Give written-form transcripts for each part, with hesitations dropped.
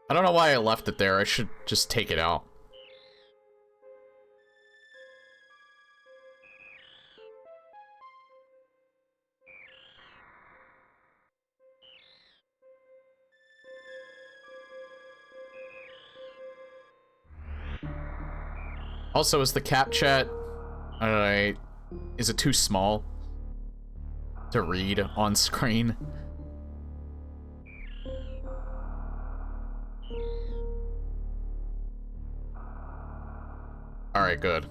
I don't know why I left it there. I should just take it out. Also, is the cap chat, is it too small to read on screen? Alright, good.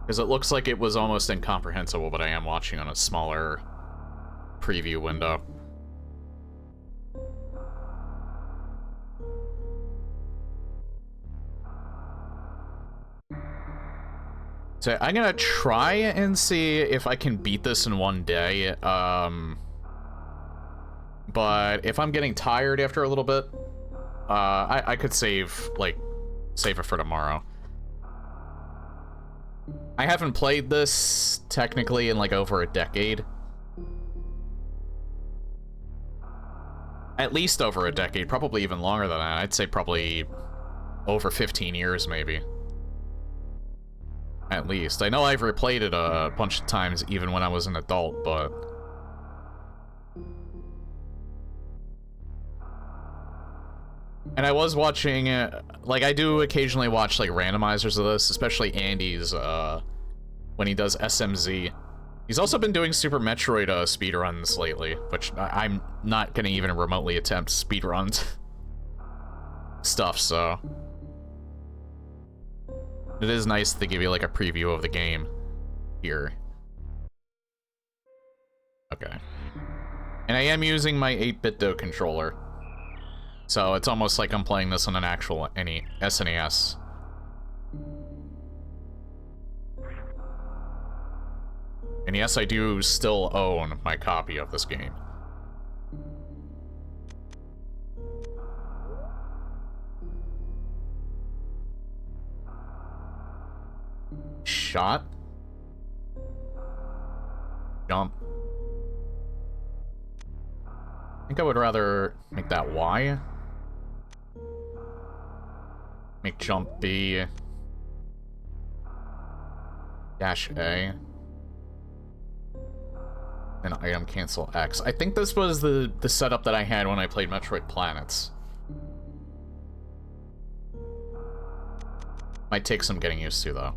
Because it looks like it was almost incomprehensible, but I am watching on a smaller preview window. So I'm gonna try and see if I can beat this in one day. But if I'm getting tired after a little bit, I could save it for tomorrow. I haven't played this technically in like over a decade. At least over a decade, probably even longer than that. I'd say probably over 15 years maybe. At least. I know I've replayed it a bunch of times even when I was an adult, but... And I was watching, like, I do occasionally watch, like, randomizers of this, especially Andy's, when he does SMZ. He's also been doing Super Metroid, speedruns lately, which I'm not gonna even remotely attempt speedruns stuff, so... It is nice to give you, like, a preview of the game here. Okay. And I am using my 8-bit controller. So it's almost like I'm playing this on an actual SNES. And yes, I do still own my copy of this game. Shot. Jump. I think I would rather make that Y. Make jump B. Dash A. And item cancel X. I think this was the setup that I had when I played Metroid Planets. Might take some getting used to, though.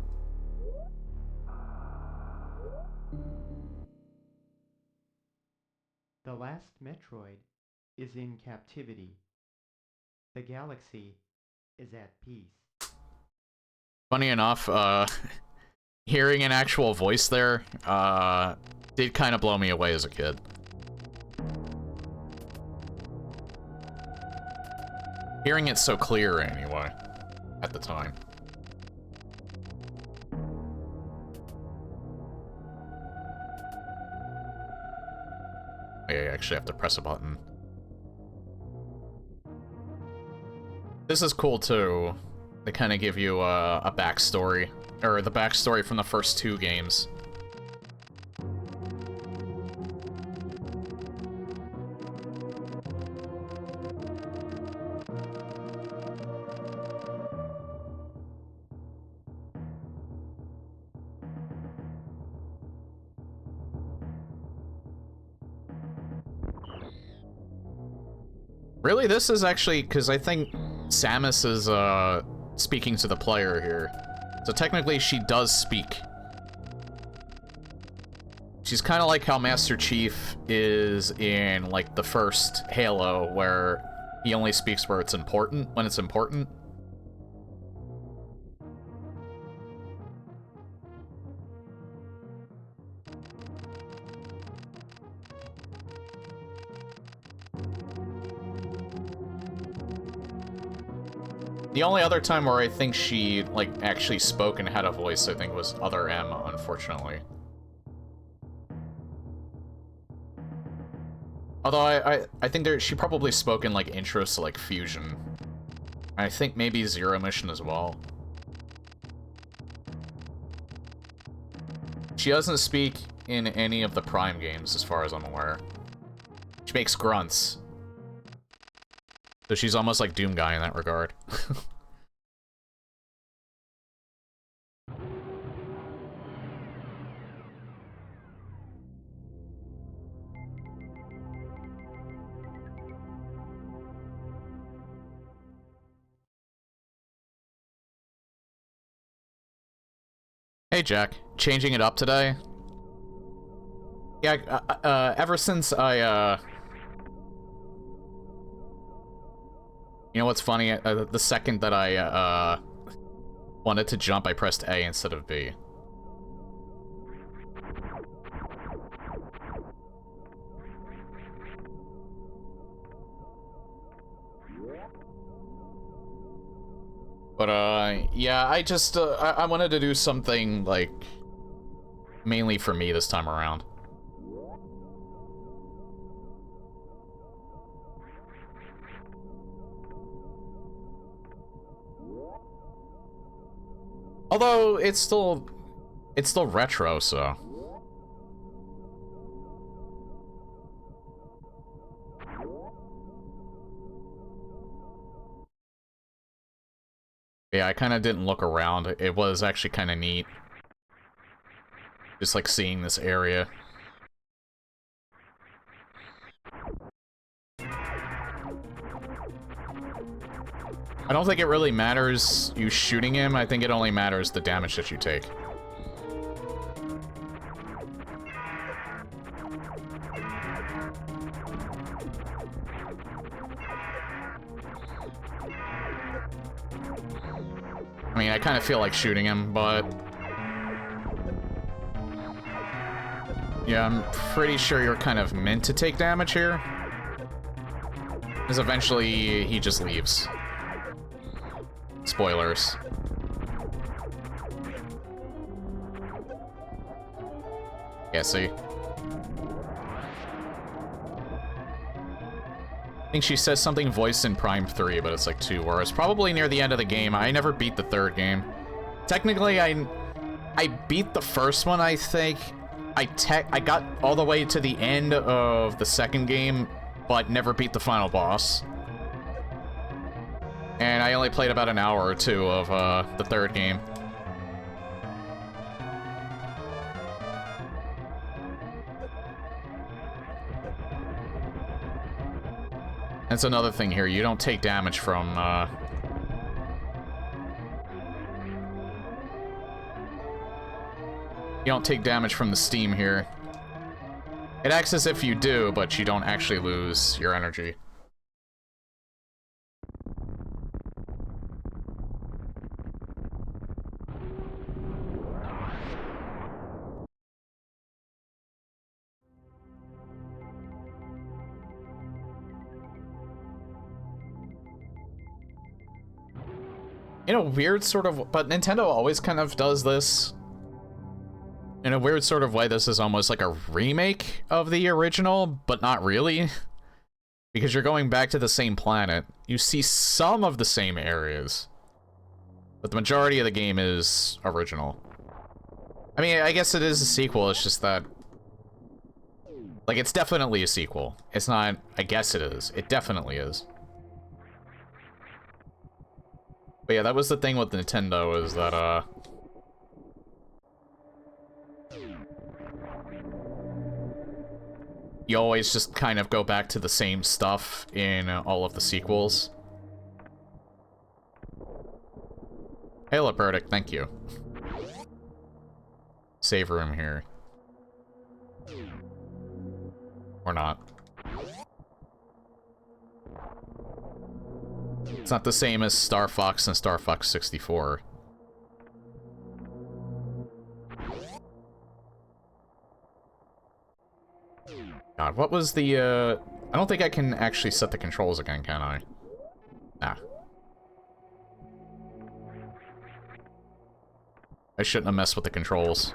The last Metroid is in captivity. The galaxy is at peace. Funny enough, hearing an actual voice there, did kind of blow me away as a kid. Hearing it so clear, anyway, at the time. I actually have to press a button. This is cool, too. They kind of give you a backstory, or the backstory from the first two games. Really, this is actually, because I think Samus is, speaking to the player here. So technically, she does speak. She's kind of like how Master Chief is in, like, the first Halo, where he only speaks where it's important, when it's important. The only other time where I think she, like, actually spoke and had a voice, I think, was Other M, unfortunately. Although I think she probably spoke in, like, intros to, like, Fusion. I think maybe Zero Mission as well. She doesn't speak in any of the Prime games, as far as I'm aware. She makes grunts. So she's almost like Doom Guy in that regard. Hey Jack, changing it up today? Yeah, ever since I, you know what's funny? The second that I, wanted to jump, I pressed A instead of B. But, yeah, I just, I wanted to do something, like, mainly for me this time around. Although, it's still retro, so... Yeah, I kind of didn't look around. It was actually kind of neat. Just, like, seeing this area. I don't think it really matters you shooting him. I think it only matters the damage that you take. I mean, I kind of feel like shooting him, but... yeah, I'm pretty sure you're kind of meant to take damage here. Because eventually, he just leaves. Spoilers. Yeah, see? I think she says something voiced in Prime 3, but it's like 2, or it's probably near the end of the game. I never beat the third game. Technically, I beat the first one, I think. I got all the way to the end of the second game, but never beat the final boss. And I only played about an hour or two of the third game. That's another thing here. You don't take damage from, you don't take damage from the steam here. It acts as if you do, but you don't actually lose your energy. In a weird sort of... but Nintendo always kind of does this. In a weird sort of way, this is almost like a remake of the original, but not really. Because you're going back to the same planet. You see some of the same areas. But the majority of the game is original. I mean, I guess it is a sequel, it's just that... like, it's definitely a sequel. It's not... I guess it is. It definitely is. But yeah, that was the thing with Nintendo, is that, you always just kind of go back to the same stuff in all of the sequels. Hey, Lepertic, thank you. Save room here. Or not. It's not the same as Star Fox and Star Fox 64. God, what was the, I don't think I can actually set the controls again, can I? Nah. I shouldn't have messed with the controls.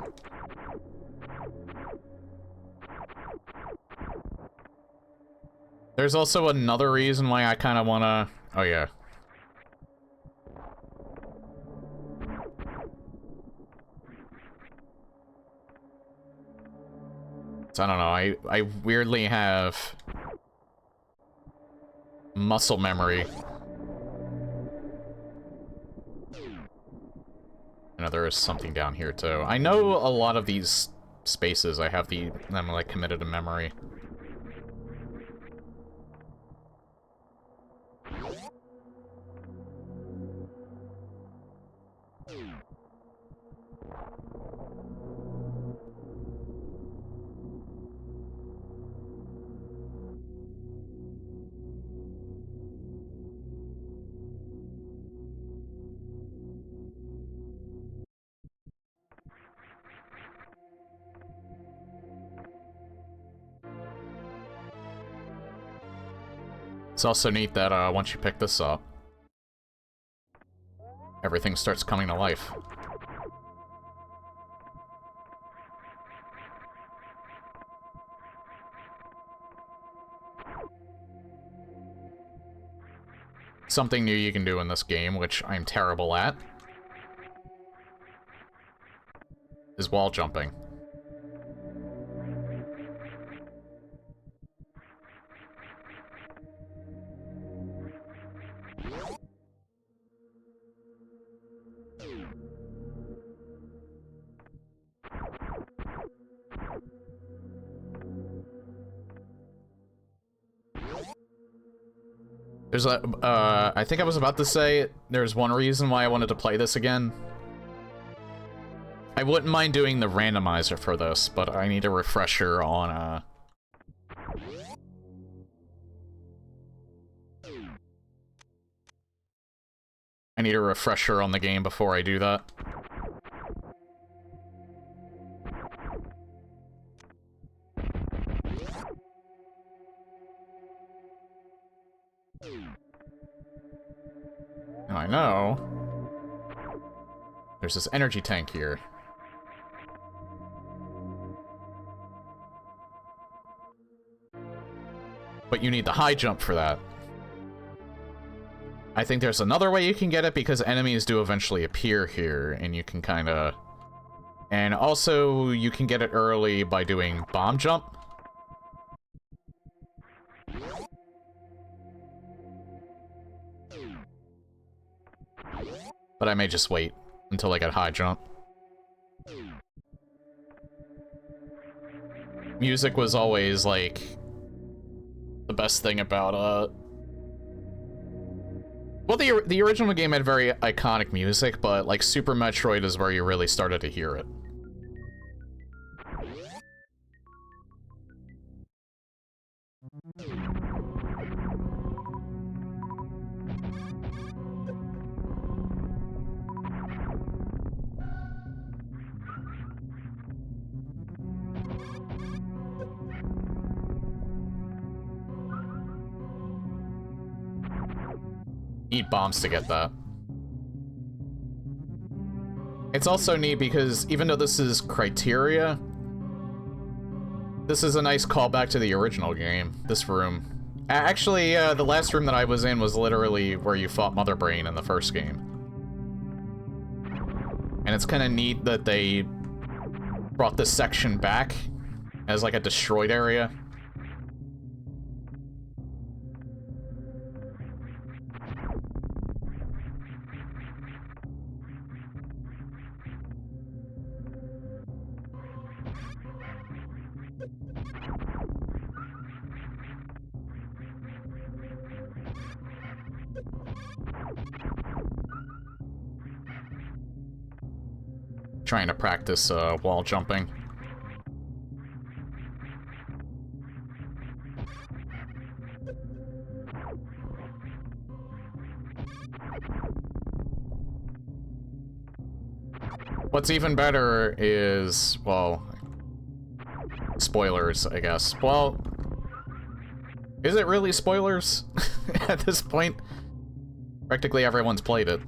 There's also another reason why I kind of want to... oh, yeah. So, I don't know, I weirdly have... muscle memory. I know there is something down here, too. I know a lot of these spaces, I have them, like, committed to memory. It's also neat that once you pick this up, everything starts coming to life. Something new you can do in this game, which I'm terrible at, is wall jumping. There's a, I think I was about to say, there's one reason why I wanted to play this again. I wouldn't mind doing the randomizer for this, but I need a refresher on, I need a refresher on the game before I do that. I know. There's this energy tank here. But you need the high jump for that. I think there's another way you can get it because enemies do eventually appear here, and you can kinda... And also, you can get it early by doing bomb jump. But I may just wait until I get high jump. Music was always, like, the best thing about, well, the original game had very iconic music, but, like, Super Metroid is where you really started to hear it. Eat bombs to get that. It's also neat because even though this is Criteria, this is a nice callback to the original game, this room. Actually, the last room that I was in was literally where you fought Mother Brain in the first game. And it's kind of neat that they brought this section back as like a destroyed area. Trying to practice wall jumping. What's even better is, well, spoilers, I guess. Well, is it really spoilers at this point? Practically everyone's played it.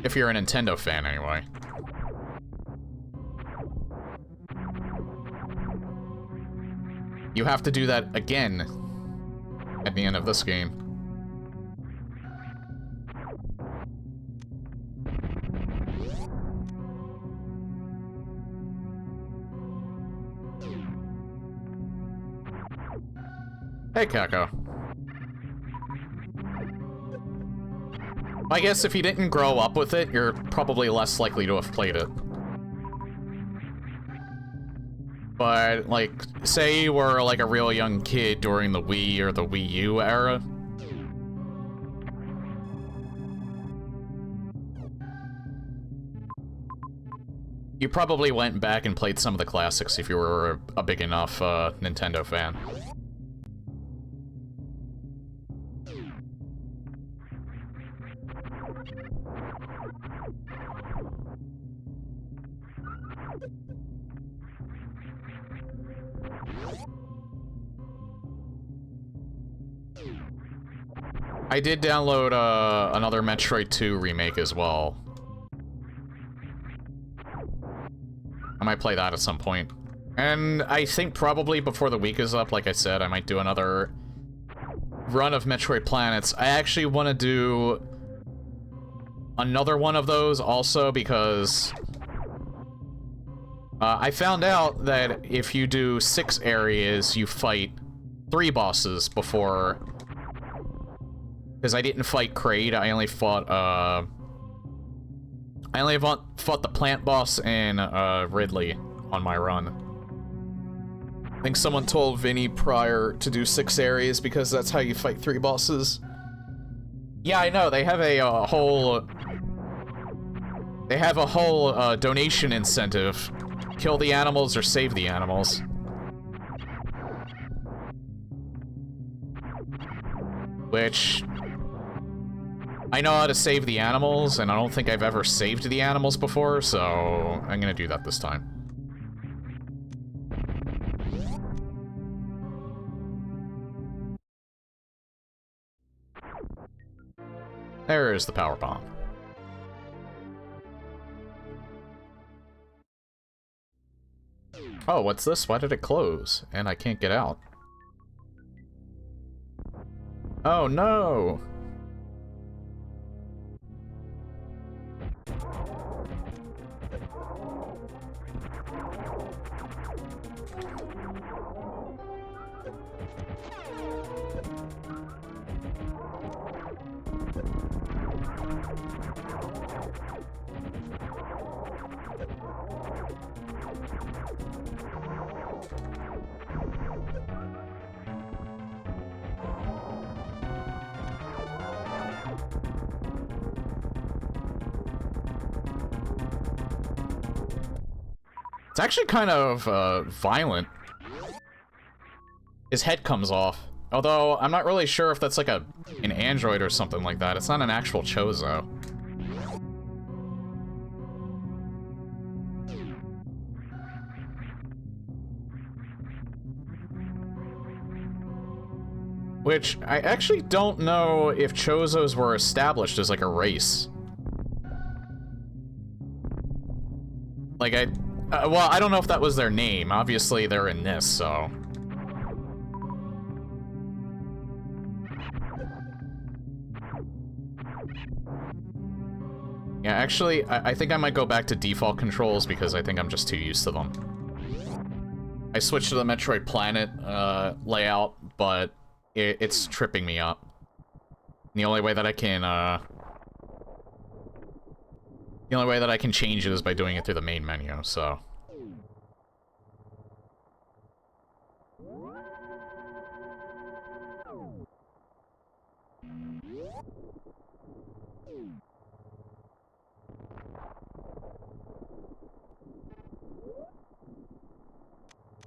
If you're a Nintendo fan, anyway. You have to do that again at the end of this game. Hey, Kako. I guess if you didn't grow up with it, you're probably less likely to have played it. But, like, say you were, like, a real young kid during the Wii or the Wii U era. You probably went back and played some of the classics if you were a big enough Nintendo fan. I did download another Metroid 2 remake as well. I might play that at some point. And I think probably before the week is up, like I said, I might do another run of Metroid Planets. I actually want to do another one of those also because I found out that if you do 6 areas, you fight 3 bosses before... Because I didn't fight Kraid, I only fought, fought the plant boss and, Ridley on my run. I think someone told Vinny prior to do 6 areas because that's how you fight 3 bosses. Yeah, I know, they have a whole... They have a whole, donation incentive. Kill the animals or save the animals. Which... I know how to save the animals, and I don't think I've ever saved the animals before, so I'm gonna do that this time. There is the power bomb. Oh, what's this? Why did it close? And I can't get out. Oh no! It's actually kind of, violent. His head comes off. Although, I'm not really sure if that's like an android or something like that. It's not an actual Chozo. Which, I actually don't know if Chozos were established as like a race. Like, well, I don't know if that was their name. Obviously, they're in this, so... Yeah, actually, I think I might go back to default controls because I think I'm just too used to them. I switched to the Metroid Planet layout, but it's tripping me up. The only way that I can, the only way that I can change it is by doing it through the main menu, so...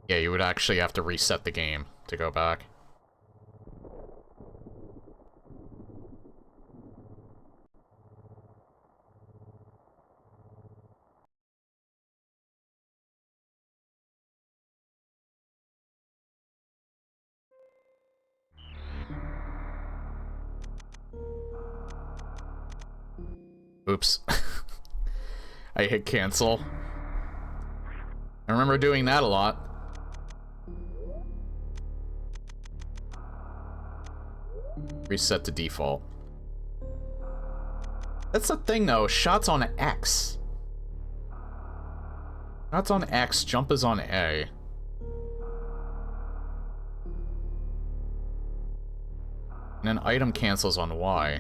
Yeah, you would actually have to reset the game to go back. Oops. I hit cancel. I remember doing that a lot. Reset to default. That's the thing though, shots on X. Shots on X, jump is on A. And then item cancels on Y.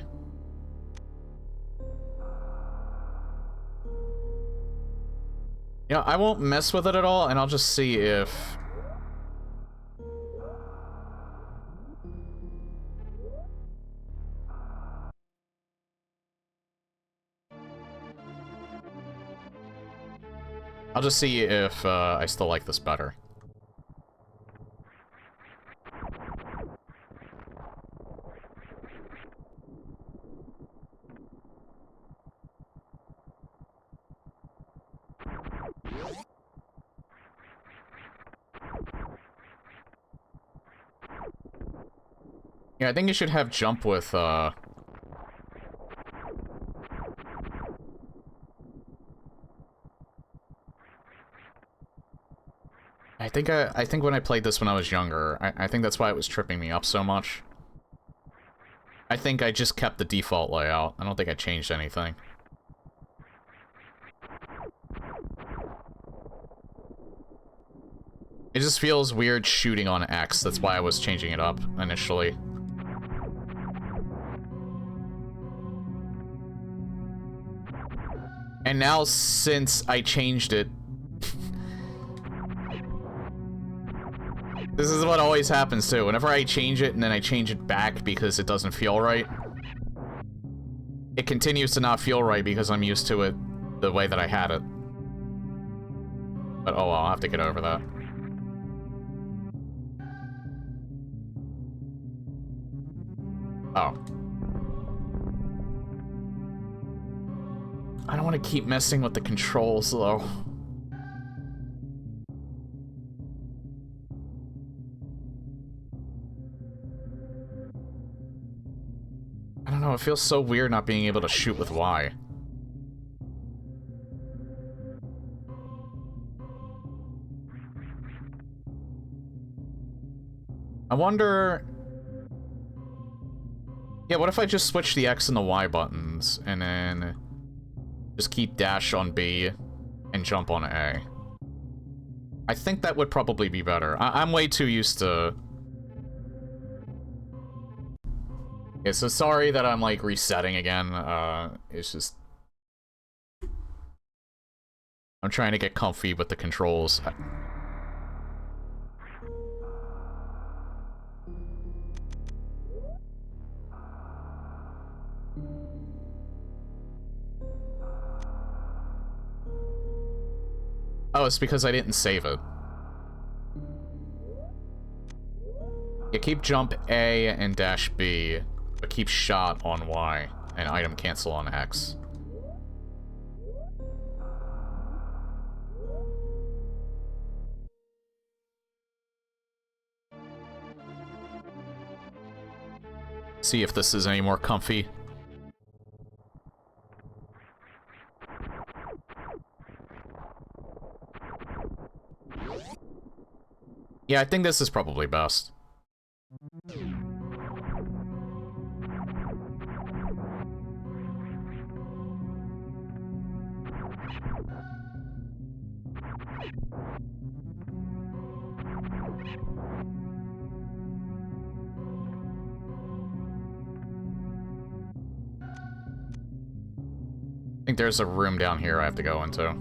You know, I won't mess with it at all, and I'll just see if... I'll just see if I still like this better. Yeah, I think you should have jump with, I think when I played this when I was younger, I think that's why it was tripping me up so much. I think I just kept the default layout. I don't think I changed anything. It just feels weird shooting on X, that's why I was changing it up initially. And now, since I changed it... This is what always happens, too. Whenever I change it, and then I change it back because it doesn't feel right, it continues to not feel right because I'm used to it the way that I had it. But oh well, I'll have to get over that. Oh. I don't want to keep messing with the controls, though. I don't know, it feels so weird not being able to shoot with Y. I wonder... Yeah, what if I just switch the X and the Y buttons, and then just keep dash on B and jump on A? I think that would probably be better. I'm way too used to... Yeah, so sorry that I'm, like, resetting again. It's just... I'm trying to get comfy with the controls. Oh, it's because I didn't save it. Yeah, keep jump A and dash B, but keep shot on Y, and item cancel on X. See if this is any more comfy. Yeah, I think this is probably best. I think there's a room down here I have to go into.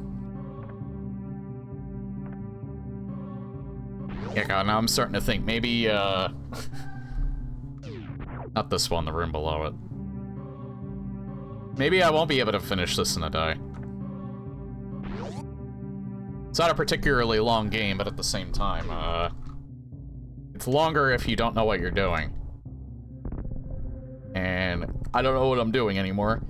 Yeah, God, now I'm starting to think maybe, not this one, the room below it. Maybe I won't be able to finish this in a day. It's not a particularly long game, but at the same time, it's longer if you don't know what you're doing. And I don't know what I'm doing anymore.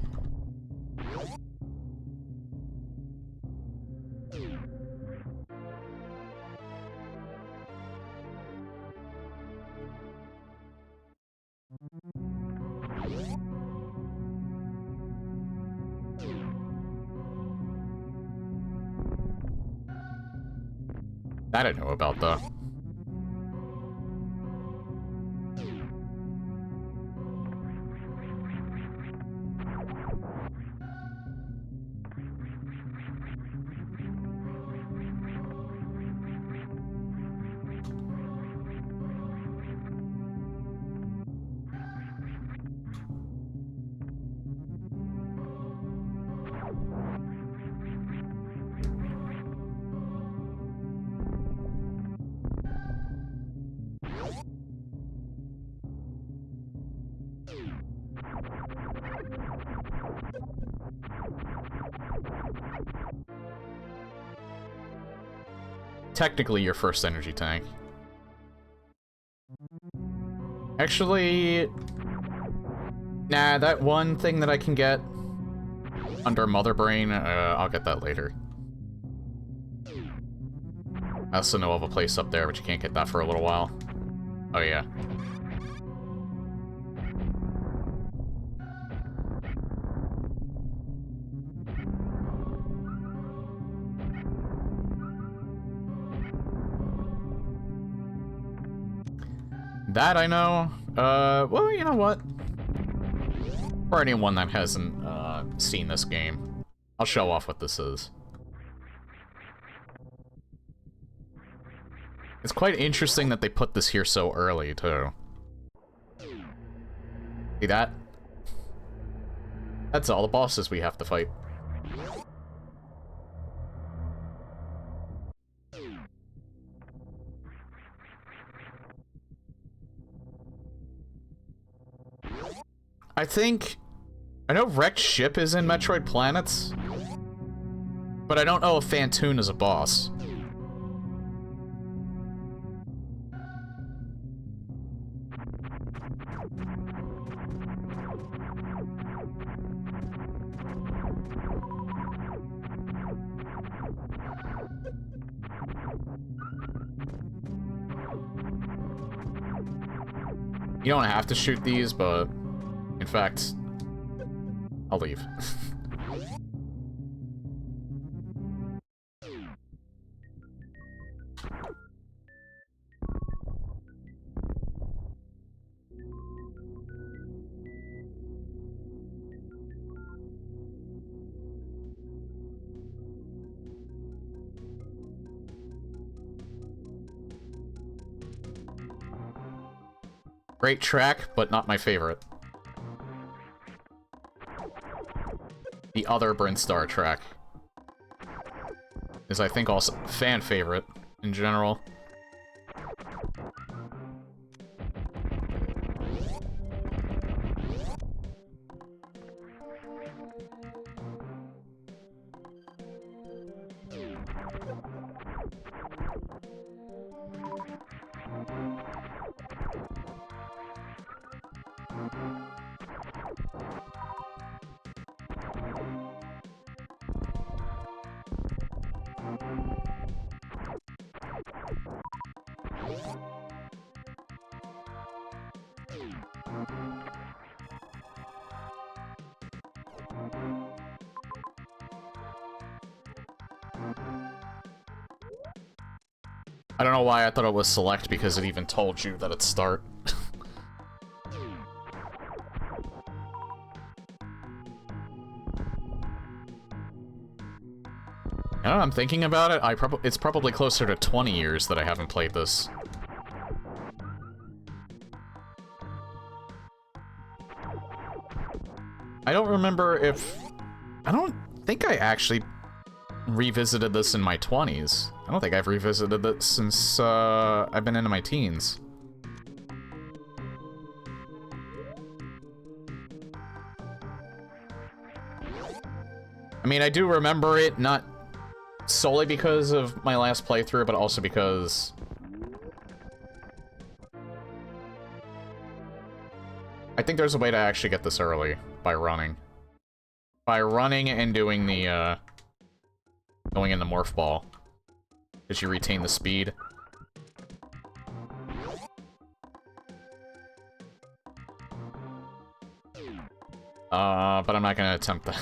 That I know about, though. Technically your first energy tank. Actually... Nah, that one thing that I can get under Mother Brain, I'll get that later. I also know of a place up there, but you can't get that for a little while. Oh yeah. That I know. Well, you know what? For anyone that hasn't, seen this game, I'll show off what this is. It's quite interesting that they put this here so early, too. See that? That's all the bosses we have to fight. I know Wrecked Ship is in Metroid Planets, but I don't know if Phantoon is a boss. You don't have to shoot these, but in fact, I'll leave. Great track, but not my favorite. The other Brinstar track is, I think, also fan favorite in general. I don't know why I thought it was select, because it even told you that it's start. I don't know, I'm thinking about it, it's probably closer to 20 years that I haven't played this. I don't remember if... I don't think I actually revisited this in my 20s. I don't think I've revisited it since, I've been into my teens. I mean, I do remember it, not solely because of my last playthrough, but also because... I think there's a way to actually get this early, by running. By running and doing the, going in the Morph Ball. Because you retain the speed. But I'm not gonna attempt that.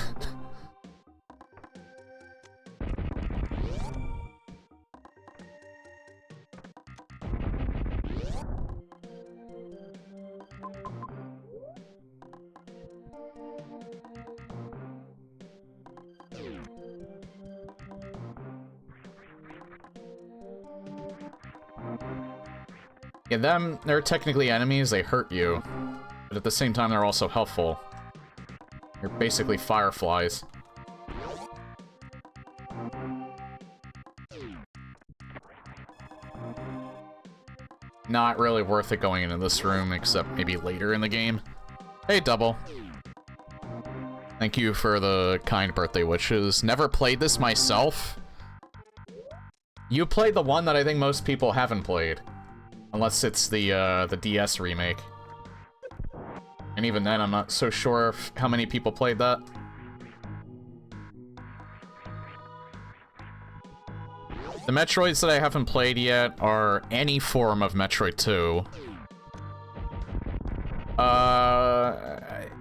Yeah, they're technically enemies, they hurt you. But at the same time, they're also helpful. You're basically fireflies. Not really worth it going into this room, except maybe later in the game. Hey, Double. Thank you for the kind birthday wishes. Never played this myself. You played the one that I think most people haven't played. Unless it's the DS remake. And even then, I'm not so sure how many people played that. The Metroids that I haven't played yet are any form of Metroid 2.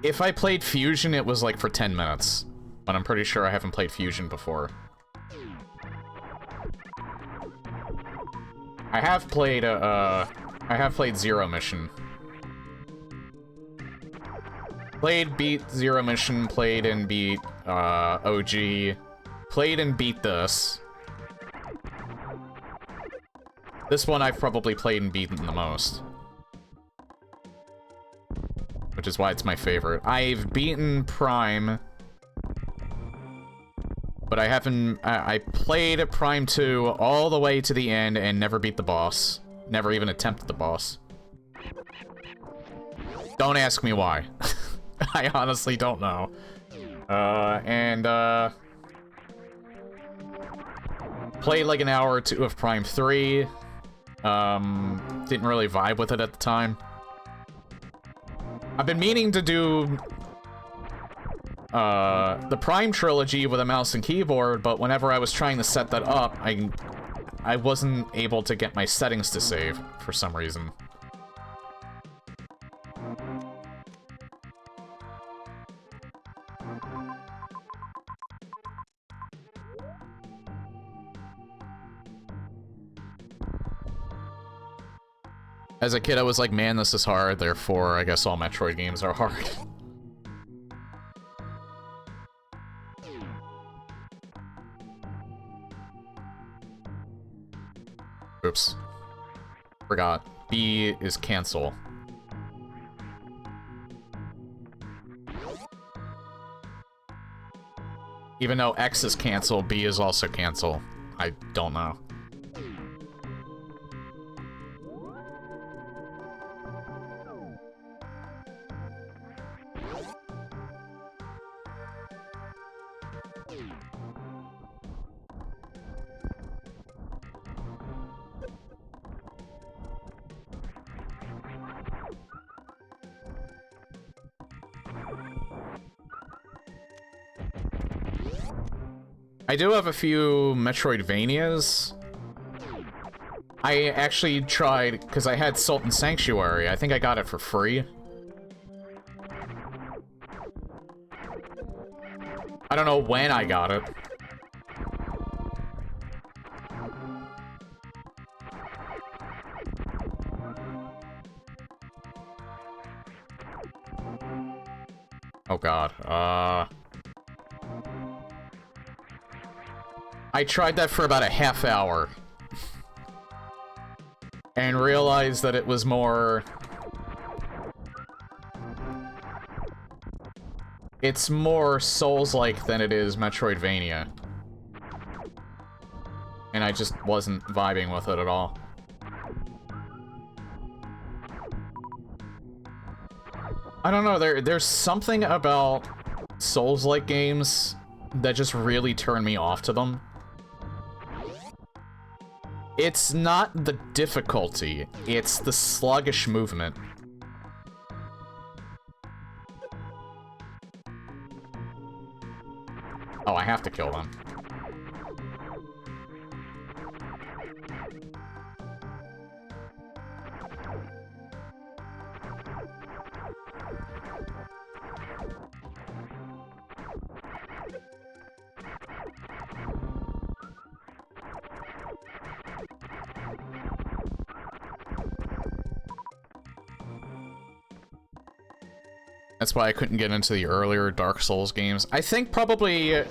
If I played Fusion, it was like for 10 minutes. But I'm pretty sure I haven't played Fusion before. I have played Zero Mission. Played, beat Zero Mission, played and beat, OG. Played and beat this. This one I've probably played and beaten the most. Which is why it's my favorite. I've beaten Prime. But I haven't... I played Prime 2 all the way to the end and never beat the boss. Never even attempted the boss. Don't ask me why. I honestly don't know. Played like an hour or two of Prime 3. Didn't really vibe with it at the time. I've been meaning to do the Prime trilogy with a mouse and keyboard, but whenever I was trying to set that up, I wasn't able to get my settings to save for some reason. As a kid, I was like, man, this is hard, therefore I guess all Metroid games are hard. Oops. Forgot. B is cancel. Even though X is cancel, B is also cancel. I don't know. I do have a few Metroidvanias. I actually tried, because I had Sultan Sanctuary. I think I got it for free. I don't know when I got it. Oh god, I tried that for about a half hour. And realized that it was more... It's more Souls-like than it is Metroidvania. And I just wasn't vibing with it at all. I don't know, there's something about Souls-like games that just really turn me off to them. It's not the difficulty, it's the sluggish movement. Oh, I have to kill them. That's why I couldn't get into the earlier Dark Souls games. I think probably...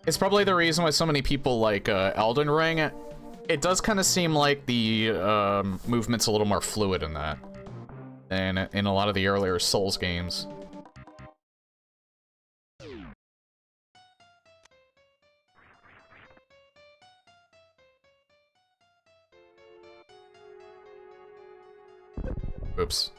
It's probably the reason why so many people like Elden Ring. It does kind of seem like the movement's a little more fluid in that than in a lot of the earlier Souls games. Oops.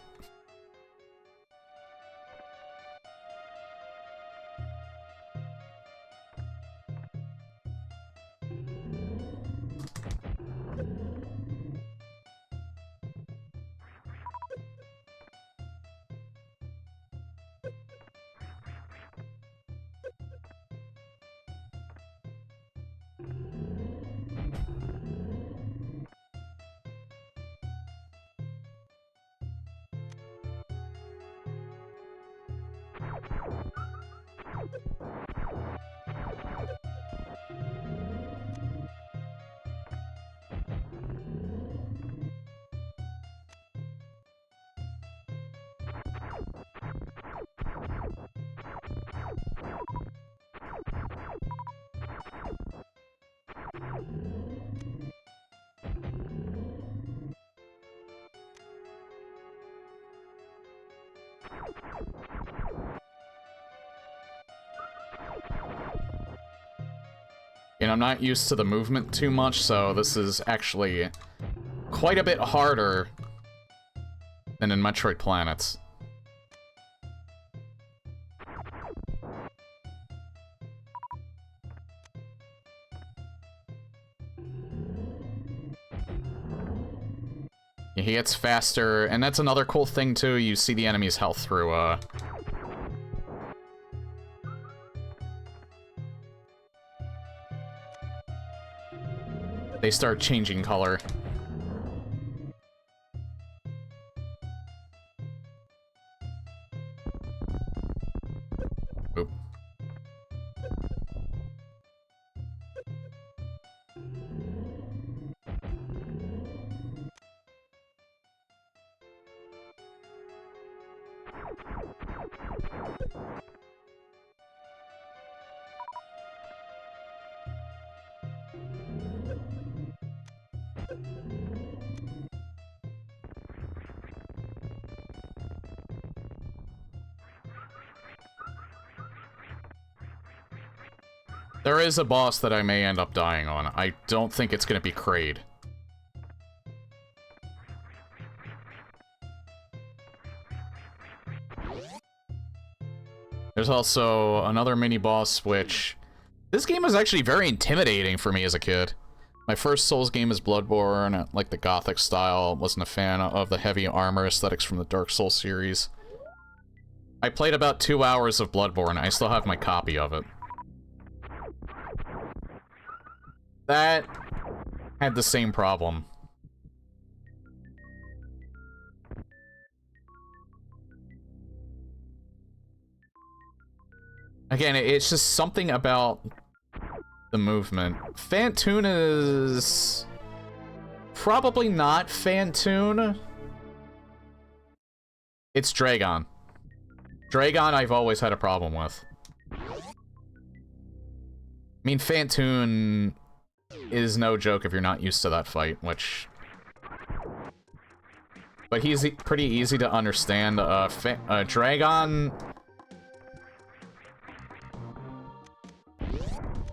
And I'm not used to the movement too much, so this is actually quite a bit harder than in Metroid Planets. He gets faster, and that's another cool thing too, you see the enemy's health through, they start changing color. Oop. There is a boss that I may end up dying on. I don't think it's gonna be Kraid. There's also another mini-boss, which... This game was actually very intimidating for me as a kid. My first Souls game is Bloodborne, like the Gothic style. Wasn't a fan of the heavy armor aesthetics from the Dark Souls series. I played about 2 hours of Bloodborne. I still have my copy of it. That had the same problem. Again, it's just something about the movement. Phantoon is probably not Phantoon. It's Dragon. Dragon I've always had a problem with. I mean, Phantoon is no joke if you're not used to that fight, which... But he's pretty easy to understand. Dragon...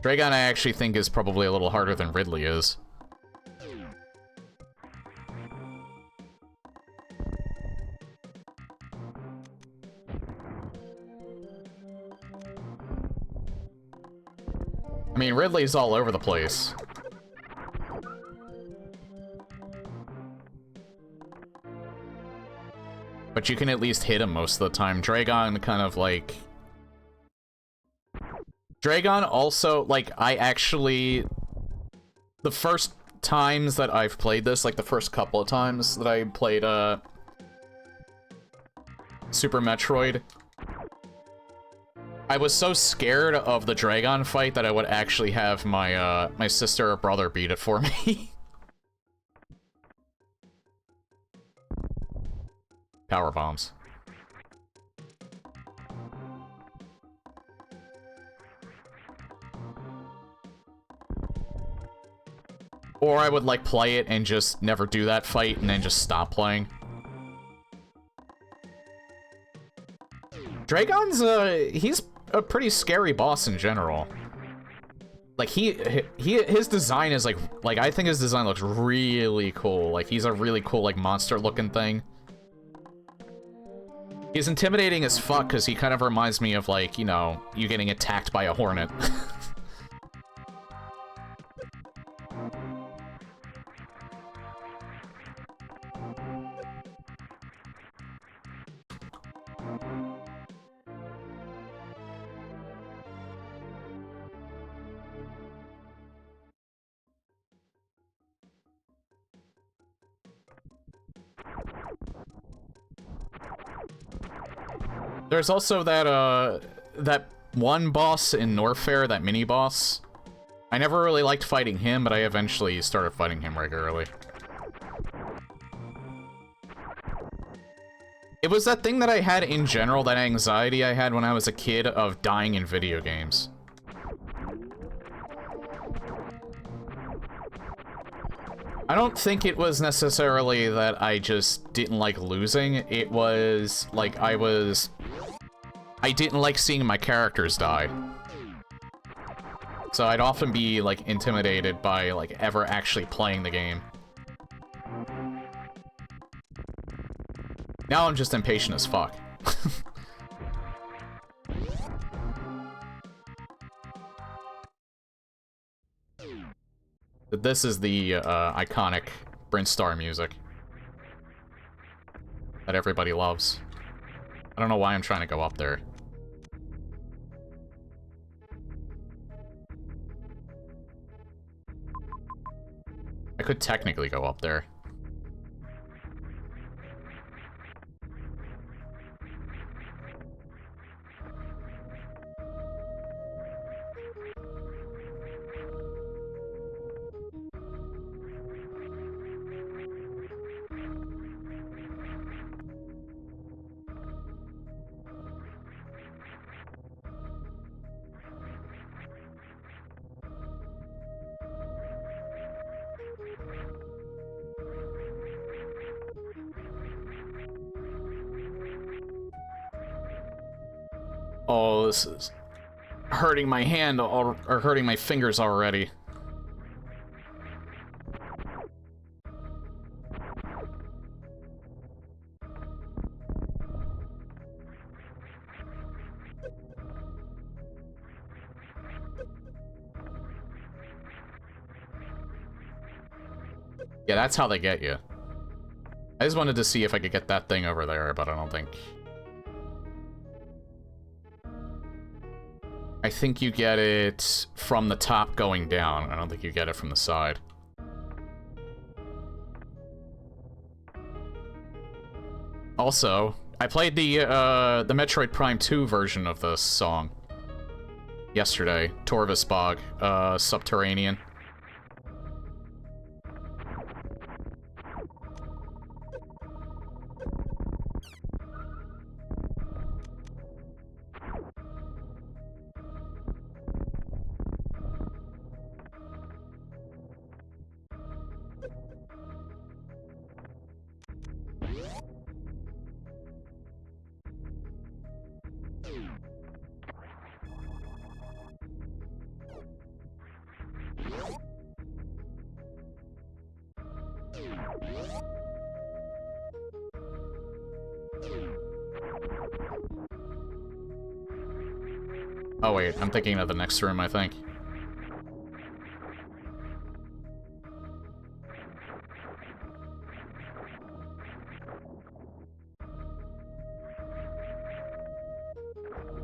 Dragon I actually think is probably a little harder than Ridley is. I mean, Ridley's all over the place. But you can at least hit him most of the time. Dragon kind of like... Dragon also, like, I actually... The first times that I've played this, like the first couple of times that I played, Super Metroid, I was so scared of the Dragon fight that I would actually have my, my sister or brother beat it for me. Power bombs. Or I would, like, play it and just never do that fight and then just stop playing. Dragon's, he's a pretty scary boss in general. Like, his design is, like, I think his design looks really cool. Like, he's a really cool, like, monster-looking thing. He's intimidating as fuck, because he kind of reminds me of, like, you know, you getting attacked by a hornet. There's also that, that one boss in Norfair, that mini-boss. I never really liked fighting him, but I eventually started fighting him regularly. It was that thing that I had in general, that anxiety I had when I was a kid of dying in video games. I don't think it was necessarily that I just didn't like losing. It was like I didn't like seeing my characters die. So I'd often be, like, intimidated by, like, ever actually playing the game. Now I'm just impatient as fuck. This is the iconic Brinstar music that everybody loves. I don't know why I'm trying to go up there. I could technically go up there. Oh, this is hurting my hand or hurting my fingers already. Yeah, that's how they get you. I just wanted to see if I could get that thing over there, but I don't think... I think you get it from the top going down. I don't think you get it from the side. Also, I played the Metroid Prime 2 version of this song yesterday. Torvis Bog, Subterranean. Oh wait, I'm thinking of the next room, I think.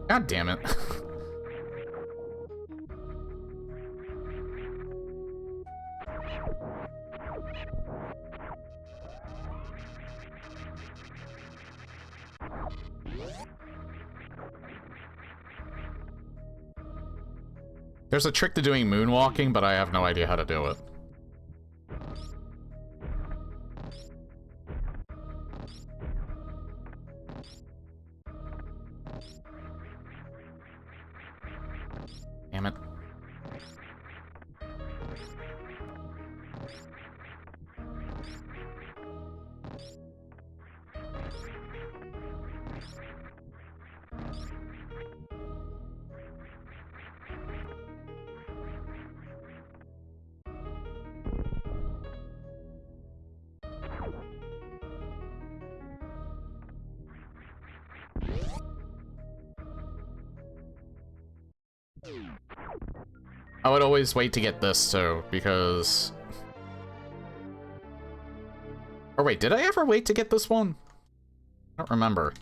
God damn it. There's a trick to doing moonwalking, but I have no idea how to do it. Damn it. I would always wait to get this, too, because... Or wait, did I ever wait to get this one? I don't remember.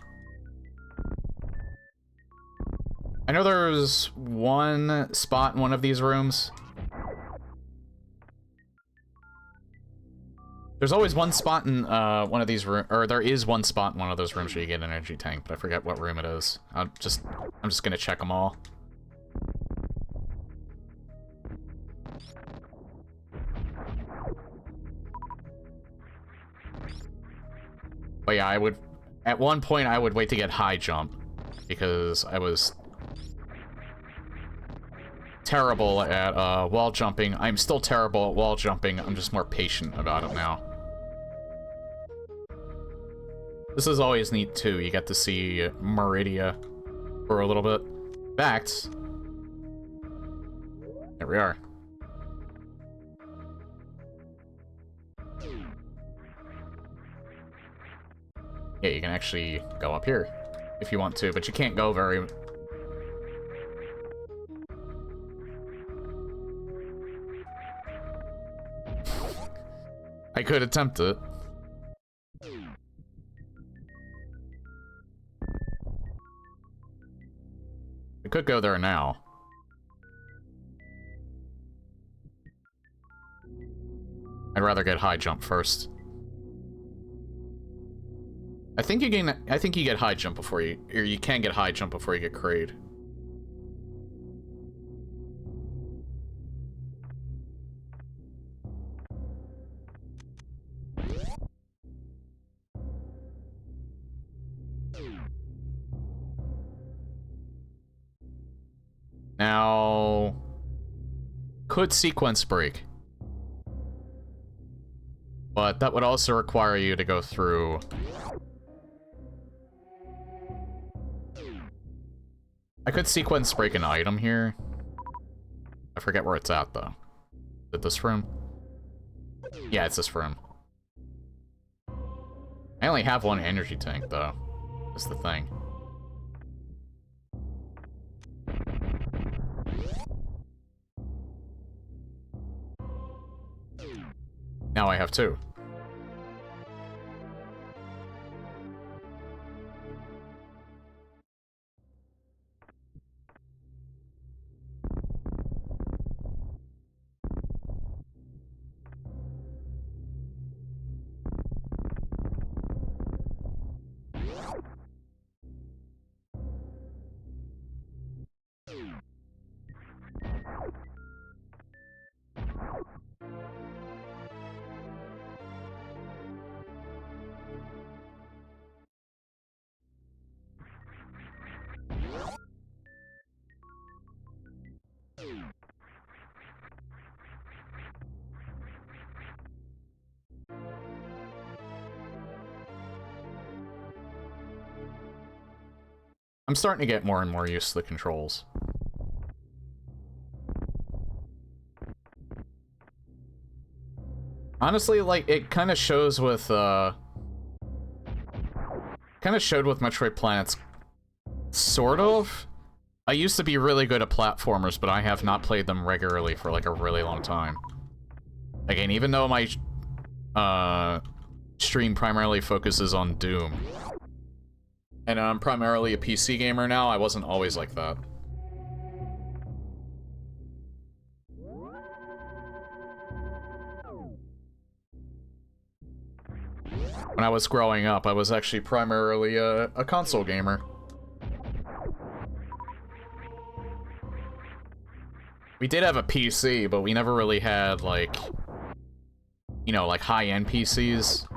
I know there's one spot in one of these rooms. There's always one spot in one of these rooms, or there is one spot in one of those rooms where you get an energy tank, but I forget what room it is. I'm just gonna check them all. But yeah, at one point I would wait to get high jump, because I was terrible at wall jumping. I'm still terrible at wall jumping, I'm just more patient about it now. This is always neat too, you get to see Meridia for a little bit. In fact, There we are. Yeah, you can actually go up here if you want to, but you can't go very... I could attempt it. I could go there now. I'd rather get high jump first. I think you get high jump before you, or you can get high jump before you get crayed. Now, could sequence break. But that would also require you to go through... I could sequence break an item here. I forget where it's at, though. Is it this room? Yeah, it's this room. I only have one energy tank, though. That's the thing. Now I have two. I'm starting to get more and more used to the controls. Honestly, like, it kind of shows with, kind of showed with Metroid Planets, sort of. I used to be really good at platformers, but I have not played them regularly for, like, a really long time. Again, even though my, stream primarily focuses on Doom. And I'm primarily a PC gamer now, I wasn't always like that. When I was growing up, I was actually primarily a console gamer. We did have a PC, but we never really had, like, you know, like, high-end PCs.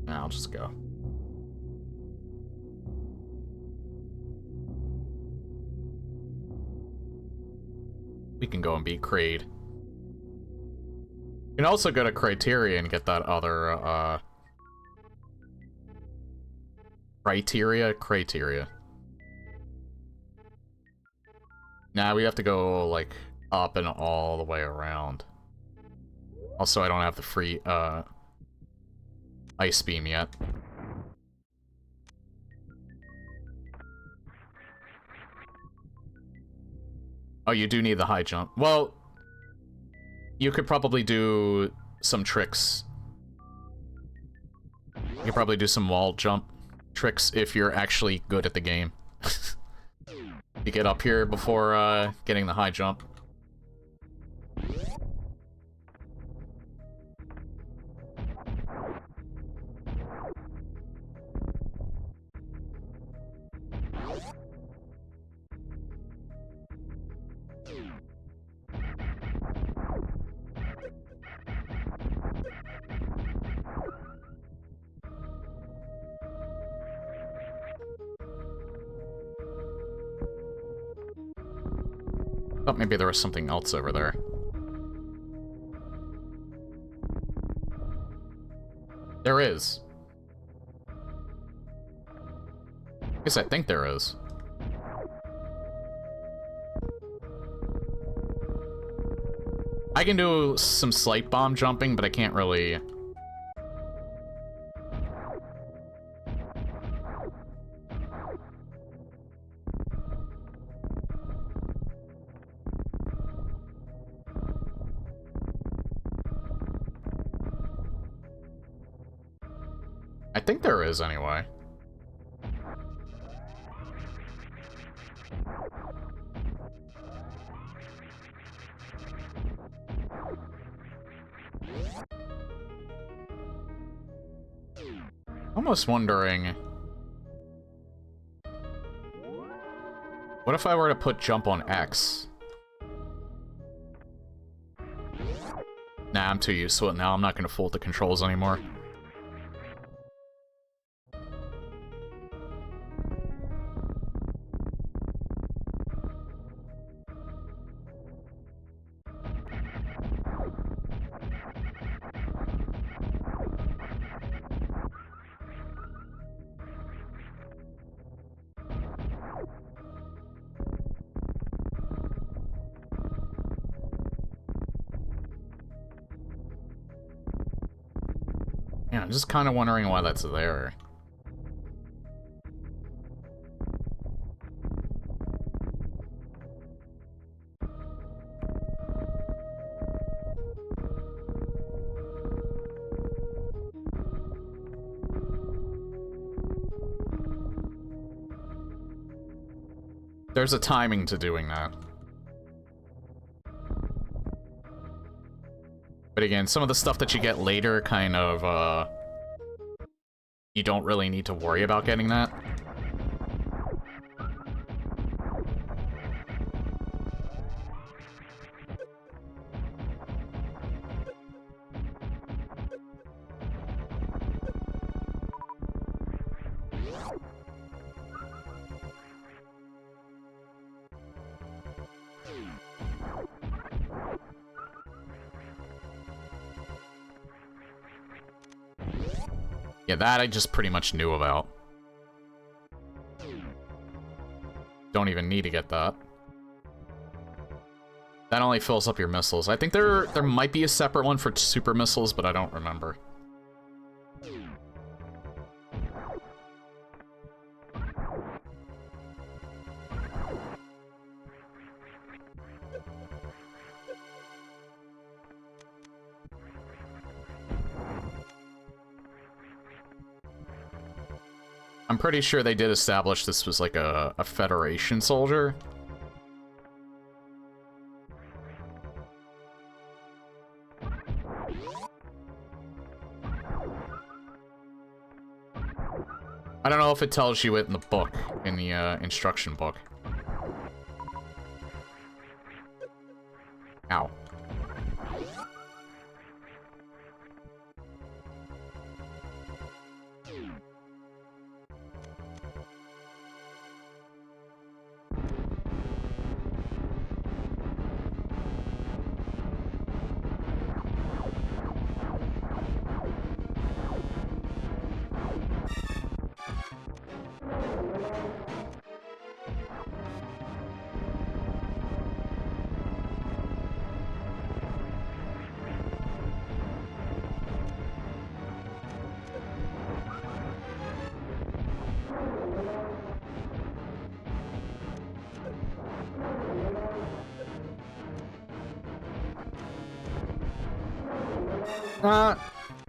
I'll just go. We can go and beat Kraid. You can also go to Criteria and get that other, Criteria. Nah, we have to go, like, up and all the way around. Also, I don't have the free, Ice Beam yet. Oh, you do need the high jump. Well, you could probably do some tricks. You could probably do some wall jump tricks if you're actually good at the game. You get up here before, getting the high jump. Thought maybe there was something else over there. There is. Guess I think there is. I can do some slight bomb jumping, but I can't really... I think there is, anyway. Almost wondering... What if I were to put jump on X? Nah, I'm too used to it now. I'm not gonna fool with the controls anymore. Yeah, I'm just kind of wondering why that's there. There's a timing to doing that. But again, some of the stuff that you get later kind of, you don't really need to worry about getting that. Yeah, that I just pretty much knew about. Don't even need to get that. That only fills up your missiles. I think there might be a separate one for super missiles, but I don't remember. I'm pretty sure they did establish this was like a Federation soldier. I don't know if it tells you it in the book, in the instruction book. Ow.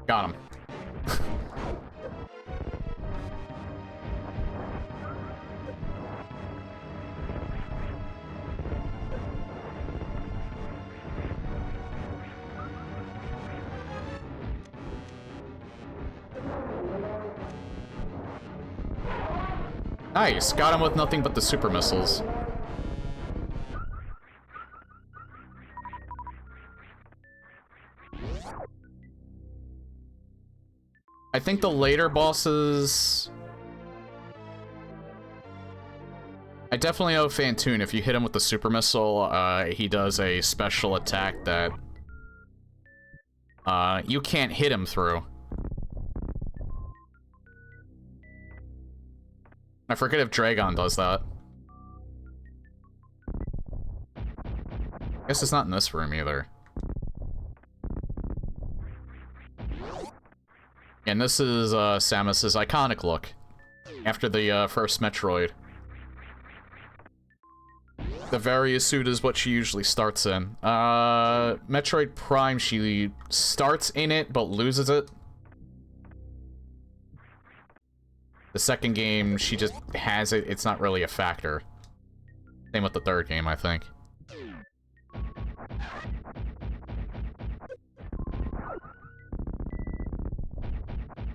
Got him. Nice, got him with nothing but the super missiles. I think the later bosses... I definitely know Fantoon. If you hit him with the super missile, he does a special attack that you can't hit him through. I forget if Dragon does that. I guess it's not in this room either. And this is Samus's iconic look after the first Metroid. The Varia suit is what she usually starts in. Metroid Prime, she starts in it but loses it. The second game, she just has it. It's not really a factor. Same with the third game, I think.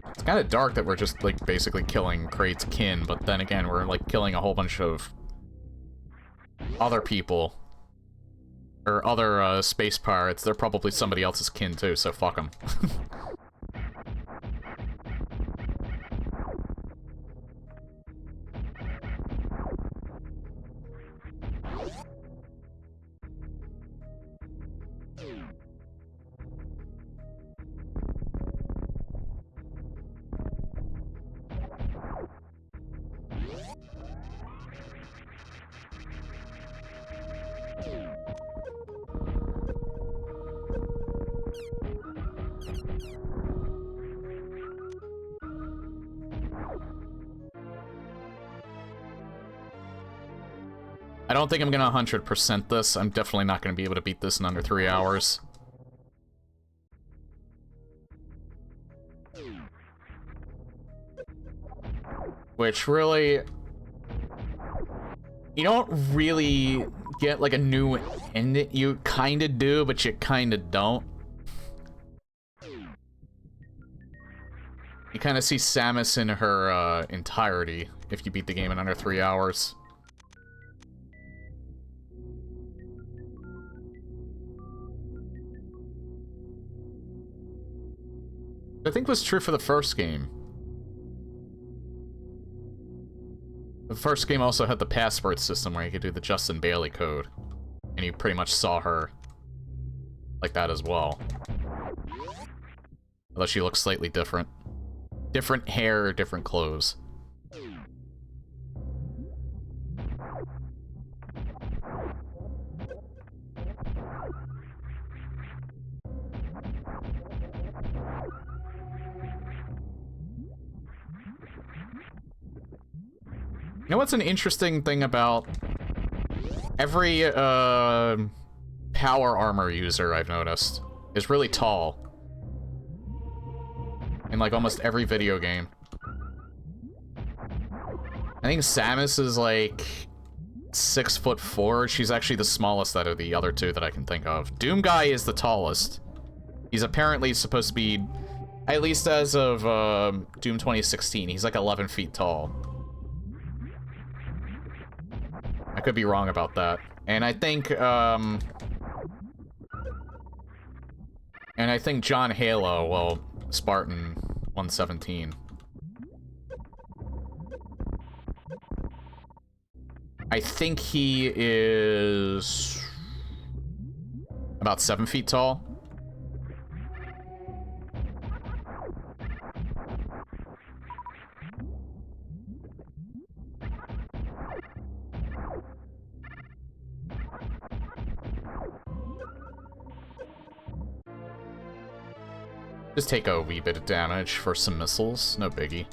It's kind of dark that we're just, like, basically killing Kraid's kin, but then again, we're, like, killing a whole bunch of other people. Or other, space pirates. They're probably somebody else's kin, too, so fuck them. I don't think I'm gonna 100% this. I'm definitely not gonna be able to beat this in under 3 hours. Which really... You don't really get, like, a new ending. You kinda do, but you kinda don't. You kinda see Samus in her, entirety if you beat the game in under 3 hours. I think was true for the first game. The first game also had the password system where you could do the Justin Bailey code. And you pretty much saw her like that as well. Although she looks slightly different. Different hair, different clothes. You know what's an interesting thing about every power armor user I've noticed is really tall in like almost every video game. I think Samus is like 6'4". She's actually the smallest out of the other two that I can think of. Doom Guy is the tallest. He's apparently supposed to be, at least as of Doom 2016, he's like 11 feet tall. I could be wrong about that. And I think John Halo, well, Spartan 117. I think he is about 7 feet tall. Just take a wee bit of damage for some missiles, no biggie.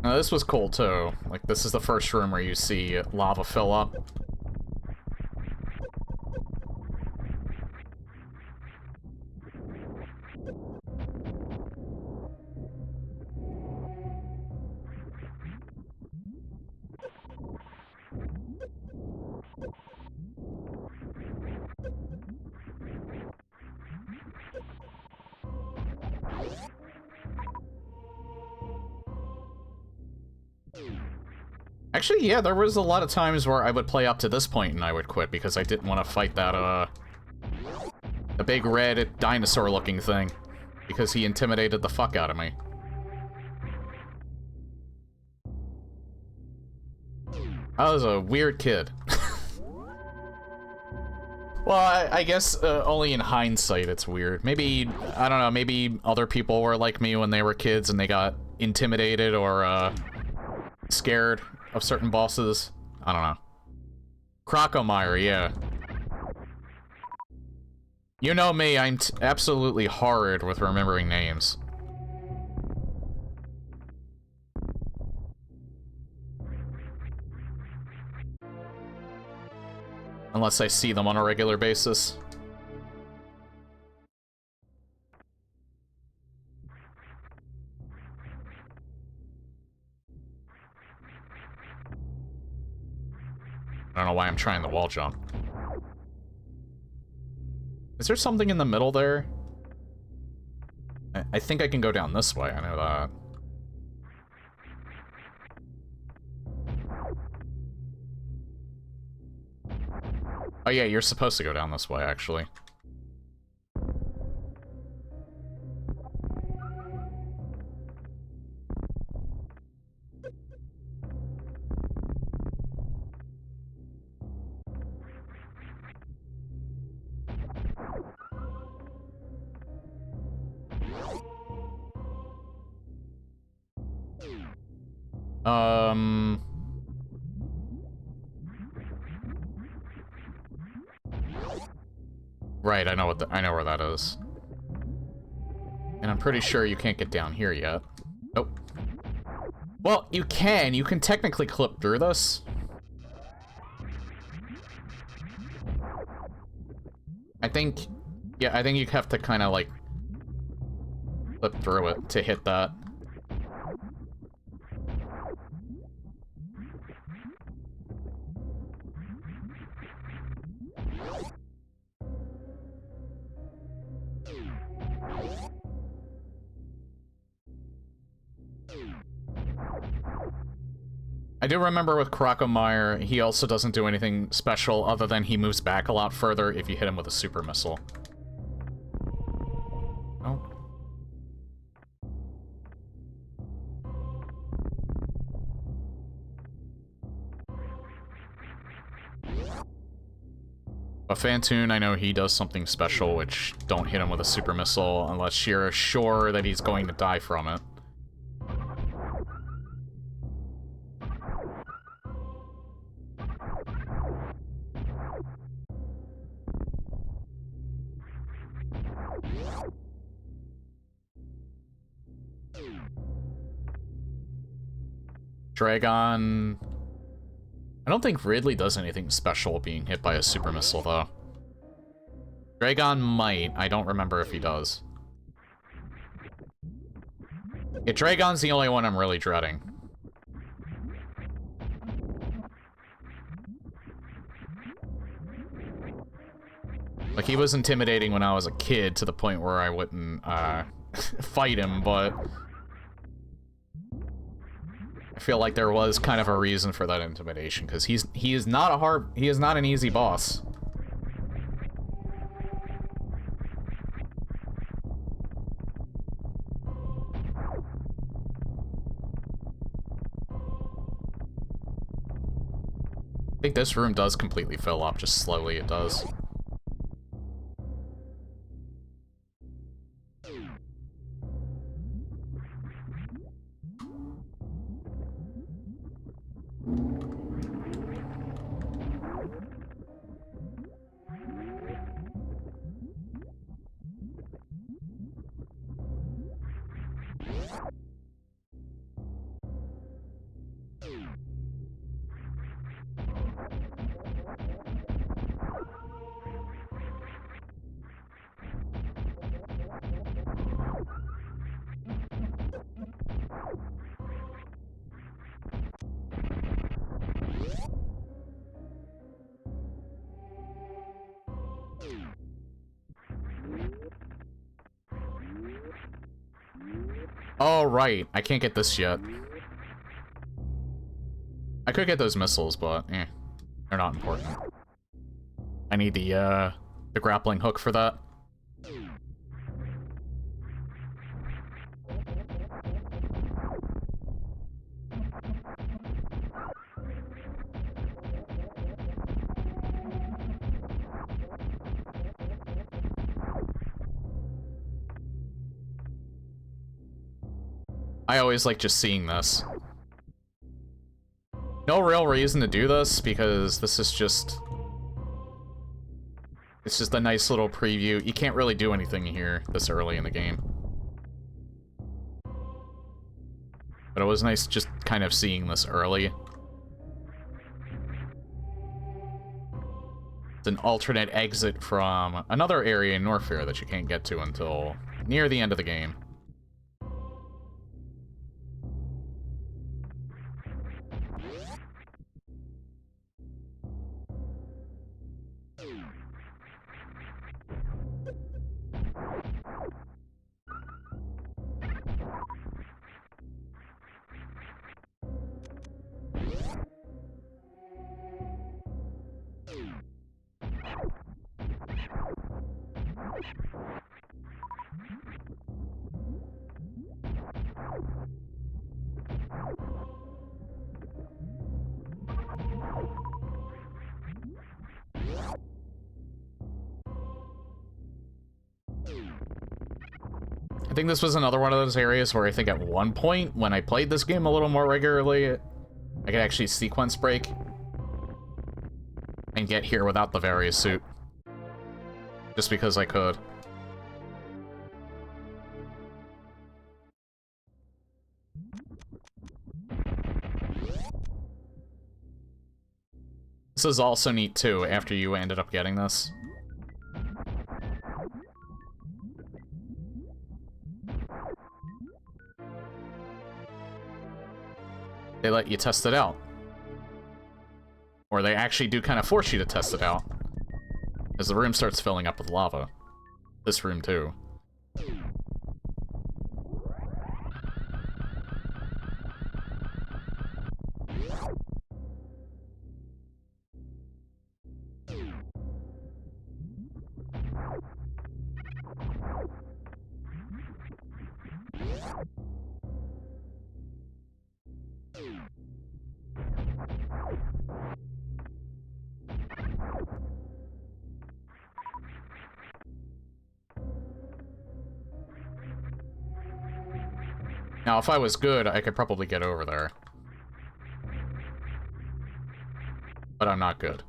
Now this was cool too. Like, this is the first room where you see lava fill up. Actually, yeah, there was a lot of times where I would play up to this point and I would quit because I didn't want to fight that, the big red dinosaur-looking thing. Because he intimidated the fuck out of me. I was a weird kid. Well, I guess only in hindsight it's weird. Maybe, I don't know, maybe other people were like me when they were kids and they got intimidated or scared of certain bosses. I don't know. Crocomire, yeah. You know me, I'm absolutely horrid with remembering names. Unless I see them on a regular basis. I don't know why I'm trying the wall jump. Is there something in the middle there? I think I can go down this way, I know that. Oh yeah, you're supposed to go down this way, actually. Right, I know I know where that is. And I'm pretty sure you can't get down here yet. Nope. Well, you can technically clip through this. I think you have to kind of like flip through it to hit that. I do remember with Crocomire, he also doesn't do anything special other than he moves back a lot further if you hit him with a super missile. Oh. A Phantoon, I know he does something special, which don't hit him with a super missile unless you're sure that he's going to die from it. Dragon... I don't think Ridley does anything special being hit by a super missile, though. Dragon might. I don't remember if he does. Yeah, Dragon's the only one I'm really dreading. Like, he was intimidating when I was a kid to the point where I wouldn't, fight him, but... I feel like there was kind of a reason for that intimidation, because he is not an easy boss. I think this room does completely fill up, just slowly it does. Oh, right. I can't get this yet. I could get those missiles, but, they're not important. I need the grappling hook for that. I always like just seeing this. No real reason to do this, because this is just... It's just a nice little preview. You can't really do anything here this early in the game. But it was nice just kind of seeing this early. It's an alternate exit from another area in Norfair that you can't get to until near the end of the game. I think this was another one of those areas where I think at one point, when I played this game a little more regularly, I could actually sequence break and get here without the various suit. Just because I could. This is also neat too, after you ended up getting this. They let you test it out. Or they actually do kind of force you to test it out. As the room starts filling up with lava. This room too. Now, if I was good, I could probably get over there. But I'm not good.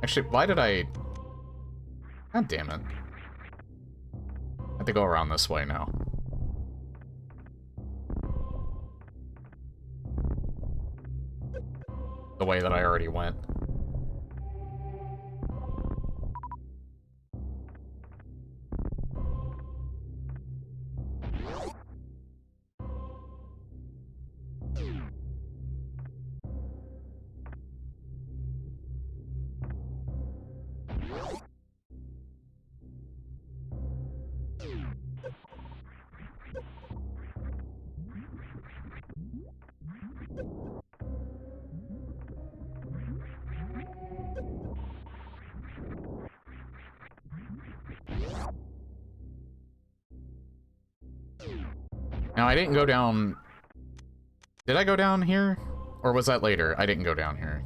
Actually, why did I... God damn it. I have to go around this way now. The way that I already went. Now, I didn't go down... Did I go down here? Or was that later? I didn't go down here.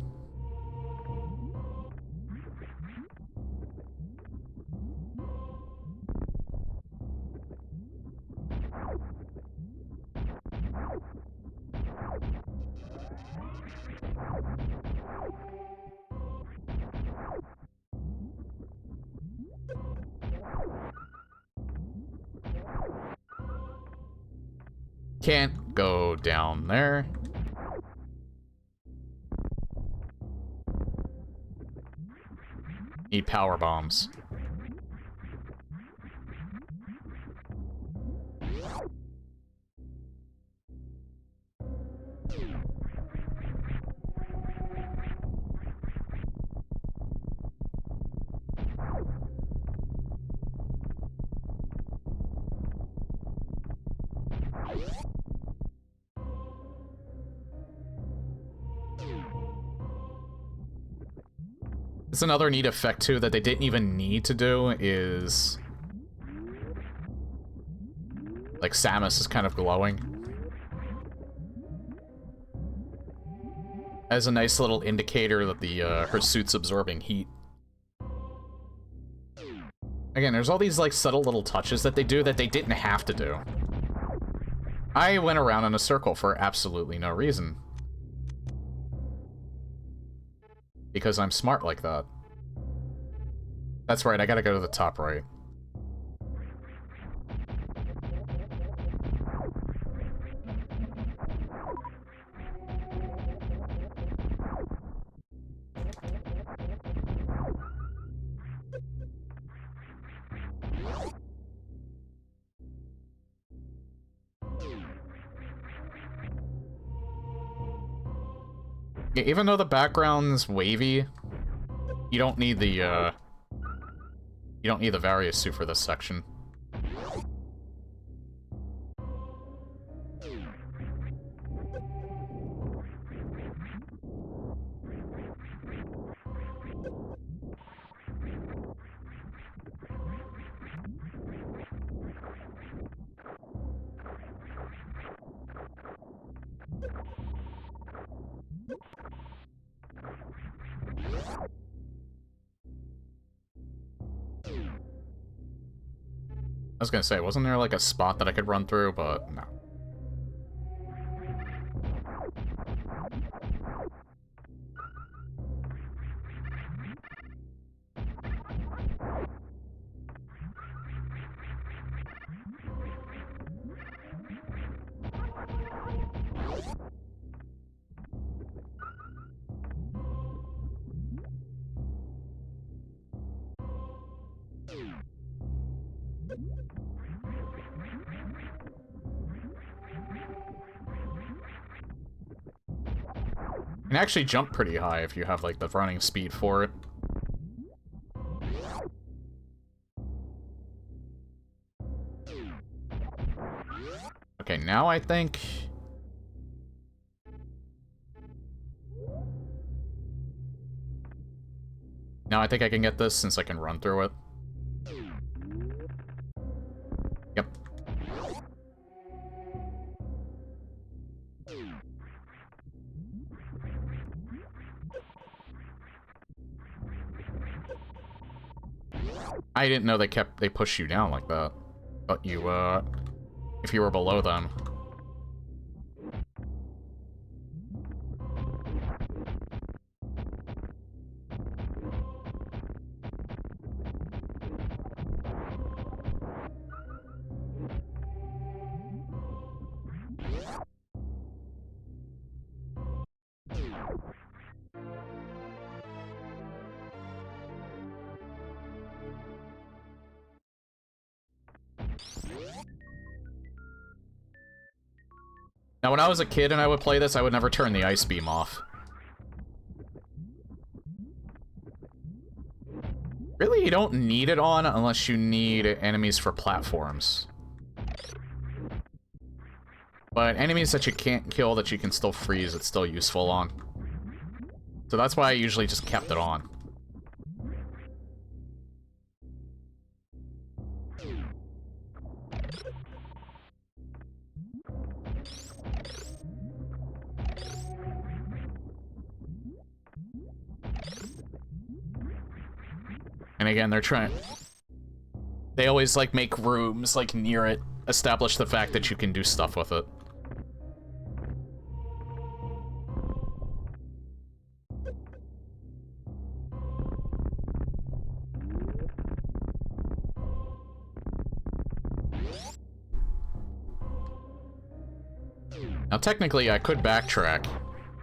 Can't go down there. Need power bombs. It's another neat effect, too, that they didn't even need to do is... Like, Samus is kind of glowing. As a nice little indicator that the her suit's absorbing heat. Again, there's all these, like, subtle little touches that they do that they didn't have to do. I went around in a circle for absolutely no reason. Because I'm smart like that. That's right, I gotta go to the top right. Yeah, even though the background's wavy, you don't need the various suit for this section. I was gonna say, wasn't there like a spot that I could run through, but no. You can actually jump pretty high if you have, like, the running speed for it. Okay, now I think... Now I think I can get this since I can run through it. Yep. I didn't know they push you down like that. But you, if you were below them. Now, when I was a kid and I would play this, I would never turn the ice beam off. Really, you don't need it on unless you need enemies for platforms. But enemies that you can't kill that you can still freeze, it's still useful on. So that's why I usually just kept it on. And again, they always, like, make rooms, like, near it, establish the fact that you can do stuff with it. Now, technically, I could backtrack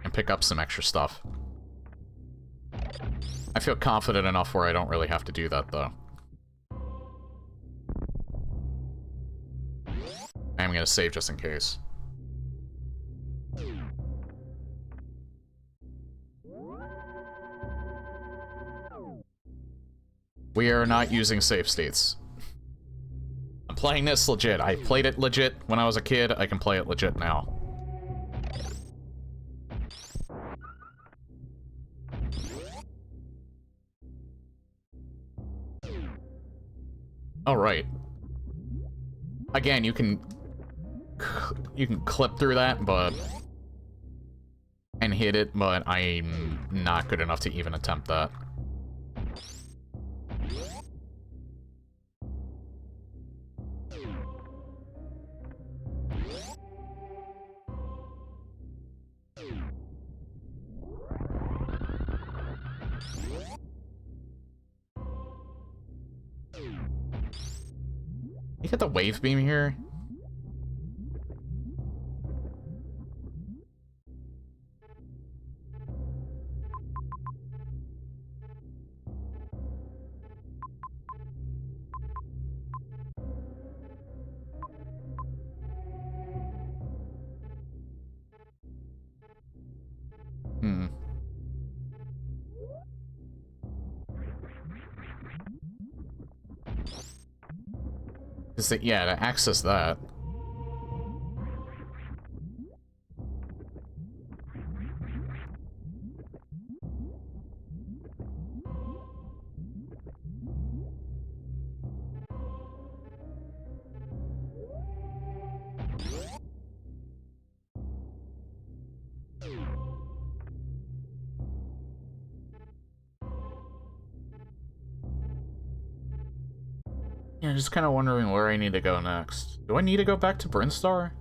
and pick up some extra stuff. I feel confident enough where I don't really have to do that, though. I am gonna save just in case. We are not using save states. I'm playing this legit. I played it legit when I was a kid. I can play it legit now. Oh, right. Again, you can clip through that, but... and hit it, but I'm not good enough to even attempt that. You get the wave beam here? Hmm. Yeah, to access that. Yeah, just kind of wondering where I need to go next. Do I need to go back to Brinstar?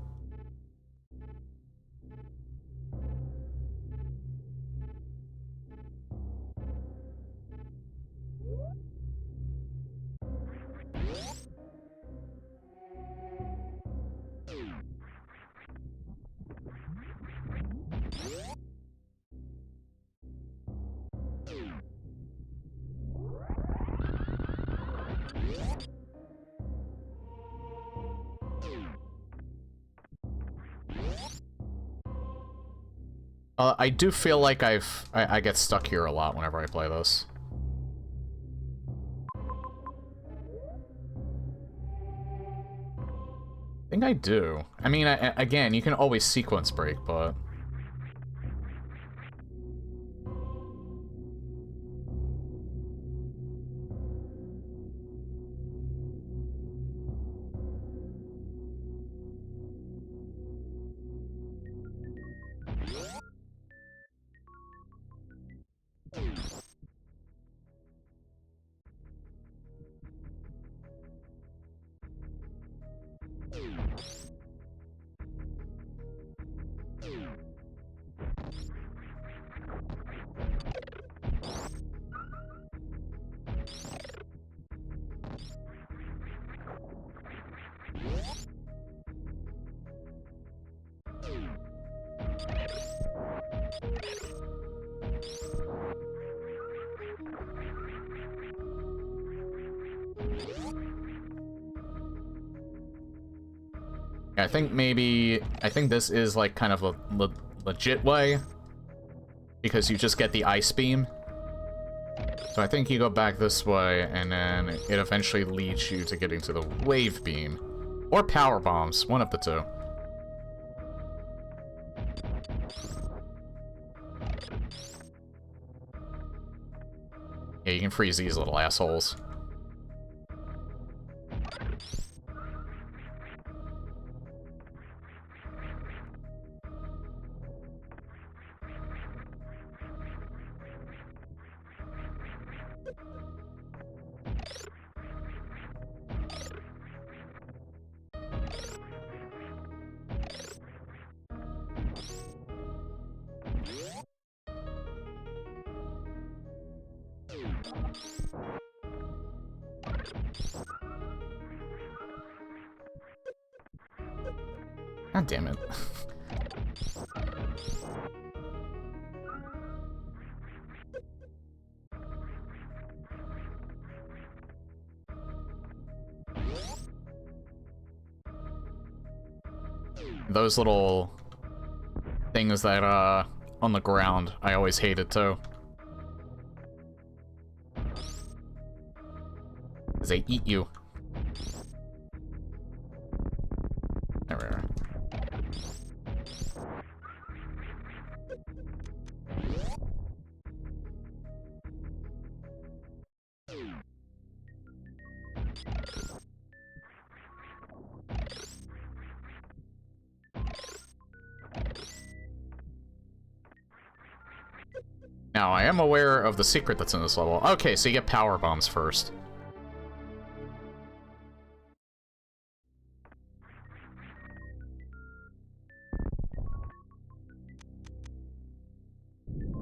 I do feel like I get stuck here a lot whenever I play this. I think I do. I mean, again, you can always sequence break, but... I think this is like kind of a legit way, because you just get the ice beam. So I think you go back this way, and then it eventually leads you to getting to the wave beam. Or power bombs, one of the two. Yeah, you can freeze these little assholes. God damn it. Those little things that, on the ground, I always hated too. 'Cause they eat you. There we are. Now, I am aware of the secret that's in this level. Okay, so you get power bombs first.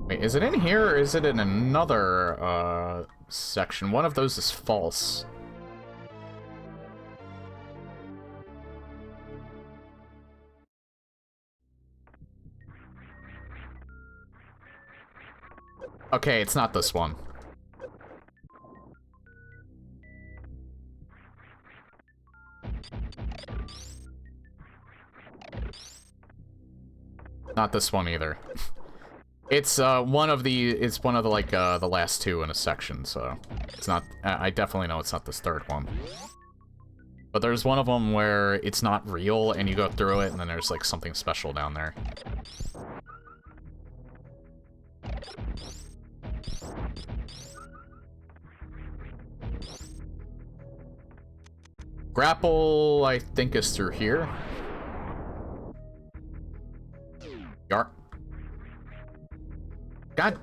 Wait, is it in here, or is it in another, section? One of those is false. Okay, it's not this one. Not this one either. It's one of the like the last two in a section, so it's not. I definitely know it's not this third one. But there's one of them where it's not real, and you go through it, and then there's like something special down there. Grapple, I think, is through here. Yarp. God.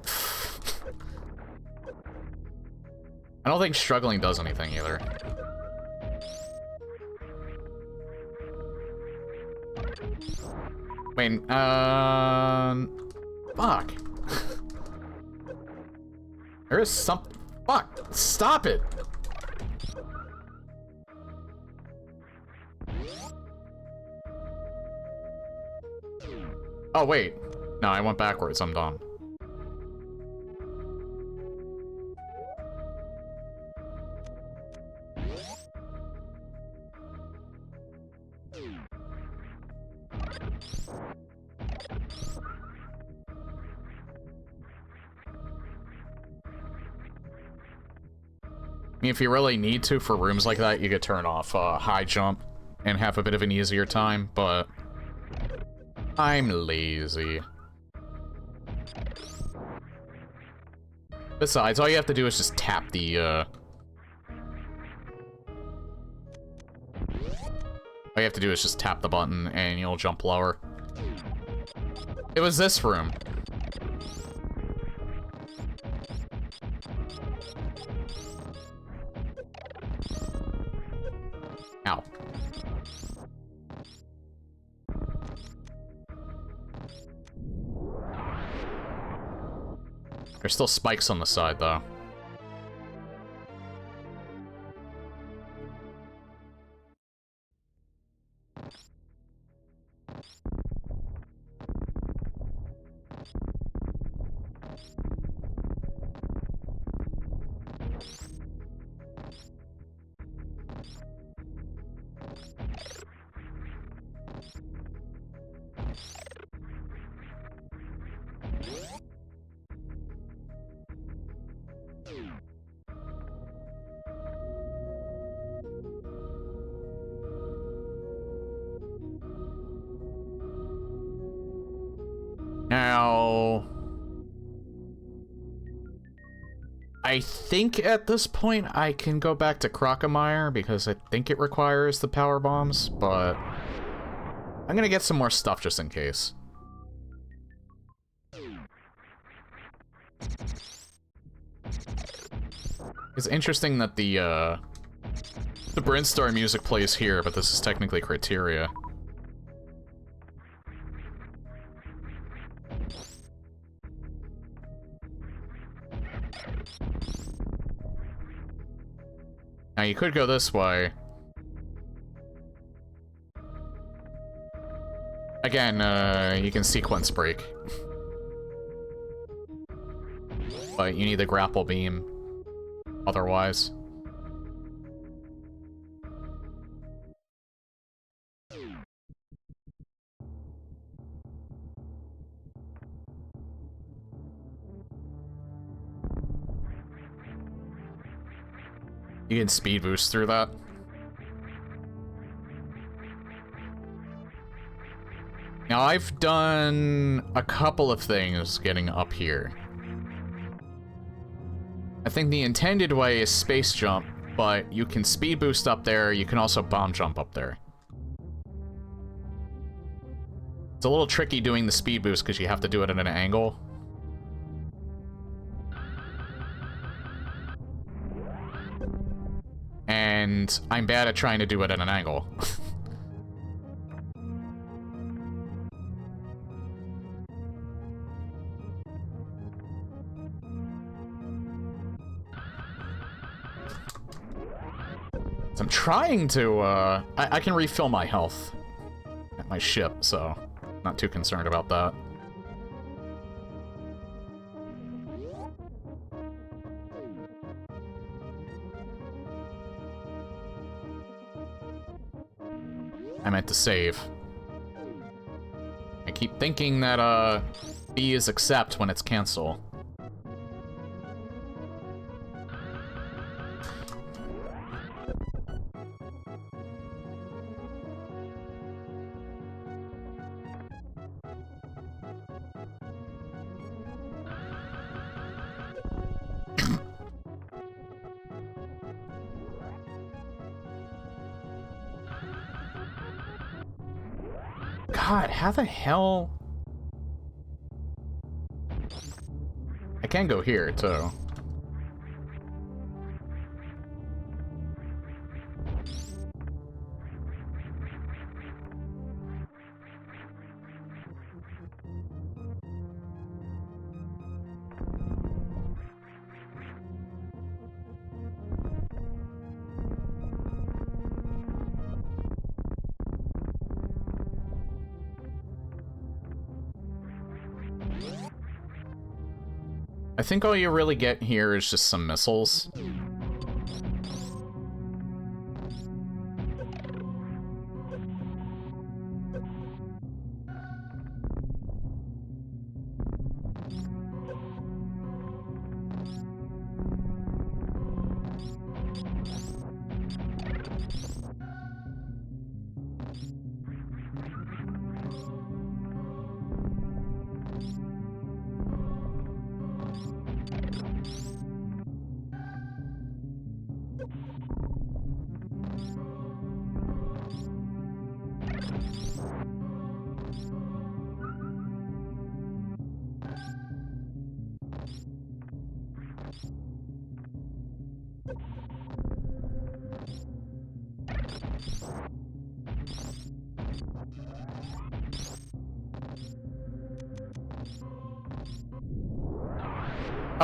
I don't think struggling does anything either. Wait, fuck. There is something. Fuck. Stop it. Oh, wait. No, I went backwards. I'm dumb. I mean, if you really need to for rooms like that, you could turn off high jump and have a bit of an easier time, but I'm lazy. Besides, all you have to do is just tap the, all you have to do is just tap the button and you'll jump lower. It was this room. Ow. There's still spikes on the side, though. Now, I think at this point I can go back to Crocomire because I think it requires the power bombs, but I'm gonna get some more stuff just in case. It's interesting that the Brinstar music plays here, but this is technically Criteria. Now, you could go this way. Again, you can sequence break. But you need the grapple beam otherwise. You can speed boost through that. Now, I've done a couple of things getting up here. I think the intended way is space jump, but you can speed boost up there, you can also bomb jump up there. It's a little tricky doing the speed boost because you have to do it at an angle. And I'm bad at trying to do it at an angle. I'm trying to, I can refill my health at my ship, so not too concerned about that. meant to save. I keep thinking that, B is accept when it's cancel. God, how the hell? I can go here, too. I think all you really get here is just some missiles.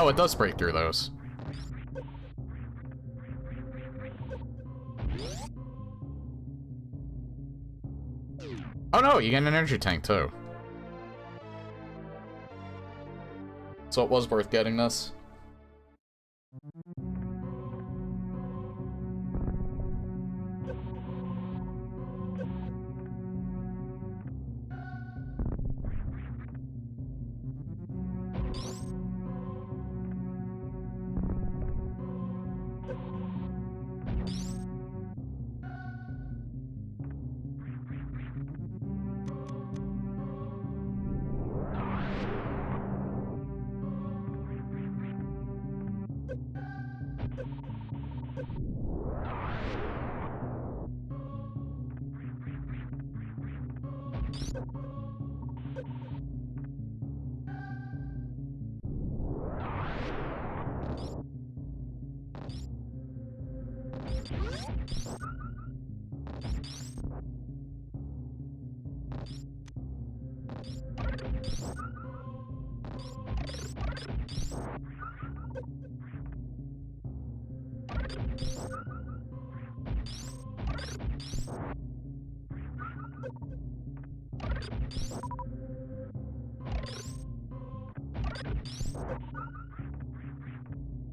Oh, it does break through those. Oh no, you get an energy tank too. So it was worth getting this.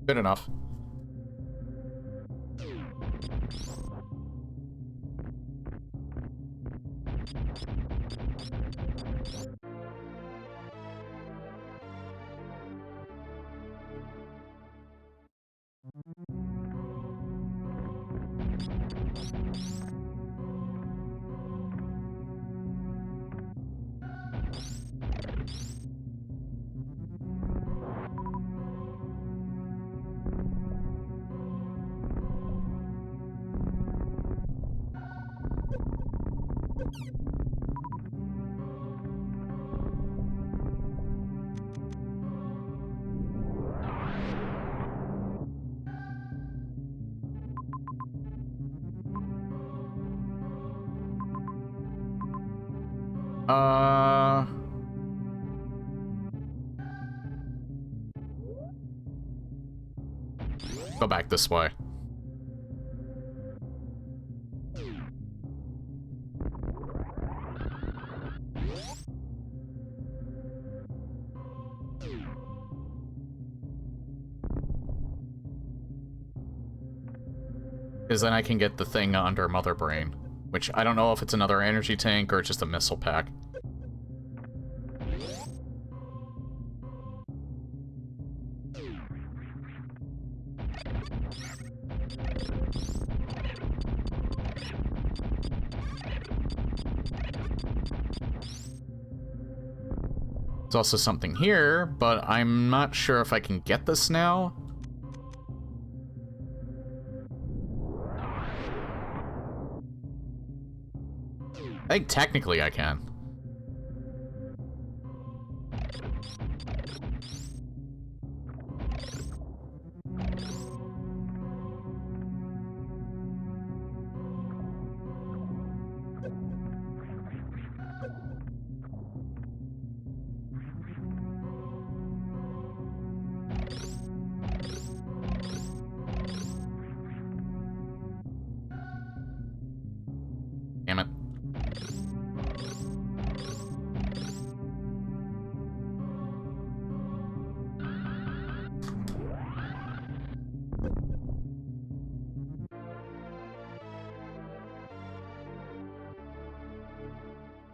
Good enough. Go back this way. Because then I can get the thing under Mother Brain, which I don't know if it's another energy tank or just a missile pack. There's also something here, but I'm not sure if I can get this now. I think technically I can. Damn it.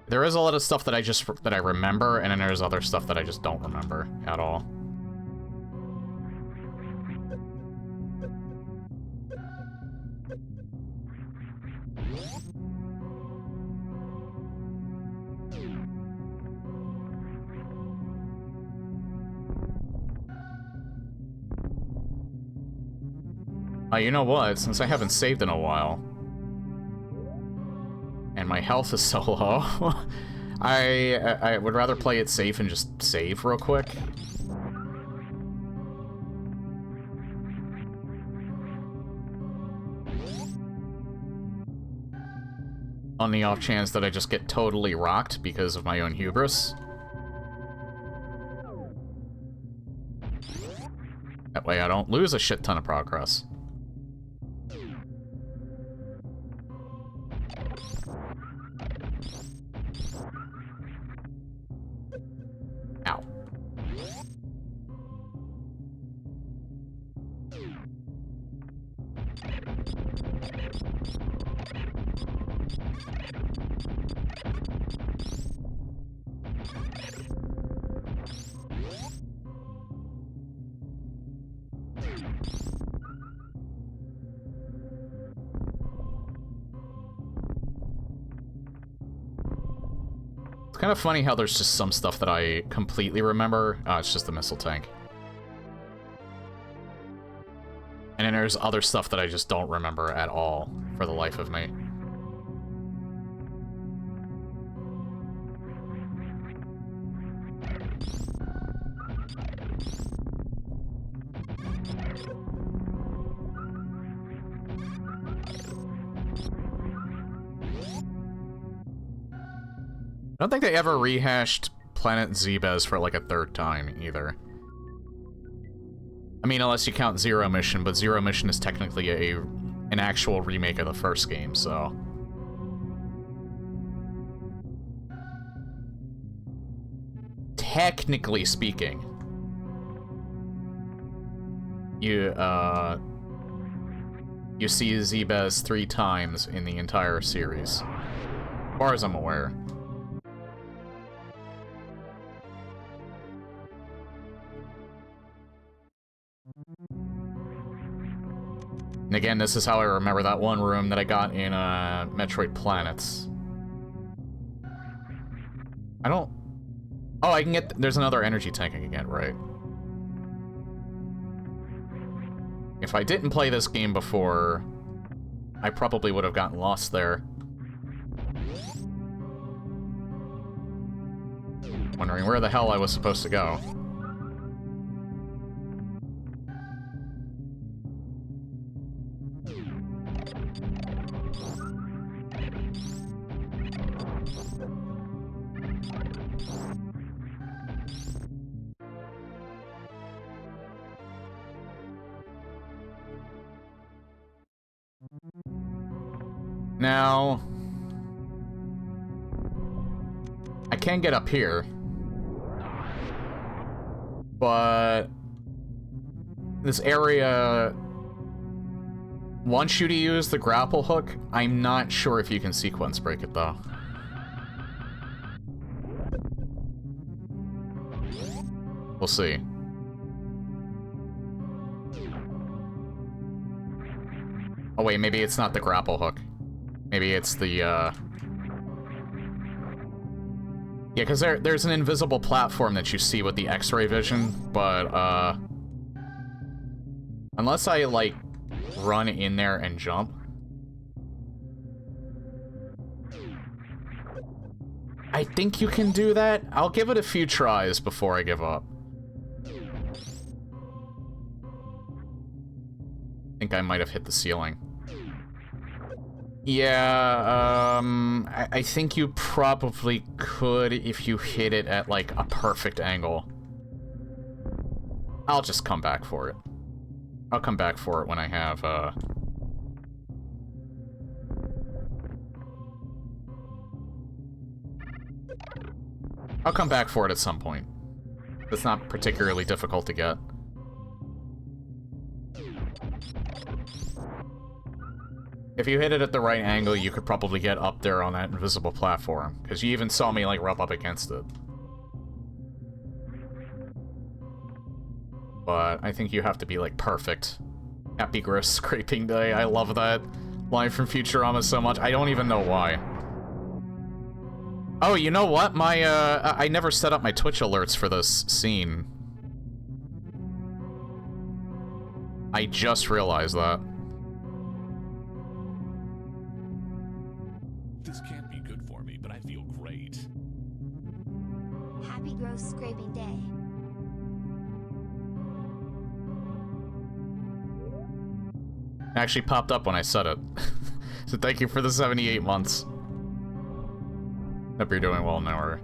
There is a lot of stuff that I remember, and then there's other stuff that I just don't remember at all. You know what? Since I haven't saved in a while, and my health is so low, I would rather play it safe and just save real quick. On the off chance that I just get totally rocked because of my own hubris. That way I don't lose a shit ton of progress. Ow. It's kind of funny how there's just some stuff that I completely remember. It's just the missile tank. And then there's other stuff that I just don't remember at all, for the life of me. I don't think they ever rehashed Planet Zebes for like a third time, either. I mean, unless you count Zero Mission, but Zero Mission is technically an actual remake of the first game, so... Technically speaking, you see Zebes 3 times in the entire series, as far as I'm aware. And again, this is how I remember that one room that I got in Metroid Planets. I don't... Oh, I can get... There's another energy tank I can get, right? If I didn't play this game before, I probably would have gotten lost there. Wondering where the hell I was supposed to go. Now, I can get up here, but this area wants you to use the grapple hook. I'm not sure if you can sequence break it, though. We'll see. Oh wait, maybe it's not the grapple hook. Maybe it's the, Yeah, because there's an invisible platform that you see with the X-ray vision, but, unless I, like, run in there and jump. I think you can do that. I'll give it a few tries before I give up. I think I might have hit the ceiling. Yeah, I think you probably could if you hit it at, like, a perfect angle. I'll just come back for it. I'll come back for it when I have, I'll come back for it at some point. It's not particularly difficult to get. If you hit it at the right angle, you could probably get up there on that invisible platform, because you even saw me, like, rub up against it. But I think you have to be, like, perfect. Happy Gross Scraping Day. I love that line from Futurama so much. I don't even know why. Oh, you know what? I never set up my Twitch alerts for this scene. I just realized that. This can't be good for me, but I feel great. Happy Gross Scraping Day. It actually popped up when I said it. So thank you for the 78 months. Hope you're doing well, Noah.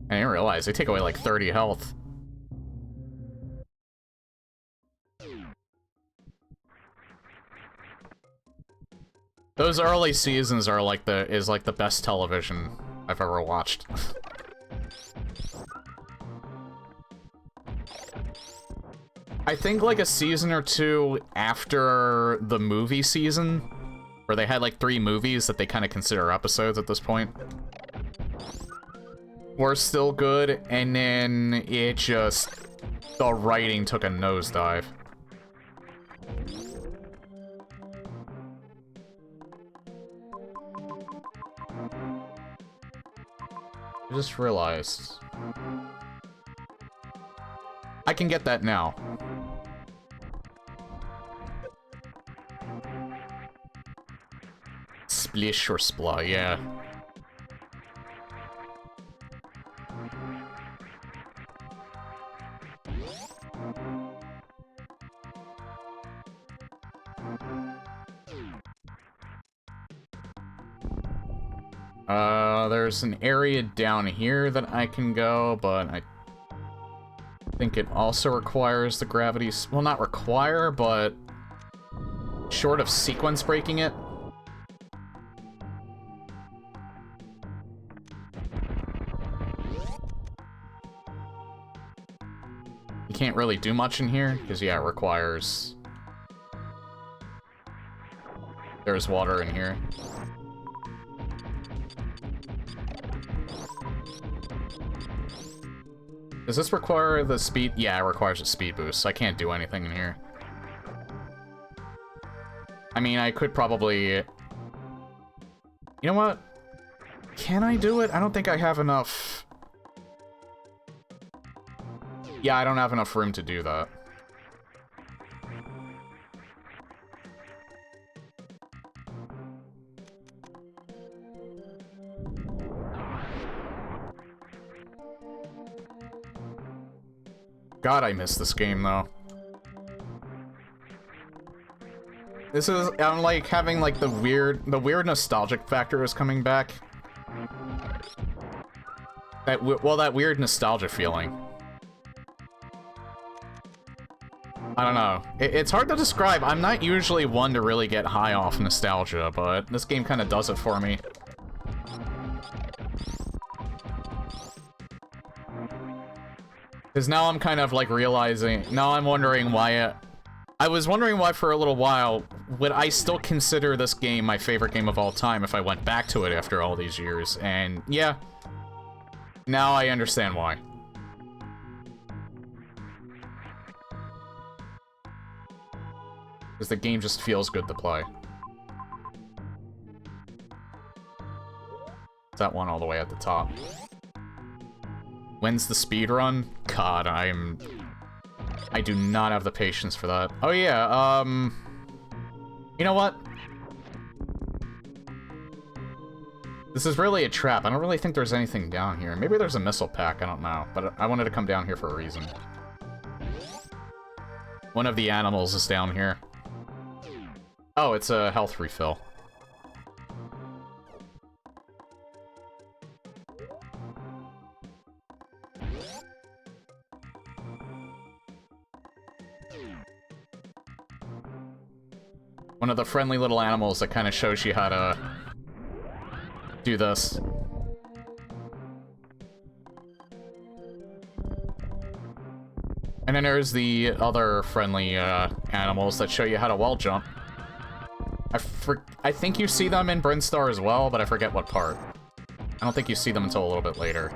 I didn't realize they take away like 30 health. Those early seasons are like the best television I've ever watched. I think like a season or two after the movie season, where they had like 3 movies that they kind of consider episodes at this point, were still good, and then it just, the writing took a nosedive. I just realized I can get that now. Splish or splah, yeah. There's an area down here that I can go, but I think it also requires the gravity... Well, not require, but short of sequence breaking it. You can't really do much in here, because, yeah, it requires... There's water in here. Does this require the speed? Yeah, it requires a speed boost, so I can't do anything in here. I mean, I could probably... You know what? Can I do it? I don't think I have enough... Yeah, I don't have enough room to do that. God, I miss this game, though. This is, I'm like having like the weird nostalgic factor is coming back. That weird nostalgia feeling. I don't know. It's hard to describe. I'm not usually one to really get high off nostalgia, but this game kind of does it for me. Because now I'm kind of like realizing, now I'm wondering why, I was wondering why for a little while, would I still consider this game my favorite game of all time if I went back to it after all these years? And yeah, now I understand why. Because the game just feels good to play. That one all the way at the top. When's the speed run? God, I do not have the patience for that. Oh yeah, you know what? This is really a trap. I don't really think there's anything down here. Maybe there's a missile pack, I don't know. But I wanted to come down here for a reason. One of the animals is down here. Oh, it's a health refill. One of the friendly little animals that kind of shows you how to do this. And then there's the other friendly animals that show you how to wall jump. I think you see them in Brinstar as well, but I forget what part. I don't think you see them until a little bit later.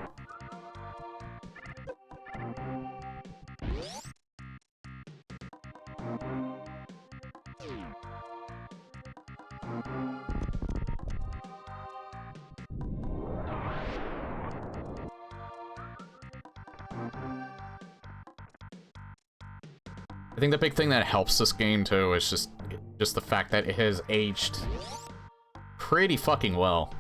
I think the big thing that helps this game too is just the fact that it has aged pretty fucking well.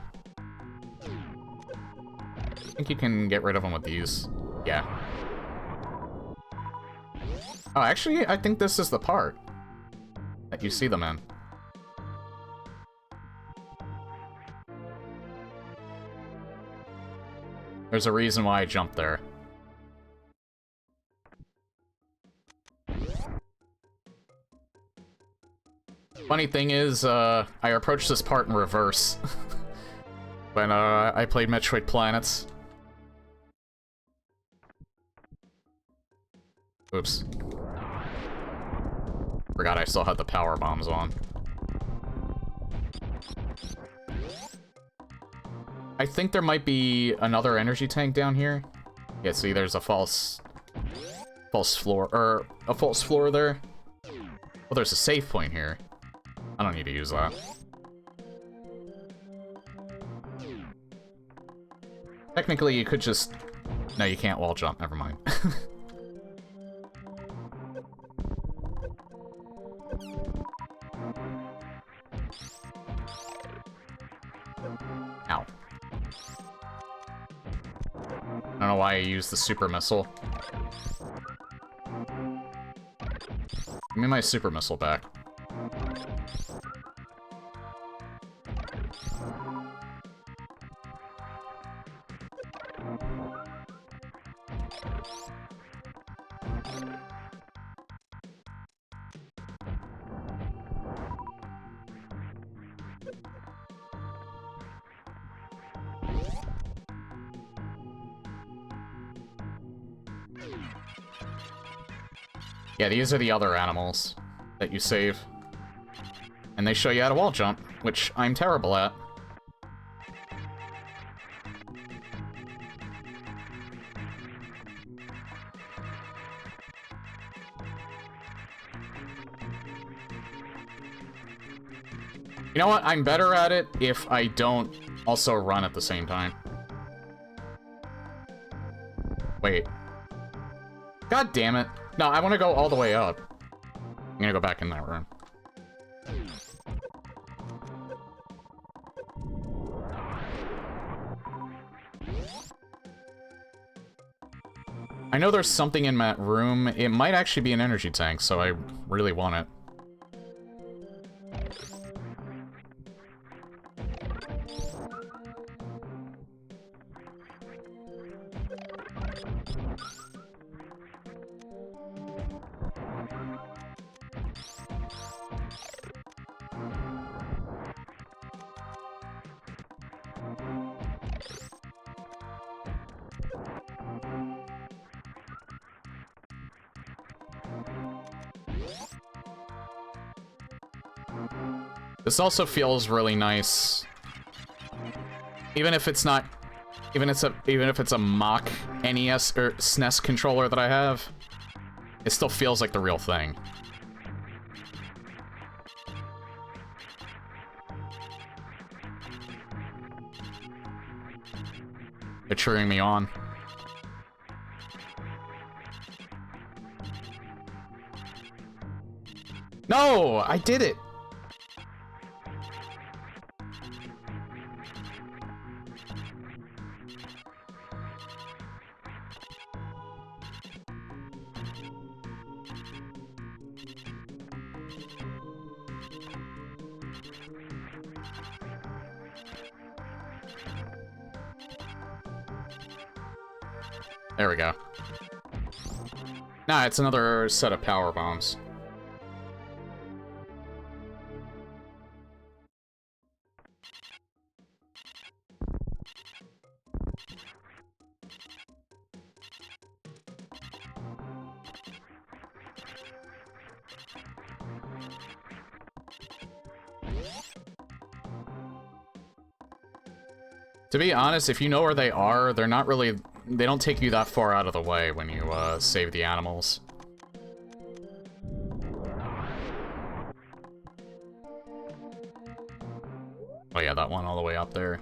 I think you can get rid of them with these. Yeah. Oh, actually, I think this is the part that you see them in. There's a reason why I jumped there. Funny thing is, I approached this part in reverse when I played Metroid Planets. Oops. Forgot I still had the power bombs on. I think there might be another energy tank down here. Yeah, see, there's a false floor, or a false floor there. Oh, there's a save point here. I don't need to use that. Technically, you could just... No, you can't wall jump. Never mind. Ow. I don't know why I used the super missile. Give me my super missile back. Yeah, these are the other animals that you save. And they show you how to wall jump, which I'm terrible at. You know what? I'm better at it if I don't also run at the same time. Wait. God damn it. No, I want to go all the way up. I'm gonna go back in that room. I know there's something in that room. It might actually be an energy tank, so I really want it. This also feels really nice. Even if it's not, even if it's a mock NES or SNES controller that I have, it still feels like the real thing. They're cheering me on. No, I did it. There we go. Nah, it's another set of power bombs. To be honest, if you know where they are, they're not really... They don't take you that far out of the way when you, save the animals. Oh yeah, that one all the way up there.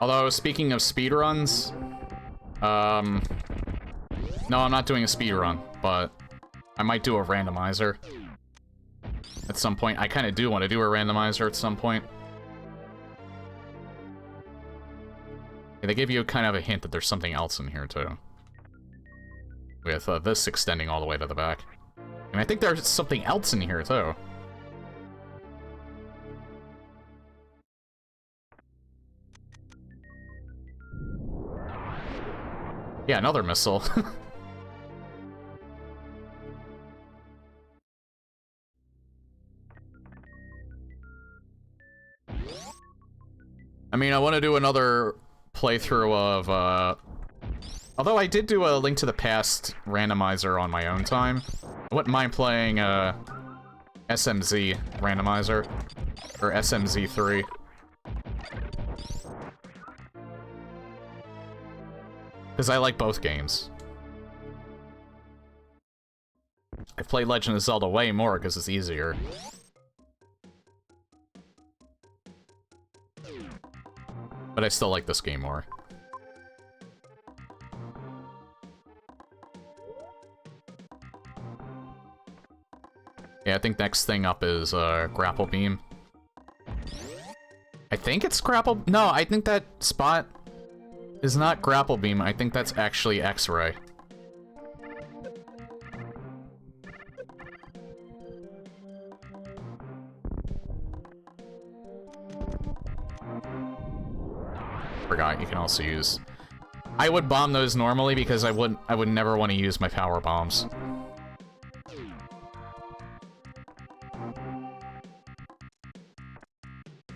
Although, speaking of speedruns, no, I'm not doing a speedrun, but I might do a randomizer at some point. I kind of do want to do a randomizer at some point. Yeah, they give you kind of a hint that there's something else in here, too. With this extending all the way to the back. And I think there's something else in here, too. Yeah, another missile. I mean, I want to do another playthrough of, although I did do a Link to the Past randomizer on my own time. I wouldn't mind playing, SMZ randomizer. Or SMZ3. Because I like both games. I've played Legend of Zelda way more because it's easier. But I still like this game more. Yeah, I think next thing up is, Grapple Beam. I think it's Grapple... No, I think that spot is not Grapple Beam. I think that's actually X-Ray. Forgot, you can also use... I would bomb those normally because I would never want to use my power bombs.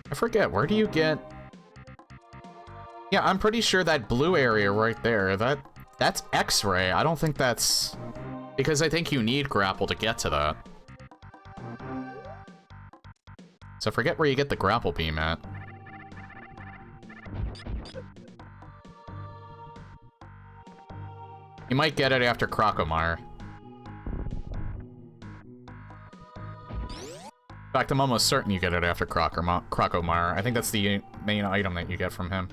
I forget, where do you get... Yeah, I'm pretty sure that blue area right there, that's X-Ray. I don't think that's... Because I think you need grapple to get to that. So forget where you get the grapple beam at. You might get it after Crocomire. In fact, I'm almost certain you get it after Crocomire. I think that's the main item that you get from him.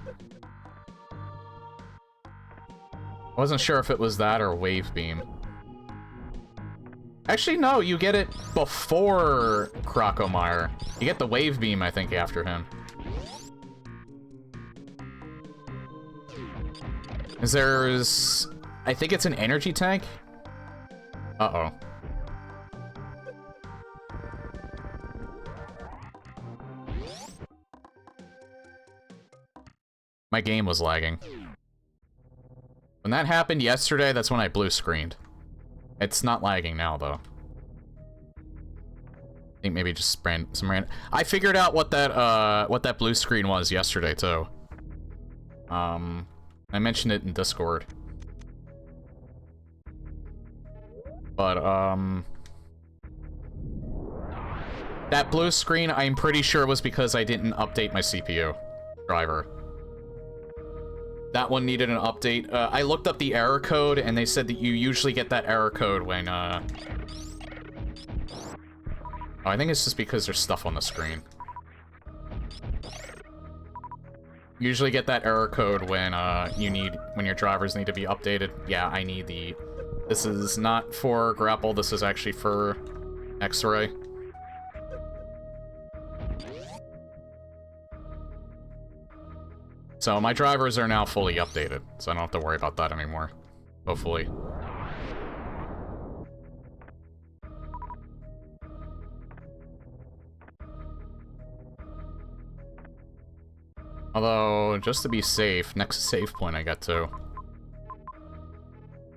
I wasn't sure if it was that or Wave Beam. Actually, no, you get it before Crocomire. You get the Wave Beam, I think, after him. There's... I think it's an energy tank? Uh-oh. My game was lagging. When that happened yesterday, that's when I blue screened. It's not lagging now, though. I think maybe just some random. I figured out what that blue screen was yesterday too. I mentioned it in Discord. But that blue screen, I'm pretty sure was because I didn't update my CPU driver. That one needed an update. I looked up the error code, and they said that you usually get that error code when, Oh, I think it's just because there's stuff on the screen. Usually get that error code when, when your drivers need to be updated. Yeah, I need the... This is not for grapple, this is actually for X-ray. So my drivers are now fully updated, so I don't have to worry about that anymore. Hopefully. Although, just to be safe, next save point I got to.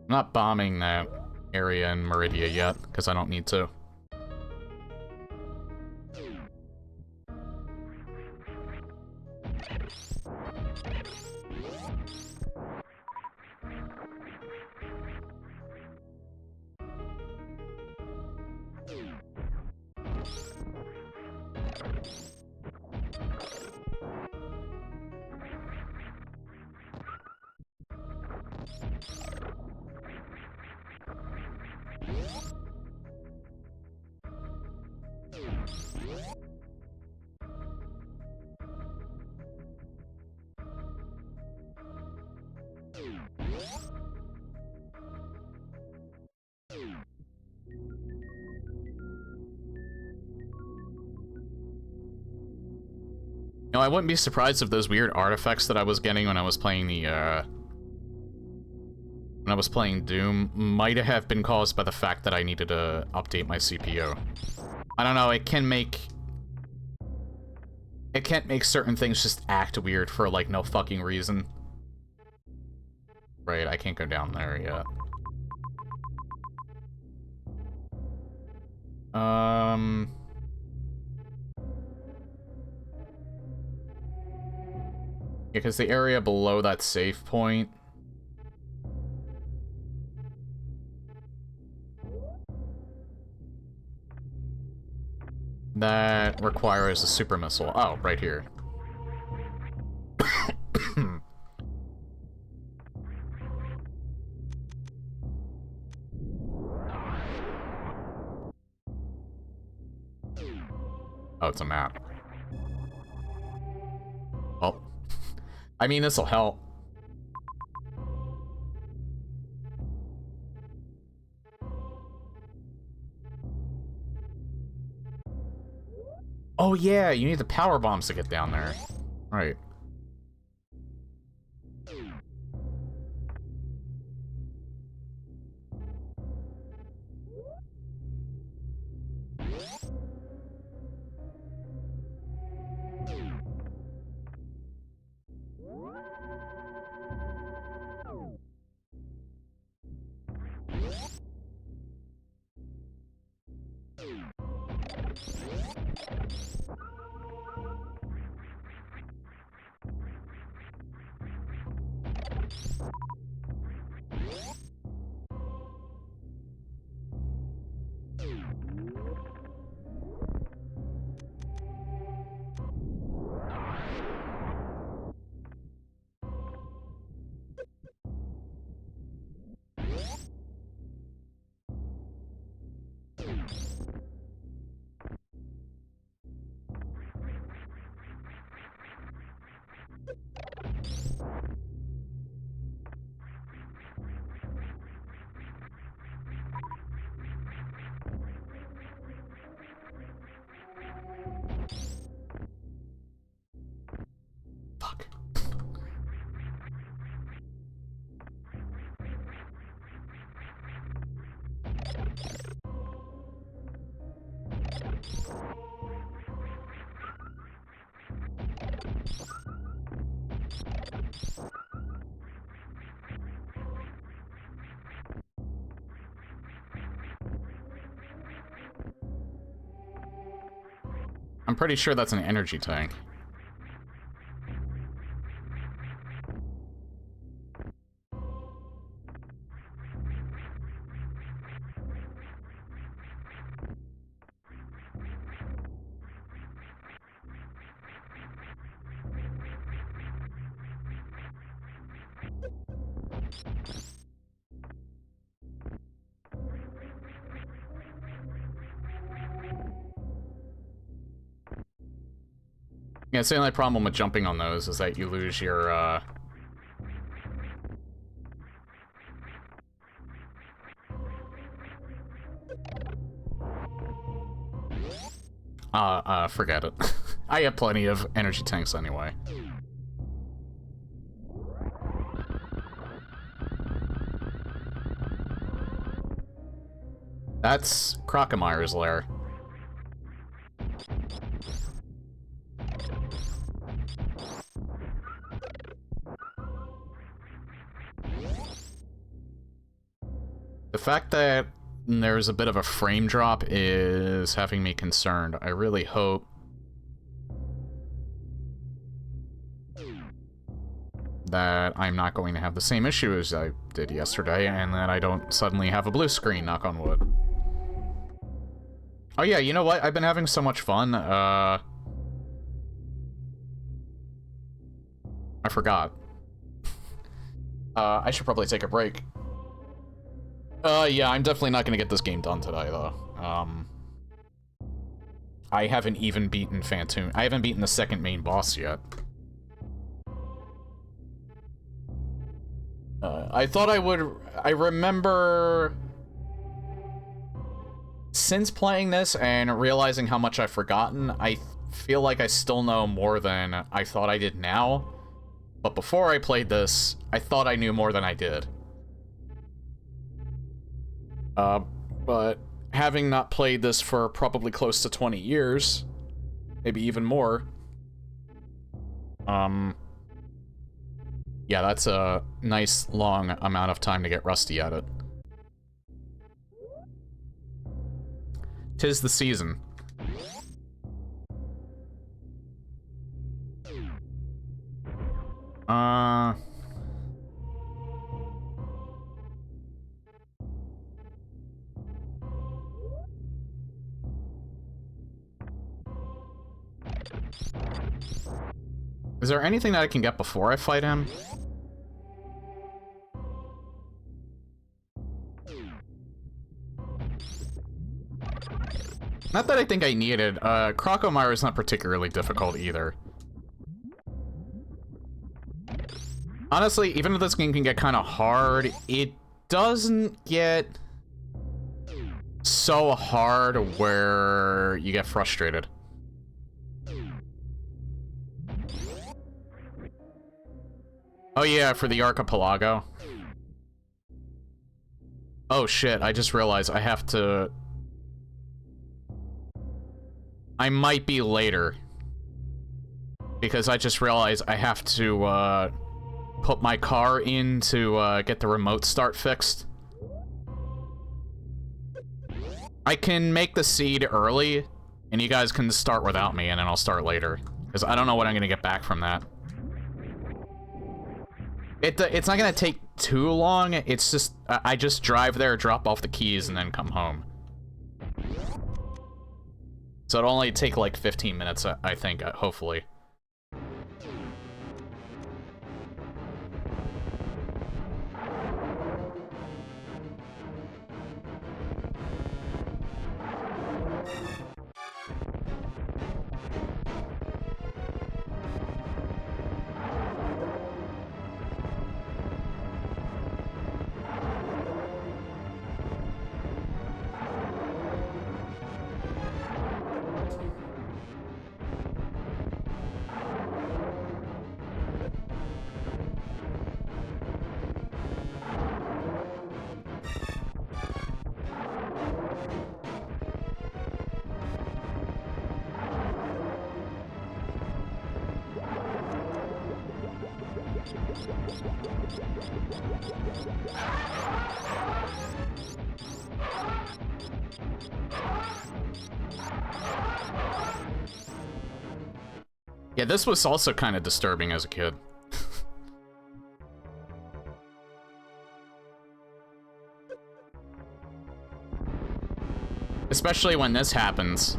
I'm not bombing that area in Meridia yet, because I don't need to. No, I wouldn't be surprised if those weird artifacts that I was getting when I was playing the, when I was playing Doom might have been caused by the fact that I needed to update my CPU. I don't know, it can't make certain things just act weird for, like, no fucking reason. Right, I can't go down there yet. Because the area below that save point... that requires a super missile. Oh, right here. Oh, it's a map. Well, I mean, this'll help. Oh yeah, you need the power bombs to get down there. Right. I'm pretty sure that's an energy tank. Yeah, it's the only problem with jumping on those is that you lose your, forget it. I have plenty of energy tanks anyway. That's Crocomyre's lair. The fact that there's a bit of a frame drop is having me concerned. I really hope that I'm not going to have the same issue as I did yesterday, and that I don't suddenly have a blue screen, knock on wood. Oh yeah, you know what? I've been having so much fun, I forgot. I should probably take a break. Yeah, I'm definitely not gonna get this game done today, though. I haven't even beaten Phantom. I haven't beaten the second main boss yet. I thought I would... I remember... Since playing this and realizing how much I've forgotten, I feel like I still know more than I thought I did now. But before I played this, I thought I knew more than I did. But having not played this for probably close to 20 years, maybe even more, yeah, that's a nice long amount of time to get rusty at it. 'Tis the season. Is there anything that I can get before I fight him? Not that I think I needed. Crocomire is not particularly difficult either. Honestly, even if this game can get kind of hard, it doesn't get so hard where you get frustrated. Oh yeah, for the archipelago. Oh shit, I just realized I have to... I might be later. Because I just realized I have to, put my car in to, get the remote start fixed. I can make the seed early, and you guys can start without me, and then I'll start later. Because I don't know what I'm gonna get back from that. It's not gonna take too long, it's just, I just drive there, drop off the keys, and then come home. So it'll only take like 15 minutes, I think, hopefully. Yeah, this was also kind of disturbing as a kid. Especially when this happens.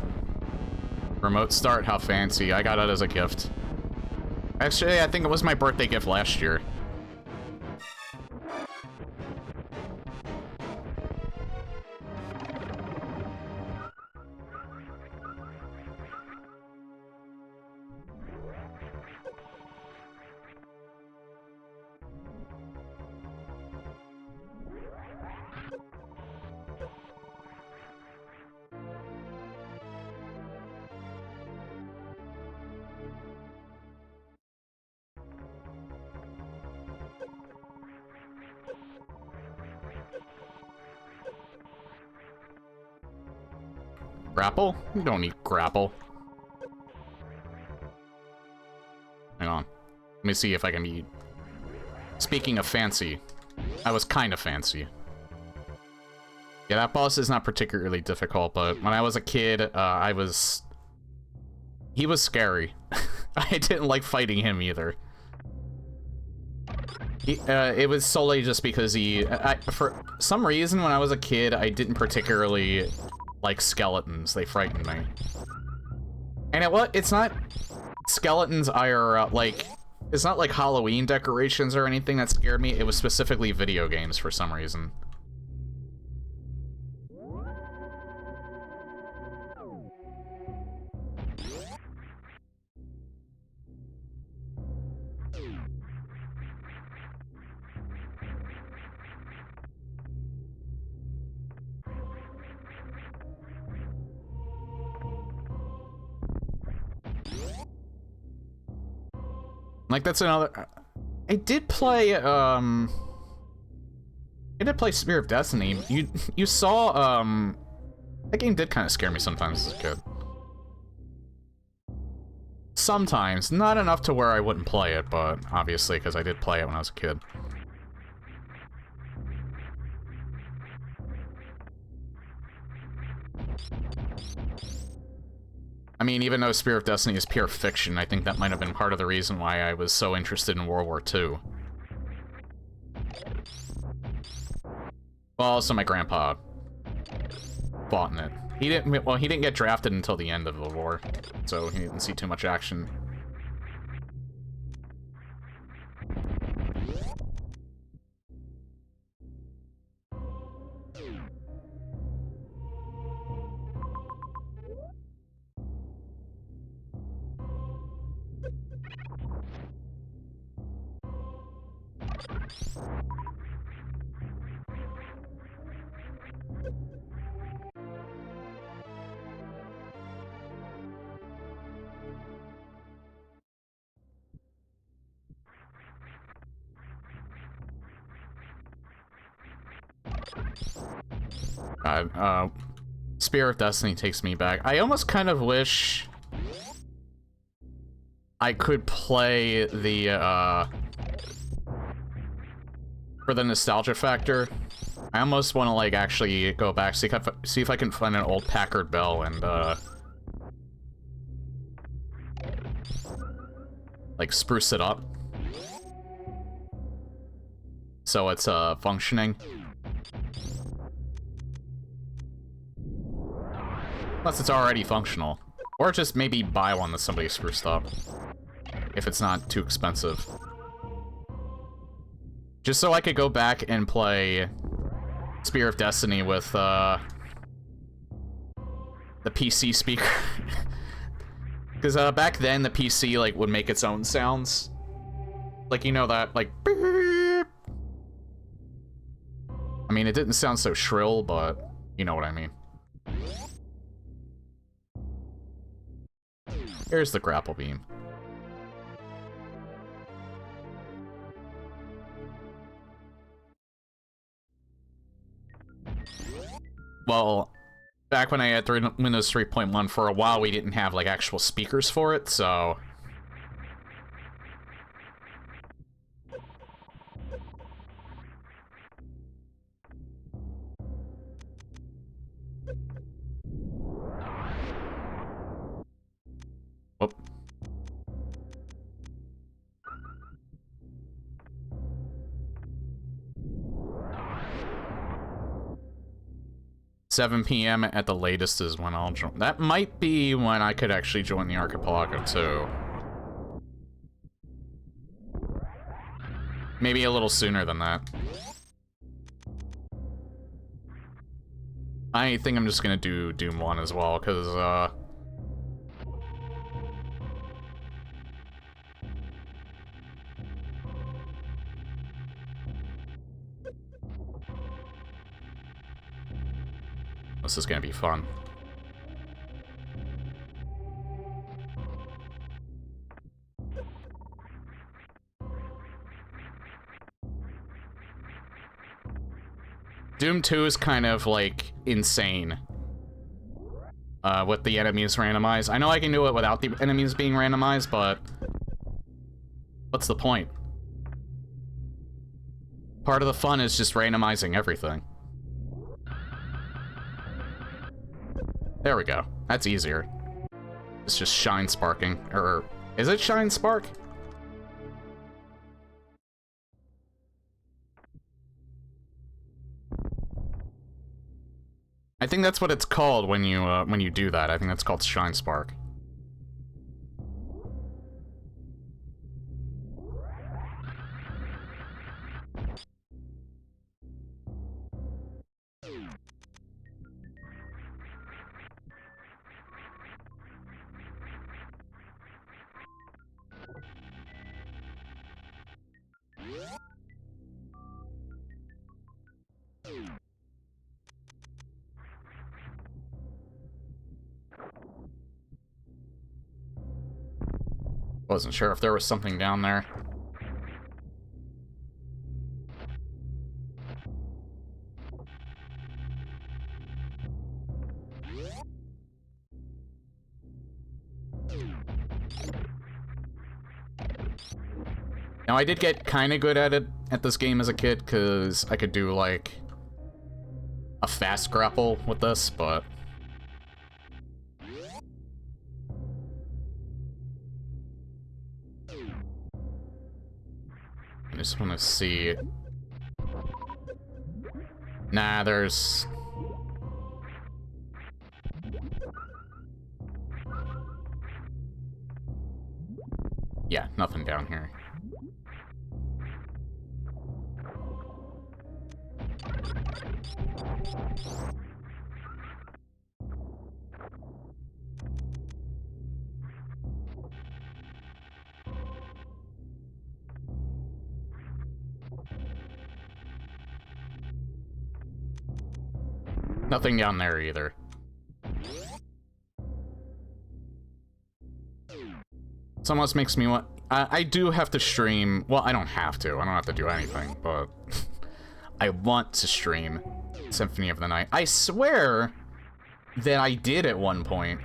Remote start, how fancy. I got it as a gift. Actually, I think it was my birthday gift last year. Grapple? You don't need grapple. Hang on. Let me see if I can be... Speaking of fancy, I was kind of fancy. Yeah, that boss is not particularly difficult, but when I was a kid, he was scary. I didn't like fighting him either. It was solely just because for some reason, when I was a kid, I didn't particularly like skeletons. They frightened me. And it's not skeletons IRL, like, it's not like Halloween decorations or anything that scared me. It was specifically video games for some reason. Like, that's another... I did play Spear of Destiny. You saw, that game did kind of scare me sometimes as a kid. Sometimes. Not enough to where I wouldn't play it, but obviously, because I did play it when I was a kid. I mean, even though Spear of Destiny is pure fiction, I think that might have been part of the reason why I was so interested in World War II. Well, also my grandpa fought in it. He didn't get drafted until the end of the war, so he didn't see too much action. Spear of Destiny takes me back. I almost kind of wish I could play the, for the nostalgia factor. I almost want to, like, actually go back, see if I can find an old Packard Bell and, like, spruce it up. So it's, functioning. Unless it's already functional. Or just maybe buy one that somebody spruced up. If it's not too expensive. Just so I could go back and play Spear of Destiny with, the PC speaker. Because, back then, the PC, like, would make its own sounds. Like, you know that, like, beep. I mean, it didn't sound so shrill, but you know what I mean. Here's the grapple beam. Well, back when I had Windows 3.1, for a while we didn't have, like, actual speakers for it, so... Oh. 7 p.m. at the latest is when I'll join. That might be when I could actually join the archipelago, too. Maybe a little sooner than that. I think I'm just gonna do Doom 1 as well, because, this is gonna be fun. Doom 2 is kind of, like, insane. With the enemies randomized. I know I can do it without the enemies being randomized, but... what's the point? Part of the fun is just randomizing everything. There we go. That's easier. It's just shine sparking. Or, is it shine spark? I think that's what it's called when you do that. I think that's called shine spark. Wasn't sure if there was something down there. Now, I did get kind of good at it at this game as a kid, because I could do, like, a fast grapple with this, but... I just want to see... Nah, there's... Yeah, nothing down here. Nothing down there either. This almost makes me want... I do have to stream... Well, I don't have to. I don't have to do anything, but... I want to stream Symphony of the Night. I swear that I did at one point.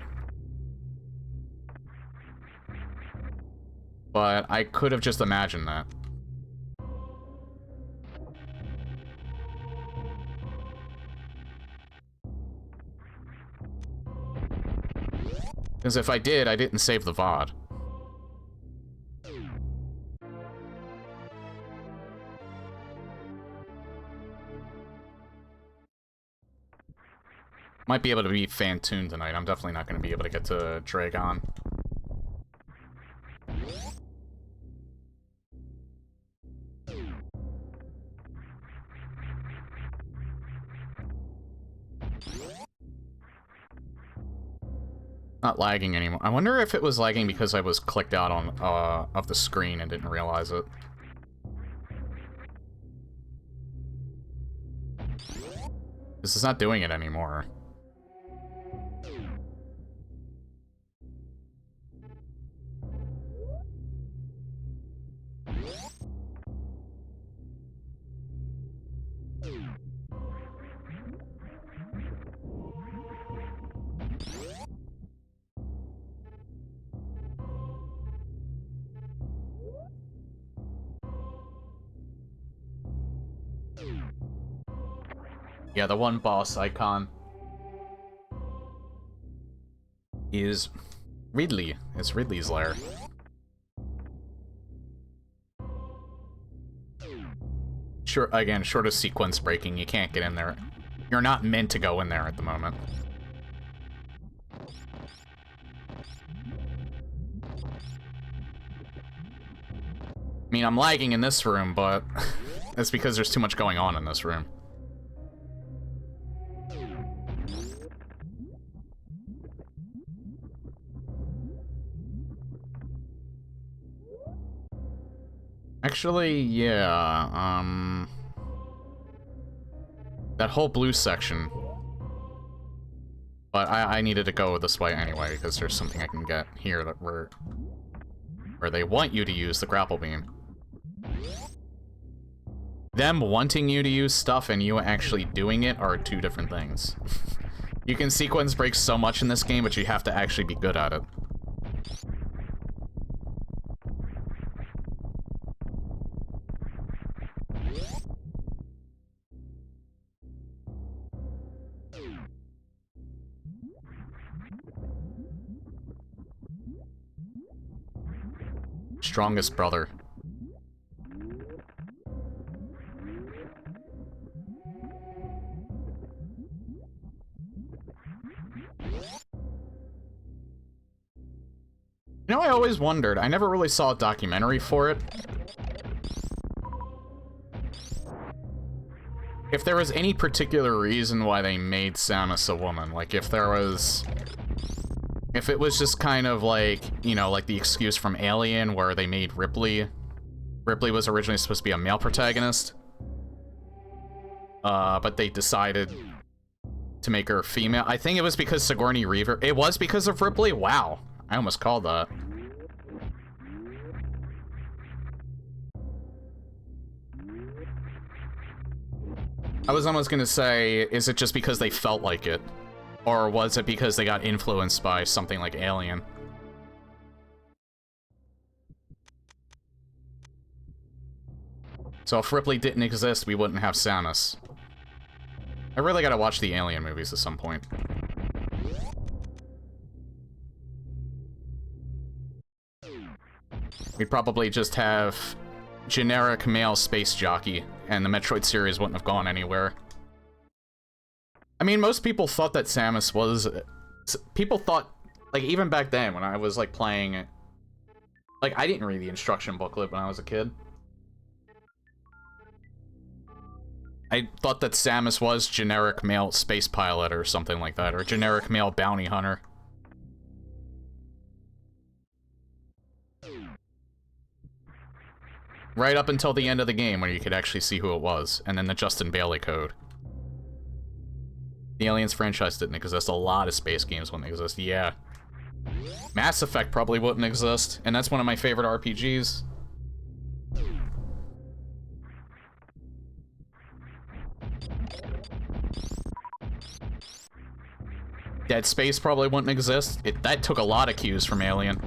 But I could have just imagined that. Because if I did, I didn't save the VOD. Might be able to be fan-tuned tonight. I'm definitely not going to be able to get to Dragon. Not lagging anymore. I wonder if it was lagging because I was clicked out on of the screen and didn't realize it. This is not doing it anymore. Yeah, the one boss icon is Ridley. It's Ridley's lair. Sure, again, short of sequence breaking, you can't get in there You're not meant to go in there at the moment. I mean, I'm lagging in this room, but that's because there's too much going on in this room. Actually, yeah, that whole blue section. But I needed to go this way anyway, because there's something I can get here that where they want you to use the grapple beam. Them wanting you to use stuff and you actually doing it are two different things. You can sequence break so much in this game, but you have to actually be good at it. Strongest brother. You know, I always wondered, I never really saw a documentary for it. If there was any particular reason why they made Samus a woman, like if there was... If it was just kind of like, you know, like the excuse from Alien where they made Ripley. Ripley was originally supposed to be a male protagonist. But they decided to make her female. I think it was because Sigourney Weaver... It was because of Ripley? Wow. I almost called that. I was almost gonna say, is it just because they felt like it? Or was it because they got influenced by something like Alien? So if Ripley didn't exist, we wouldn't have Samus. I really gotta watch the Alien movies at some point. We'd probably just have generic male space jockey, and the Metroid series wouldn't have gone anywhere. I mean, most people thought that Samus was... People thought, like, even back then, when I was, like, playing... Like, I didn't read the instruction booklet when I was a kid. I thought that Samus was generic male space pilot or something like that, or generic male bounty hunter. Right up until the end of the game, where you could actually see who it was, and then the Justin Bailey code. The Aliens franchise didn't exist. A lot of space games wouldn't exist, yeah. Mass Effect probably wouldn't exist, and that's one of my favorite RPGs. Dead Space probably wouldn't exist. That took a lot of cues from Alien.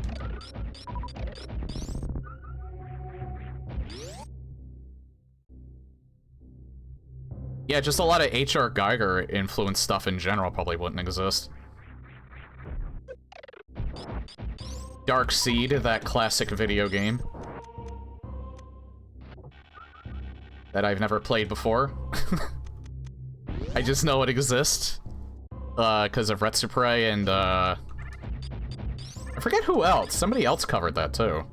Yeah, just a lot of H.R. Geiger influenced stuff in general probably wouldn't exist. Dark Seed, that classic video game. That I've never played before. I just know it exists. Because of Retsupre and, I forget who else. Somebody else covered that, too.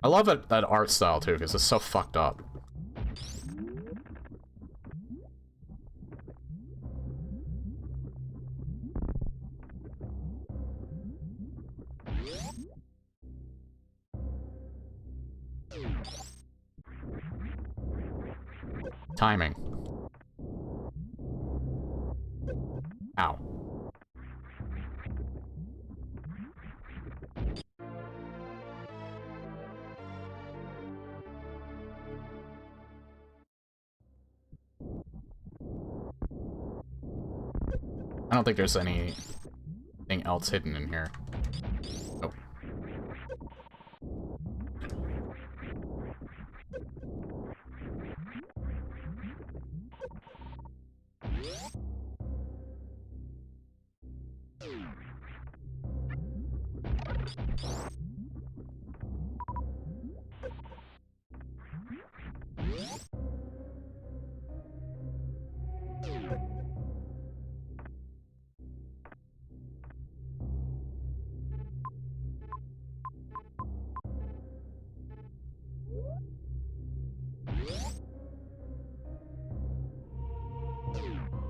I love that art style, too, because it's so fucked up. Timing. Ow. I don't think there's anything else hidden in here. Oh.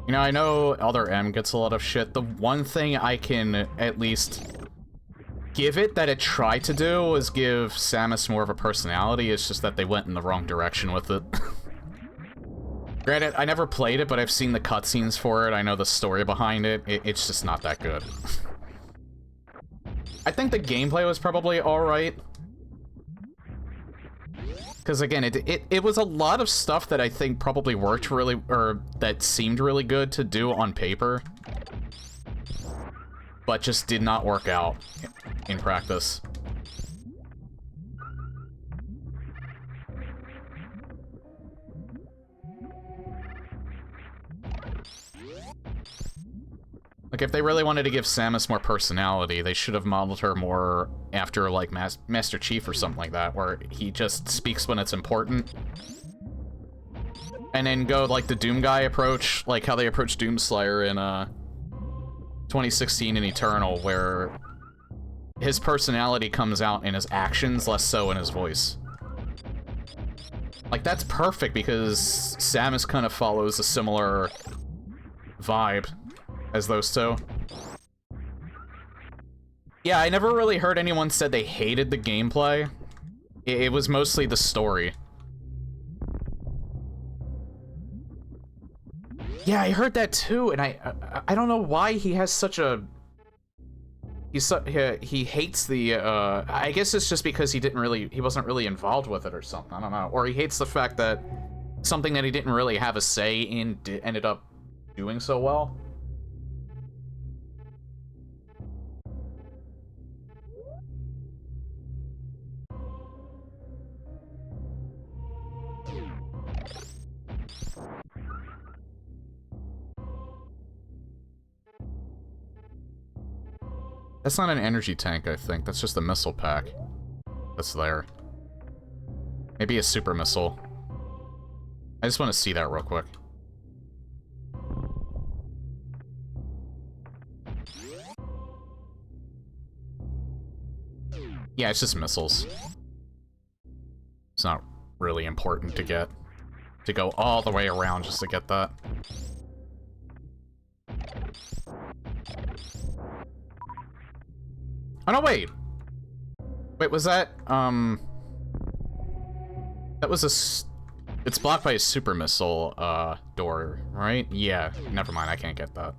You know, I know Other M gets a lot of shit. The one thing I can at least give it that it tried to do was give Samus more of a personality. It's just that they went in the wrong direction with it. Granted, I never played it, but I've seen the cutscenes for it. I know the story behind it. It's just not that good. I think the gameplay was probably alright. Because again, it was a lot of stuff that I think probably worked really, or that seemed really good to do on paper, but just did not work out in practice. Like, if they really wanted to give Samus more personality, they should have modeled her more after, like, Master Chief or something like that, where he just speaks when it's important. And then go, like, the Doom Guy approach, like how they approached Doomslayer in, 2016 in Eternal, where his personality comes out in his actions, less so in his voice. Like, that's perfect, because Samus kind of follows a similar vibe as those two. Yeah, I never really heard anyone said they hated the gameplay. It was mostly the story. Yeah, I heard that too, and I don't know why he has such a... he hates the, I guess it's just because he wasn't really involved with it or something, I don't know. Or he hates the fact that something that he didn't really have a say in ended up doing so well. That's not an energy tank, I think. That's just a missile pack that's there. Maybe a super missile. I just want to see that real quick. Yeah, it's just missiles. It's not really important to get. To go all the way around just to get that. Oh, no, wait! Wait, was that, that was it's blocked by a super missile, door, right? Yeah, never mind, I can't get that.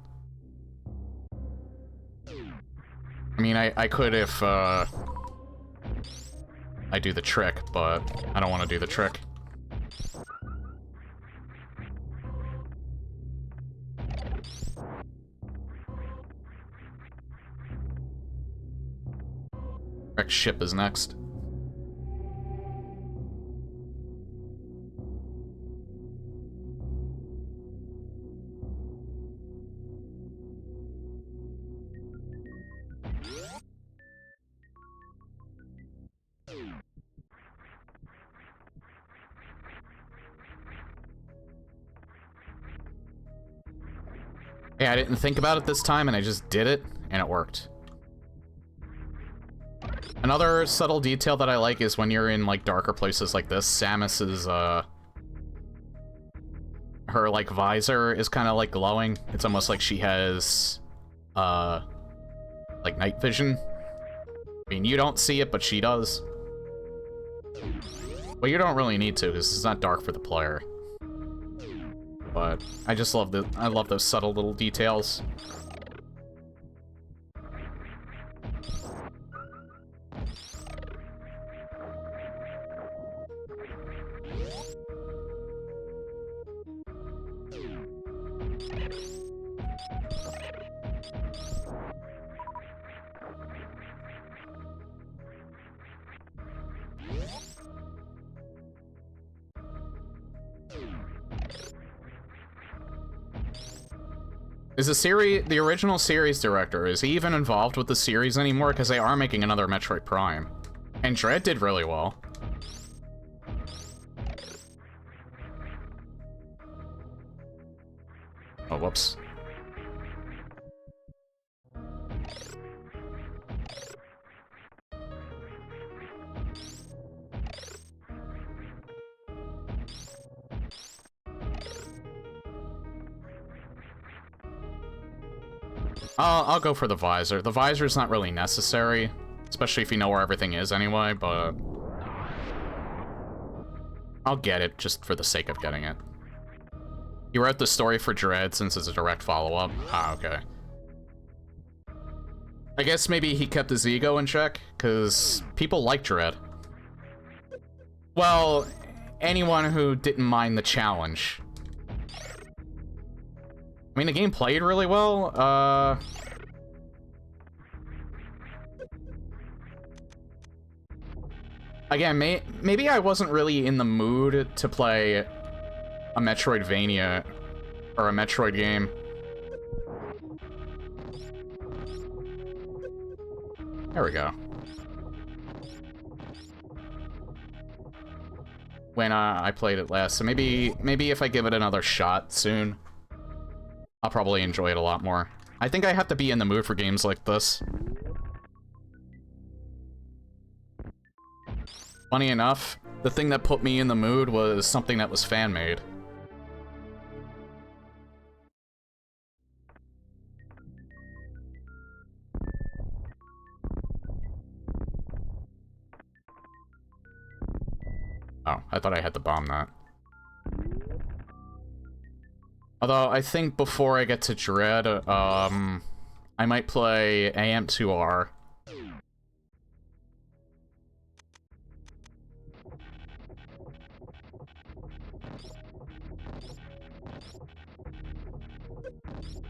I mean, I could if, I do the trick, but I don't want to do the trick. Wrecked ship is next. Yeah, I didn't think about it this time, and I just did it, and it worked. Another subtle detail that I like is when you're in, like, darker places like this, Samus's, her, like, visor is kind of, like, glowing. It's almost like she has, like, night vision. I mean, you don't see it, but she does. Well, you don't really need to, because it's not dark for the player. But I just love I love those subtle little details. Is the original series director, is he even involved with the series anymore? Because they are making another Metroid Prime. And Dread did really well. Oh, whoops. I'll go for the visor. The visor's not really necessary, especially if you know where everything is anyway, but I'll get it just for the sake of getting it. You wrote the story for Dread since it's a direct follow-up? Ah, okay. I guess maybe he kept his ego in check, because people like Dread. Well, anyone who didn't mind the challenge. I mean, the game played really well. Again, maybe I wasn't really in the mood to play a Metroidvania or a Metroid game. There we go. When I played it last, so maybe if I give it another shot soon, I'll probably enjoy it a lot more. I think I have to be in the mood for games like this. Funny enough, the thing that put me in the mood was something that was fan-made. Oh, I thought I had to bomb that. Although, I think before I get to Dread, I might play AM2R.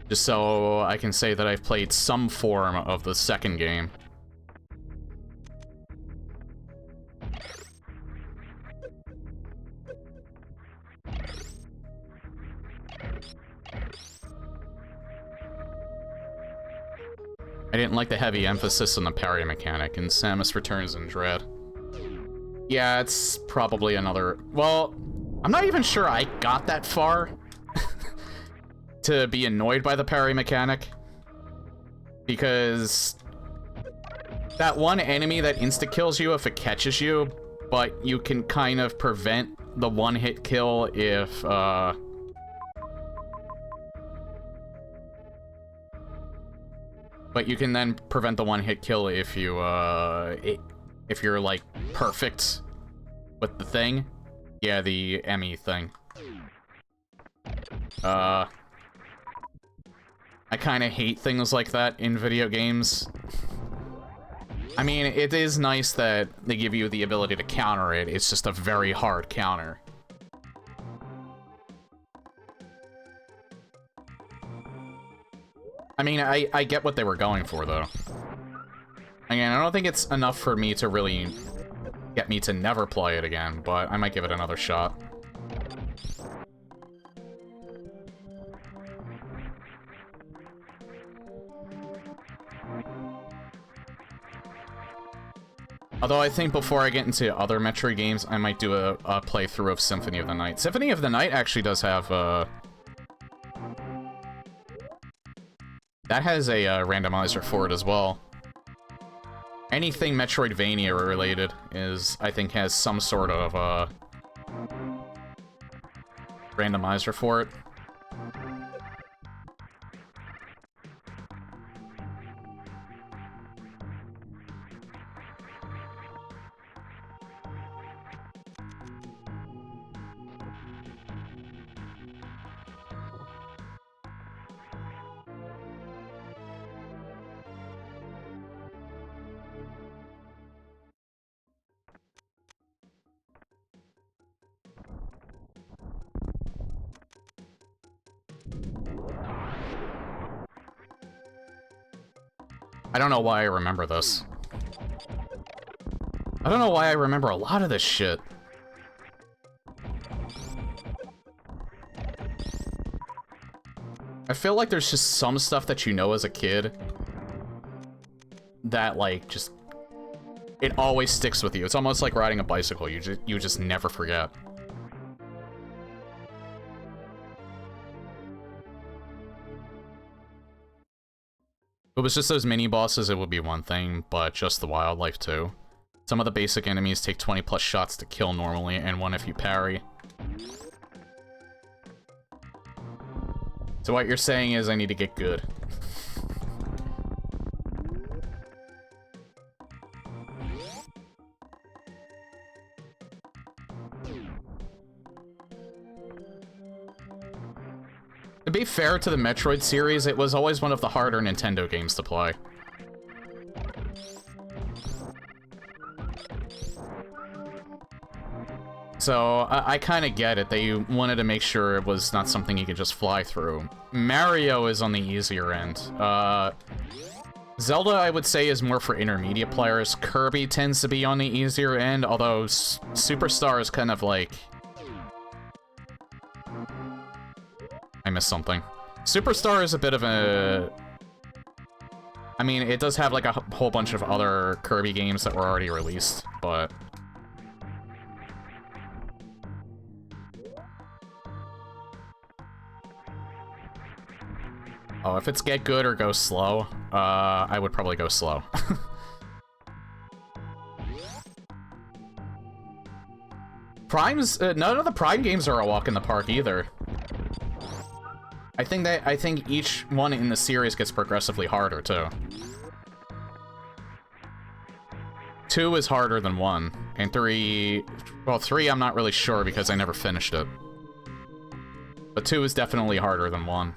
Just so I can say that I've played some form of the second game. I didn't like the heavy emphasis on the parry mechanic in Samus Returns and Dread. Yeah, it's probably another... Well, I'm not even sure I got that far to be annoyed by the parry mechanic. Because that one enemy that insta-kills you if it catches you, but you can kind of prevent the one-hit kill if, But you can then prevent the one-hit kill if you, if you're, like, perfect with the thing. Yeah, the Emmy thing. I kind of hate things like that in video games. I mean, it is nice that they give you the ability to counter it, it's just a very hard counter. I mean, I get what they were going for, though. Again, I don't think it's enough for me to really get me to never play it again, but I might give it another shot. Although I think before I get into other Metroid games, I might do a playthrough of Symphony of the Night. Symphony of the Night actually does have, that has a randomizer for it as well. Anything Metroidvania related is, I think, has some sort of randomizer for it. I don't know why I remember this. I don't know why I remember a lot of this shit. I feel like there's just some stuff that you know as a kid that, like, just... it always sticks with you. It's almost like riding a bicycle. You just never forget. If it was just those mini-bosses, it would be one thing, but just the wildlife, too. Some of the basic enemies take 20+ shots to kill normally, and one if you parry. So what you're saying is I need to get good. To be fair to the Metroid series, it was always one of the harder Nintendo games to play. So, I kind of get it. They wanted to make sure it was not something you could just fly through. Mario is on the easier end. Zelda, I would say, is more for intermediate players. Kirby tends to be on the easier end, although Superstar is kind of like... I missed something. Superstar is a bit of a... I mean, it does have like a whole bunch of other Kirby games that were already released, but... Oh, if it's get good or go slow, I would probably go slow. Prime's, none of the Prime games are a walk in the park either. I think each one in the series gets progressively harder too. 2 is harder than 1, and 3, well, 3 I'm not really sure because I never finished it. But 2 is definitely harder than 1.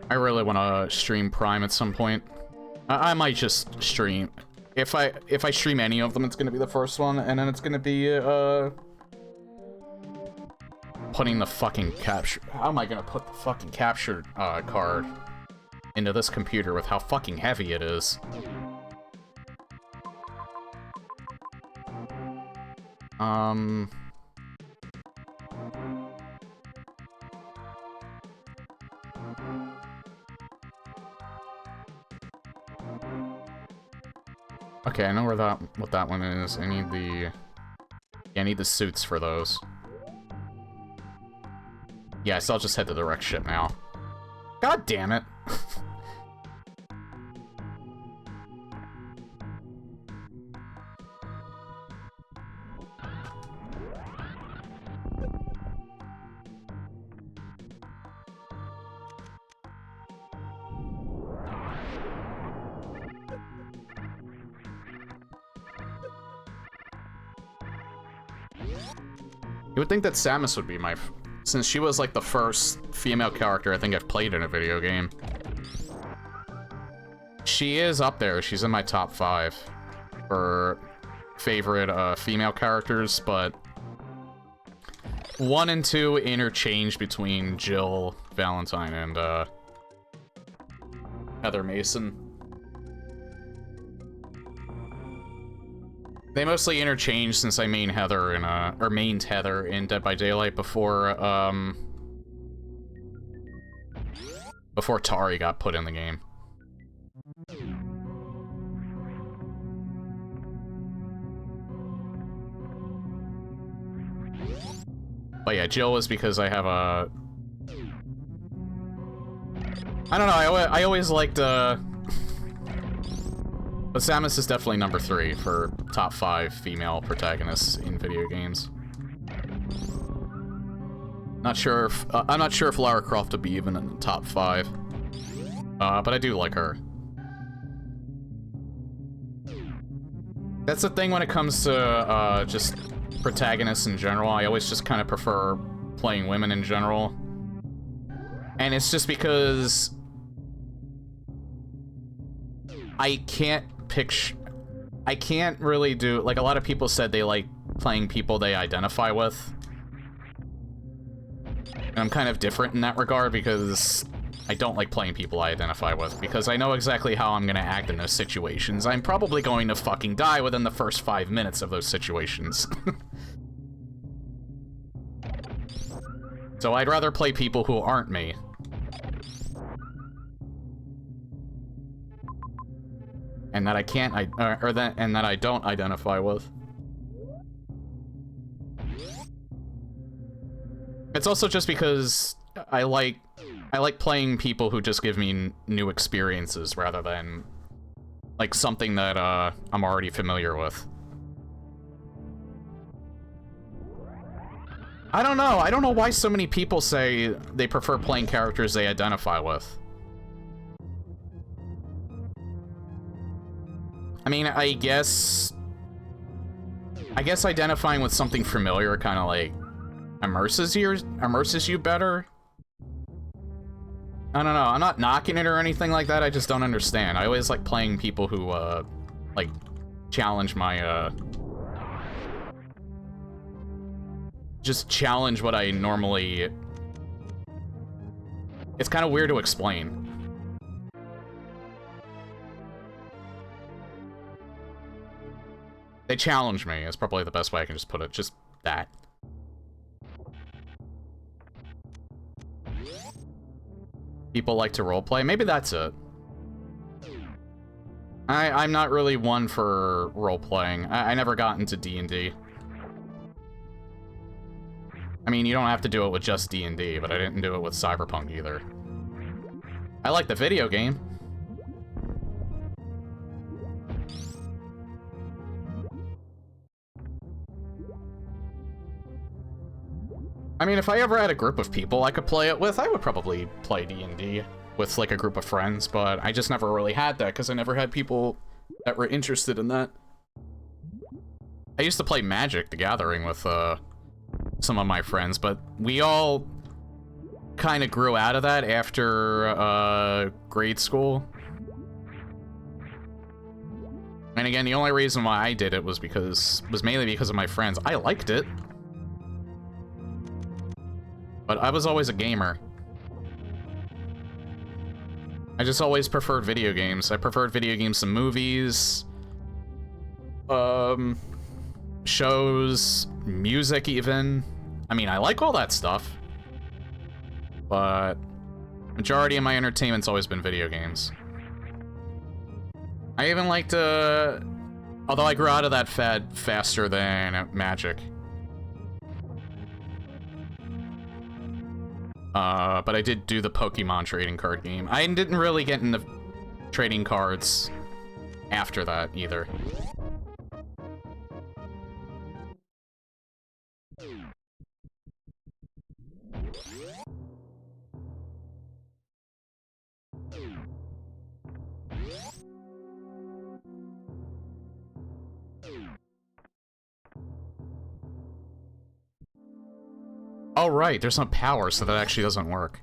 I really want to stream Prime at some point. I might just stream. If I stream any of them, it's gonna be the first one, and then it's gonna be putting the fucking capture. How am I gonna put the fucking capture card into this computer with how fucking heavy it is? Okay, I know where what that one is. I need the... Yeah, I need the suits for those. Yeah, so I'll just head to the wreck ship now. God damn it. You would think that Samus would be my... Since she was like the first female character I think I've played in a video game. She is up there. She's in my top 5 for favorite female characters, but 1 and 2 interchange between Jill Valentine and Heather Mason. They mostly interchanged since I mained Heather in Dead by Daylight before before Tari got put in the game. But yeah, Jill was because I have a... I don't know, I always liked, but Samus is definitely number 3 for top 5 female protagonists in video games. Not sure if, I'm not sure if Lara Croft would be even in the top 5. But I do like her. That's the thing when it comes to, just protagonists in general. I always just kind of prefer playing women in general. And it's just because I can't really do, like, a lot of people said they like playing people they identify with. And I'm kind of different in that regard because I don't like playing people I identify with, because I know exactly how I'm gonna act in those situations. I'm probably going to fucking die within the first 5 minutes of those situations. So I'd rather play people who aren't me. And that I can't, and that I don't identify with. It's also just because I like playing people who just give me new experiences rather than like something that I'm already familiar with. I don't know. I don't know why so many people say they prefer playing characters they identify with. I mean, I guess identifying with something familiar kind of like immerses you better. I don't know. I'm not knocking it or anything like that. I just don't understand. I always like playing people who like challenge my just challenge what I normally... It's kind of weird to explain. They challenge me, is probably the best way I can just put it. Just that. People like to roleplay. Maybe that's it. I'm not really one for roleplaying. I never got into D&D. I mean, you don't have to do it with just D&D, but I didn't do it with Cyberpunk either. I like the video game. I mean, if I ever had a group of people I could play it with, I would probably play D&D with, like, a group of friends, but I just never really had that, because I never had people that were interested in that. I used to play Magic: The Gathering with, some of my friends, but we all kind of grew out of that after, grade school. And again, the only reason why I did it was mainly because of my friends. I liked it. But I was always a gamer. I just always preferred video games. I preferred video games to movies, shows, music even. I mean, I like all that stuff. But majority of my entertainment's always been video games. I even liked, although I grew out of that fad faster than Magic. But I did do the Pokemon trading card game. I didn't really get into trading cards after that, either. Oh, right, there's no power, so that actually doesn't work.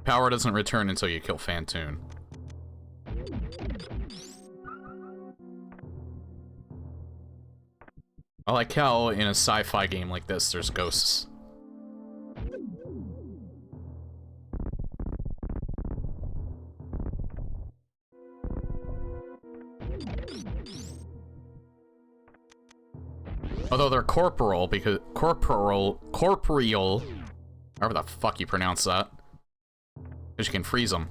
Power doesn't return until you kill Phantoon. I like how in a sci-fi game like this, there's ghosts. Although they're corporeal, however the fuck you pronounce that. Because you can freeze them.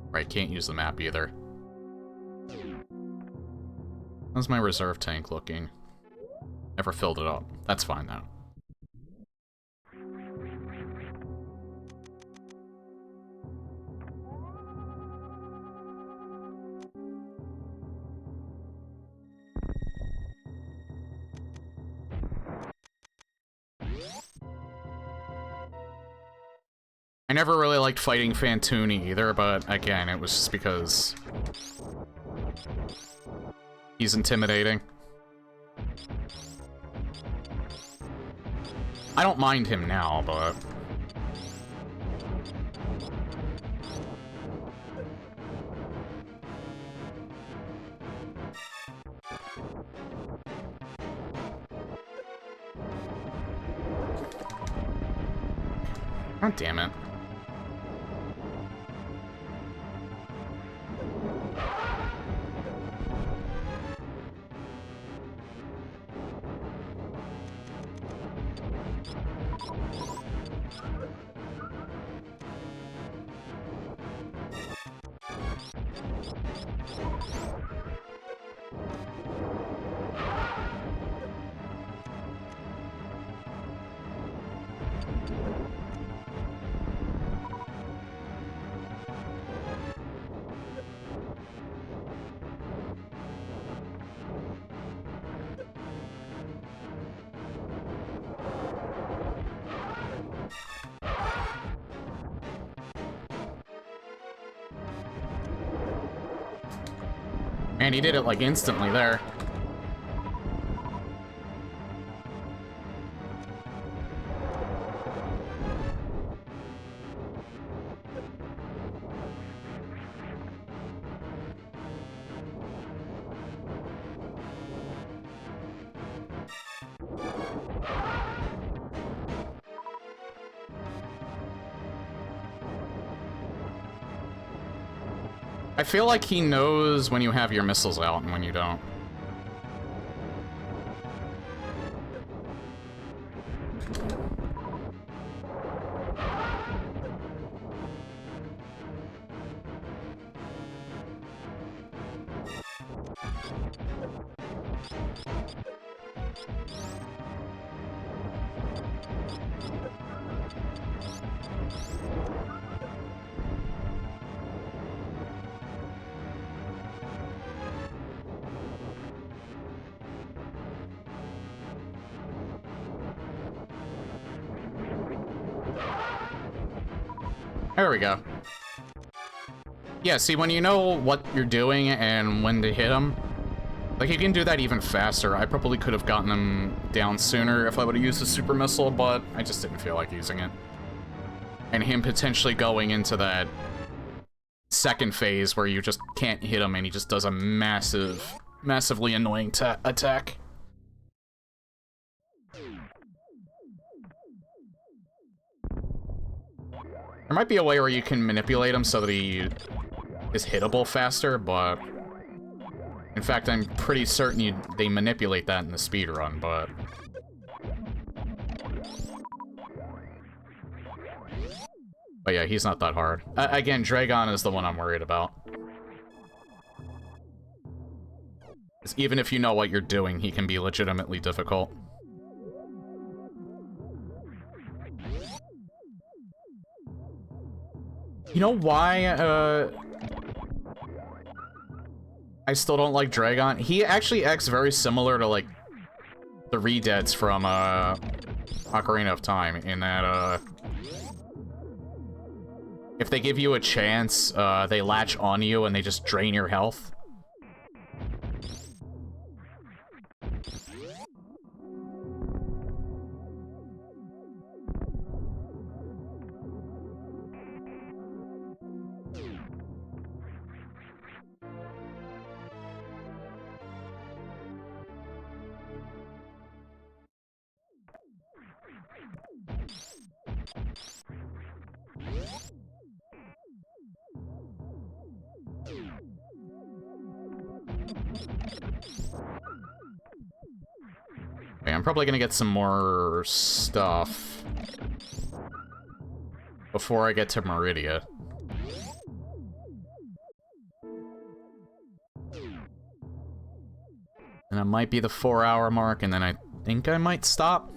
Right, can't use the map either. How's my reserve tank looking? Never filled it up. That's fine now. I never really liked fighting Phantoon either, but again, it was just because he's intimidating. I don't mind him now, but... God damn it. And he did it, like, instantly there. I feel like he knows when you have your missiles out and when you don't. There we go. Yeah, see, when you know what you're doing and when to hit him, like, you can do that even faster. I probably could have gotten him down sooner if I would have used the super missile, but I just didn't feel like using it. And him potentially going into that second phase where you just can't hit him and he just does a massively annoying attack. There might be a way where you can manipulate him so that he is hittable faster, but in fact, I'm pretty certain they manipulate that in the speedrun, but yeah, he's not that hard. Again, Dragon is the one I'm worried about. 'Cause even if you know what you're doing, he can be legitimately difficult. You know why, I still don't like Dragon? He actually acts very similar to, like, the Redeads from, Ocarina of Time, in that, if they give you a chance, they latch on you and they just drain your health. Okay, I'm probably gonna get some more stuff before I get to Meridia. And it might be the 4-hour mark, and then I think I might stop.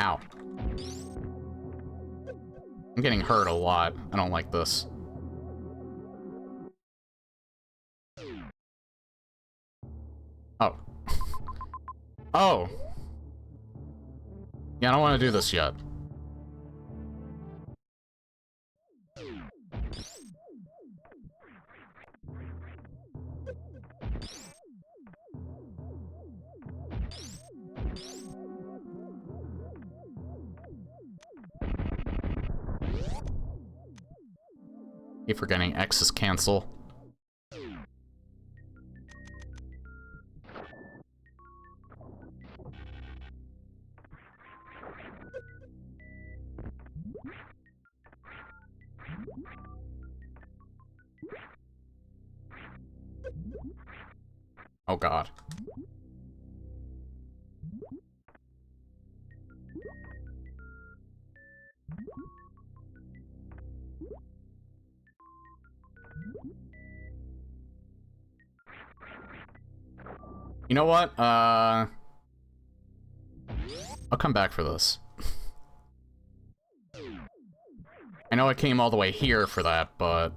Ow. I'm getting hurt a lot. I don't like this. Oh. Oh! Yeah, I don't want to do this yet. Keep forgetting X is cancel. Oh god. You know what? I'll come back for this. I know I came all the way here for that, but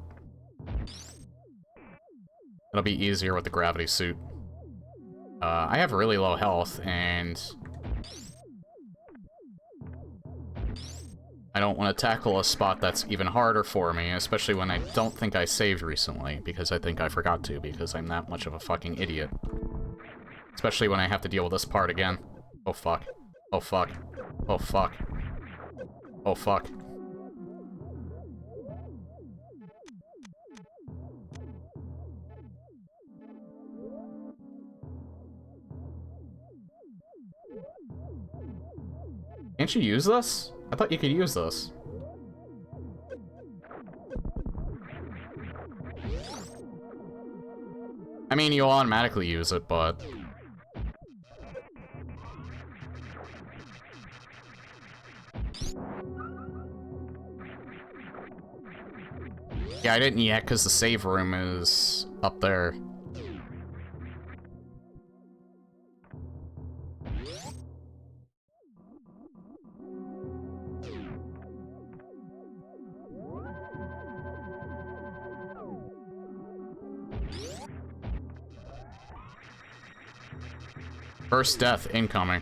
it'll be easier with the gravity suit. I have really low health, and I don't want to tackle a spot that's even harder for me, especially when I don't think I saved recently, because I think I forgot to, because I'm that much of a fucking idiot. Especially when I have to deal with this part again. Oh fuck. Oh fuck. Oh fuck. Oh fuck. Can't you use this? I thought you could use this. I mean, you'll automatically use it, but... yeah, I didn't yet, because the save room is up there. First death incoming.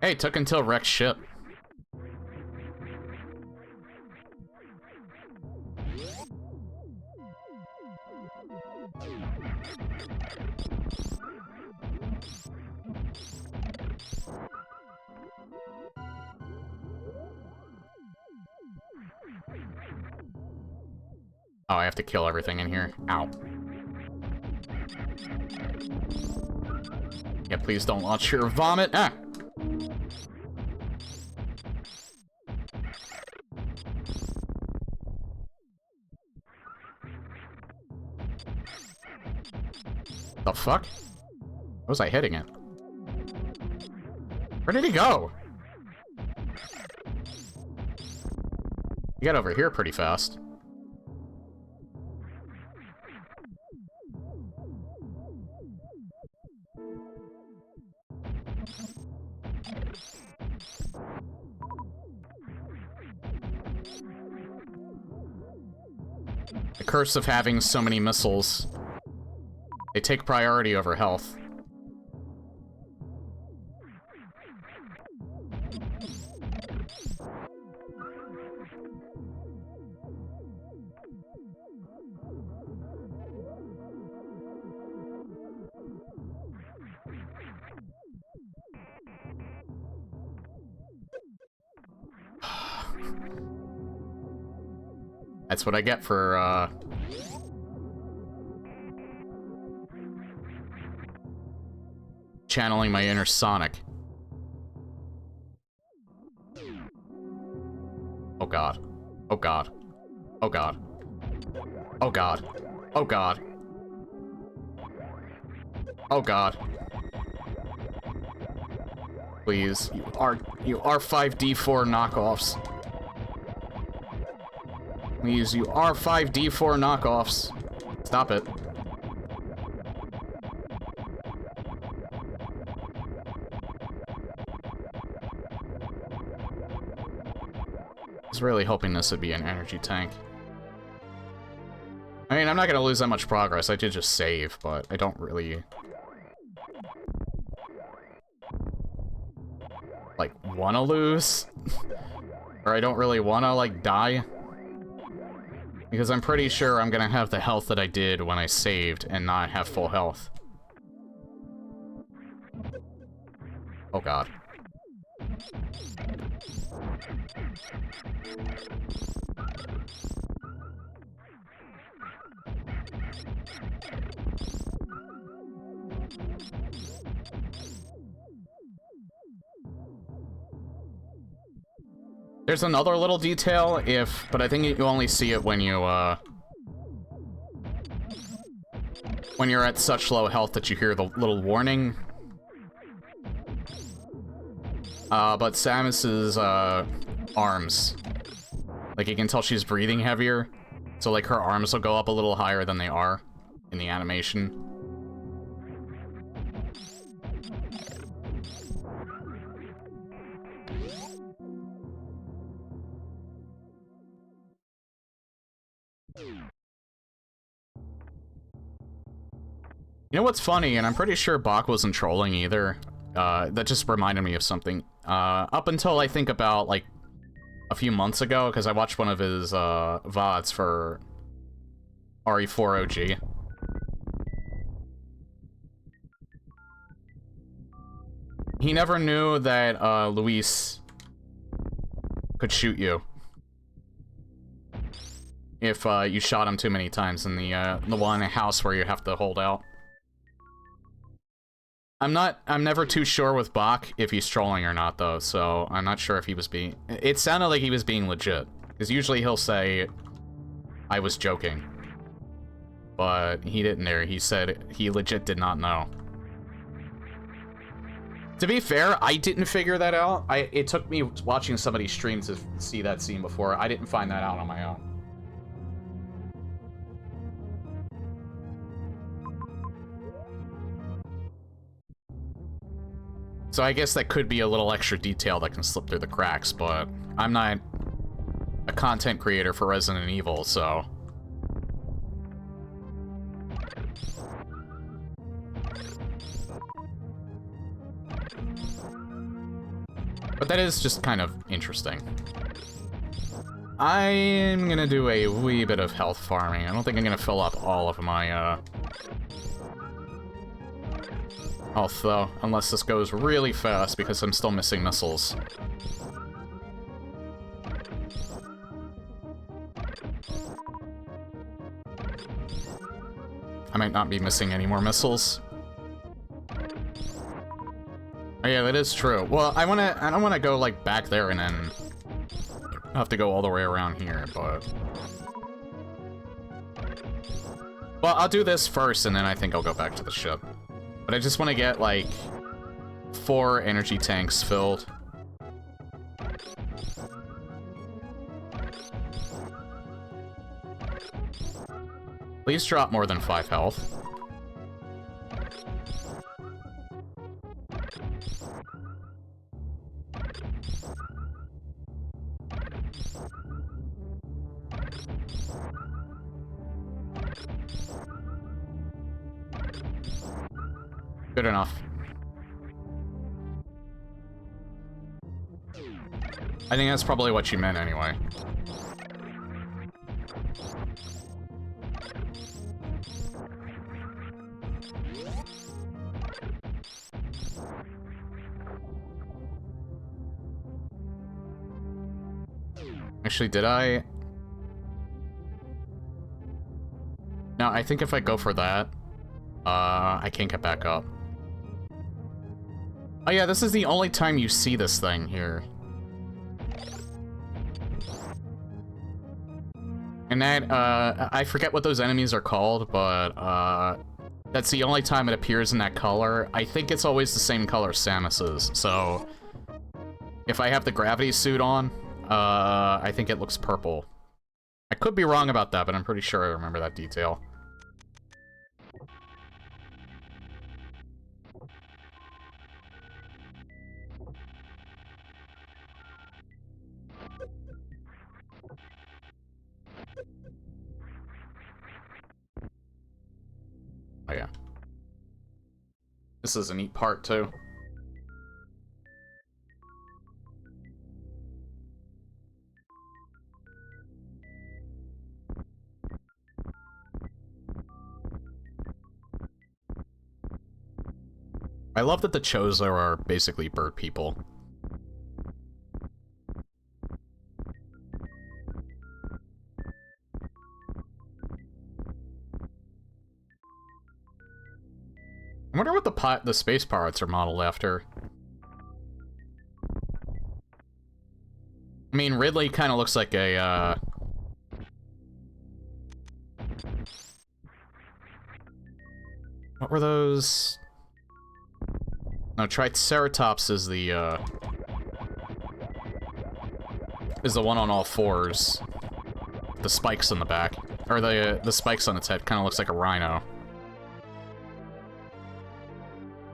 Hey, it took until wrecked ship. Oh, I have to kill everything in here. Ow. Yeah, please don't launch your vomit. Ah! The fuck? How was I hitting it? Where did he go? He got over here pretty fast. The curse of having so many missiles. They take priority over health. That's what I get for, channeling my inner Sonic. Oh god. Oh god. Oh god. Oh god. Oh god. Oh god. Please, you are 5D4 knockoffs. Please, you are 5D4 knockoffs. Stop it. I was really hoping this would be an energy tank. I mean, I'm not gonna lose that much progress. I did just save, but I don't really... like, wanna lose? Or I don't really wanna, like, die? Because I'm pretty sure I'm gonna have the health that I did when I saved and not have full health. Oh god. There's another little detail, but I think you only see it when you're at such low health that you hear the little warning. But Samus's, arms. Like, you can tell she's breathing heavier. So, like, her arms will go up a little higher than they are in the animation. You know what's funny, and I'm pretty sure Bach wasn't trolling either. That just reminded me of something. Up until I think about, like, a few months ago, because I watched one of his, VODs for RE4 OG. He never knew that, Luis could shoot you if, you shot him too many times in the one house where you have to hold out. I'm never too sure with Bach if he's trolling or not, though, so I'm not sure if he was being... It sounded like he was being legit, because usually he'll say, I was joking. But he didn't there, he said he legit did not know. To be fair, I didn't figure that out. It took me watching somebody's stream to see that scene before. I didn't find that out on my own. So I guess that could be a little extra detail that can slip through the cracks, but I'm not a content creator for Resident Evil, so... But that is just kind of interesting. I'm gonna do a wee bit of health farming. I don't think I'm gonna fill up all of my, health, though, unless this goes really fast, because I'm still missing missiles. I might not be missing any more missiles. Oh yeah, that is true. Well, I don't wanna go, like, back there and then have to go all the way around here, but... Well, I'll do this first, and then I think I'll go back to the ship. But I just want to get, like, 4 energy tanks filled. Please drop more than 5 health. Good enough. I think that's probably what you meant anyway. Actually, did I? No, I think if I go for that, I can't get back up. Oh yeah, this is the only time you see this thing here. And that, I forget what those enemies are called, but, that's the only time it appears in that color. I think it's always the same color Samus is, so... If I have the gravity suit on, I think it looks purple. I could be wrong about that, but I'm pretty sure I remember that detail. Oh yeah. This is a neat part, too. I love that the Chozo are basically bird people. I wonder what the space pirates are modeled after. I mean, Ridley kind of looks like a, what were those? No, Triceratops is the one on all fours. The spikes on the back. Or the spikes on its head kind of looks like a rhino.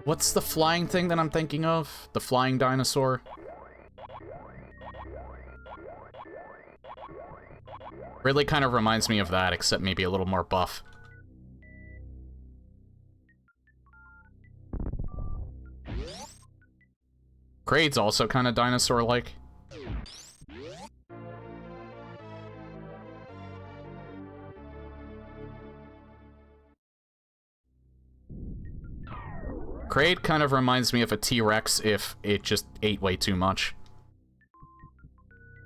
What's the flying thing that I'm thinking of? The flying dinosaur? Ridley kind of reminds me of that, except maybe a little more buff. Kraid's also kind of dinosaur-like. Kraid kind of reminds me of a T-Rex if it just ate way too much.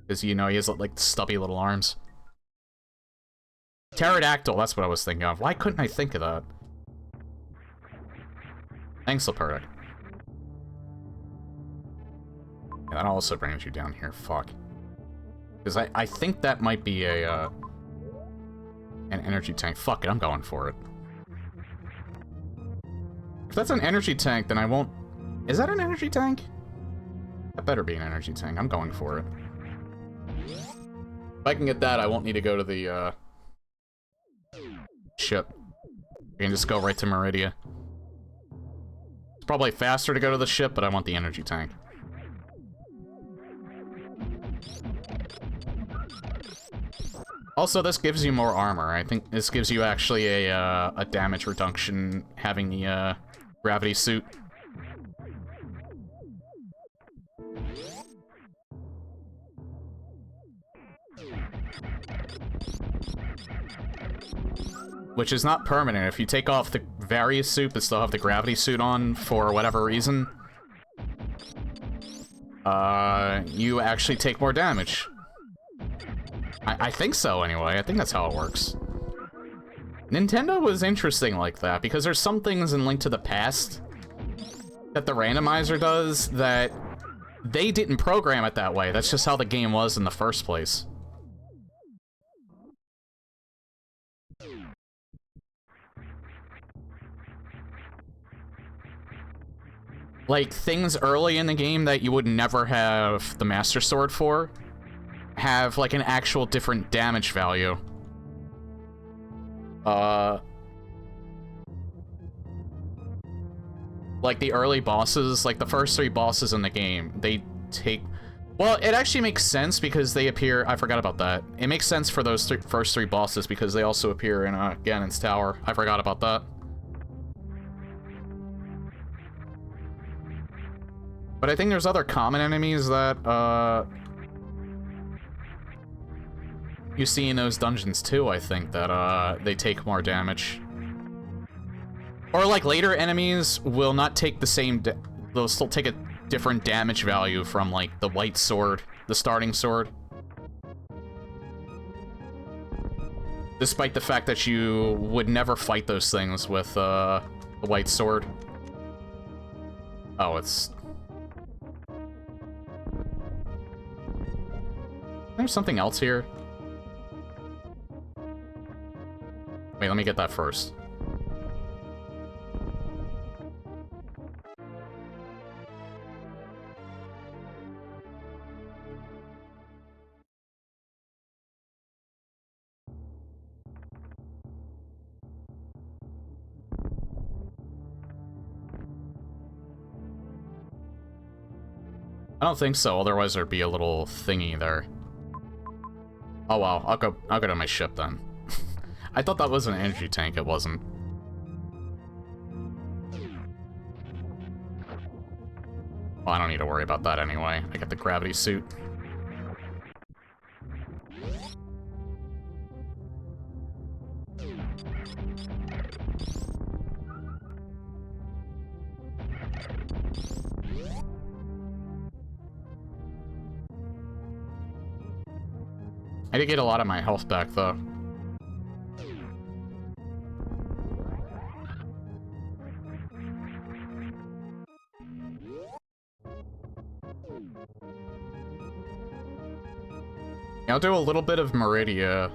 Because, you know, he has, like, stubby little arms. Pterodactyl, that's what I was thinking of. Why couldn't I think of that? Thanks, Lepertic. Yeah, that also brings you down here, fuck. Because I think that might be a, an energy tank. Fuck it, I'm going for it. If that's an energy tank, then I won't... Is that an energy tank? That better be an energy tank. I'm going for it. If I can get that, I won't need to go to the, ship. We can just go right to Meridia. It's probably faster to go to the ship, but I want the energy tank. Also, this gives you more armor. I think this gives you actually a damage reduction having the, gravity suit. Which is not permanent. If you take off the various suit but still have the gravity suit on for whatever reason, you actually take more damage. I think so, anyway. I think that's how it works. Nintendo was interesting like that, because there's some things in Link to the Past that the randomizer does that they didn't program it that way. That's just how the game was in the first place. Like, things early in the game that you would never have the Master Sword for have, like, an actual different damage value. Like, the early bosses, like, the first 3 bosses in the game, they take... Well, it actually makes sense because they appear... I forgot about that. It makes sense for those first 3 bosses because they also appear in, Ganon's Tower. I forgot about that. But I think there's other common enemies that, you see in those dungeons too, I think, that, they take more damage. Or, like, later enemies will not take the same... They'll still take a different damage value from, like, the white sword, the starting sword. Despite the fact that you would never fight those things with, the white sword. Oh, it's... There's something else here. Wait, let me get that first. I don't think so, otherwise there'd be a little thingy there. Oh well, I'll go to my ship then. I thought that was an energy tank, it wasn't. Well, I don't need to worry about that anyway. I got the gravity suit. I did get a lot of my health back, though. I'll do a little bit of Meridia.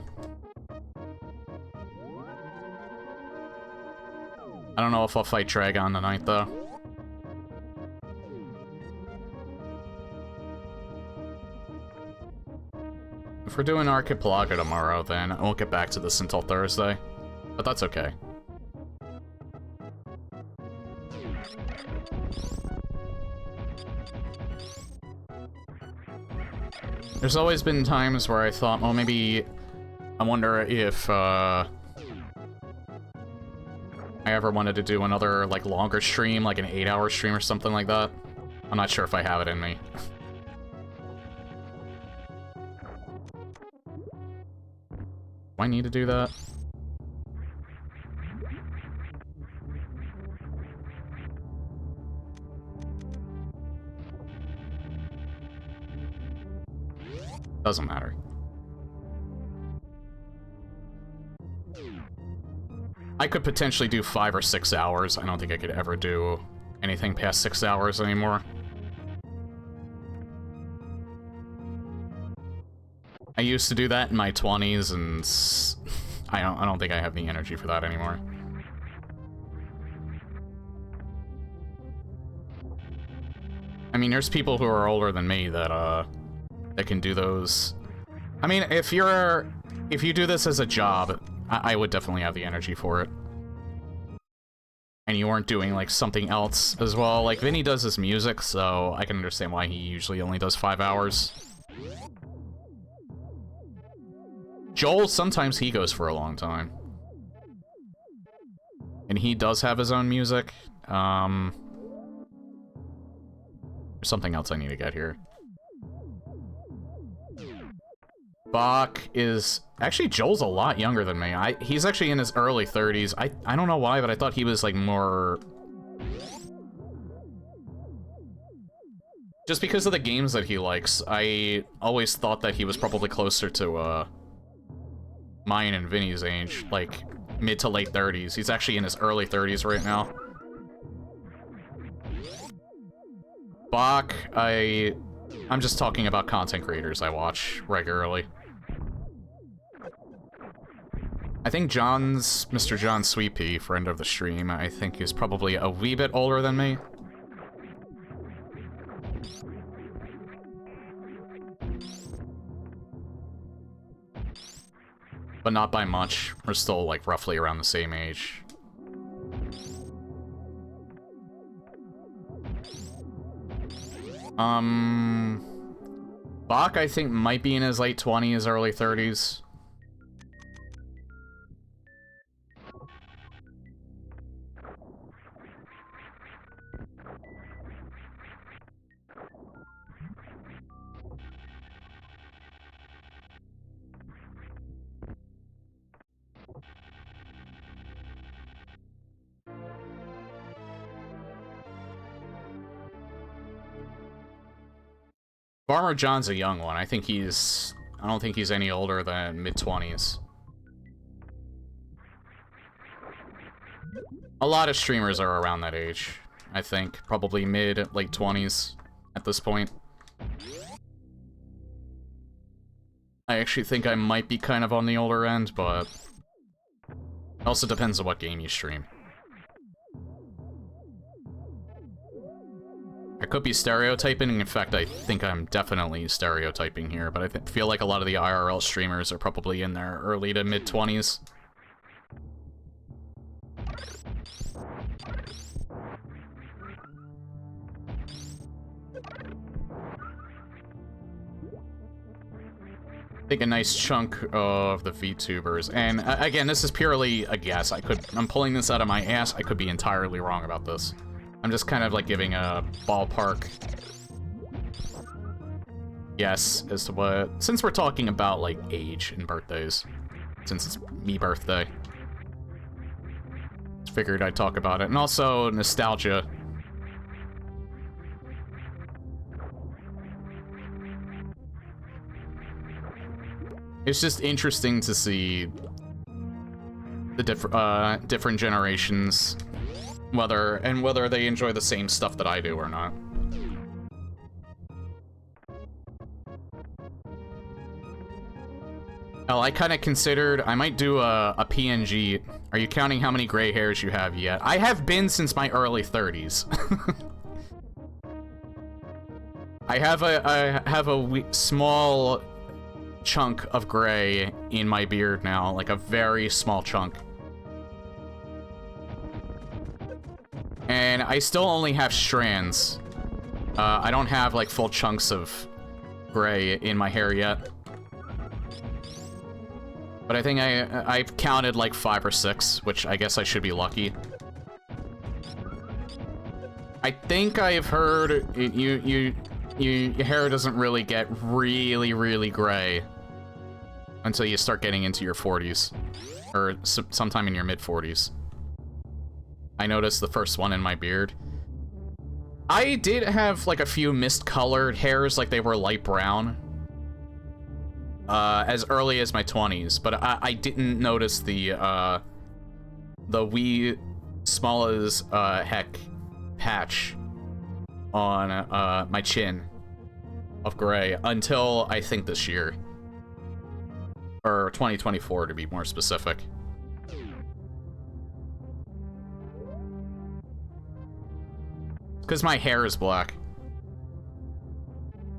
I don't know if I'll fight Dragon tonight, though. If we're doing Archipelago tomorrow, then I won't get back to this until Thursday. But that's okay. There's always been times where I thought, well, maybe... I wonder if, I ever wanted to do another, like, longer stream, like an 8-hour stream or something like that. I'm not sure if I have it in me. Do I need to do that? Doesn't matter. I could potentially do 5 or 6 hours. I don't think I could ever do anything past 6 hours anymore. I used to do that in my 20s, and I don't think I have the energy for that anymore. I mean, there's people who are older than me that can do those. I mean, if you do this as a job, I would definitely have the energy for it. And you weren't doing, like, something else as well. Like, Vinny does his music, so I can understand why he usually only does 5 hours. Joel, sometimes he goes for a long time. And he does have his own music. There's something else I need to get here. Bach is... Actually, Joel's a lot younger than me. He's actually in his early 30s. I don't know why, but I thought he was, like, more... Just because of the games that he likes, I always thought that he was probably closer to, mine and Vinny's age. Like, mid to late 30s. He's actually in his early 30s right now. Bach, I'm just talking about content creators I watch regularly. I think Mr. John Sweetpea, friend of the stream, I think is probably a wee bit older than me. But not by much. We're still, like, roughly around the same age. Bach, I think, might be in his late 20s, early 30s. Farmer John's a young one. I don't think he's any older than mid-20s. A lot of streamers are around that age, I think. Probably mid, late 20s at this point. I actually think I might be kind of on the older end, but it also depends on what game you stream. I could be stereotyping. In fact, I think I'm definitely stereotyping here, but I feel like a lot of the IRL streamers are probably in their early to mid-20s. I think a nice chunk of the VTubers, and again, this is purely a guess. I'm pulling this out of my ass. I could be entirely wrong about this. I'm just kind of like giving a ballpark guess as to what, since we're talking about like age and birthdays, since it's me birthday, figured I'd talk about it, and also nostalgia. It's just interesting to see the different generations, whether they enjoy the same stuff that I do or not. Oh, I kind of considered I might do a PNG. Are you counting how many gray hairs you have yet? I have been since my early 30s. I have a small chunk of gray in my beard now, like a very small chunk. And I still only have strands. I don't have like full chunks of gray in my hair yet. But I think I've counted like 5 or 6, which I guess I should be lucky. I think I've heard your hair doesn't really get really gray until you start getting into your 40s, or sometime in your mid 40s. I noticed the first one in my beard. I did have like a few mist-colored hairs, like they were light brown, as early as my 20s, but I didn't notice the wee small as heck patch on my chin of gray until I think this year, or 2024 to be more specific. Because my hair is black.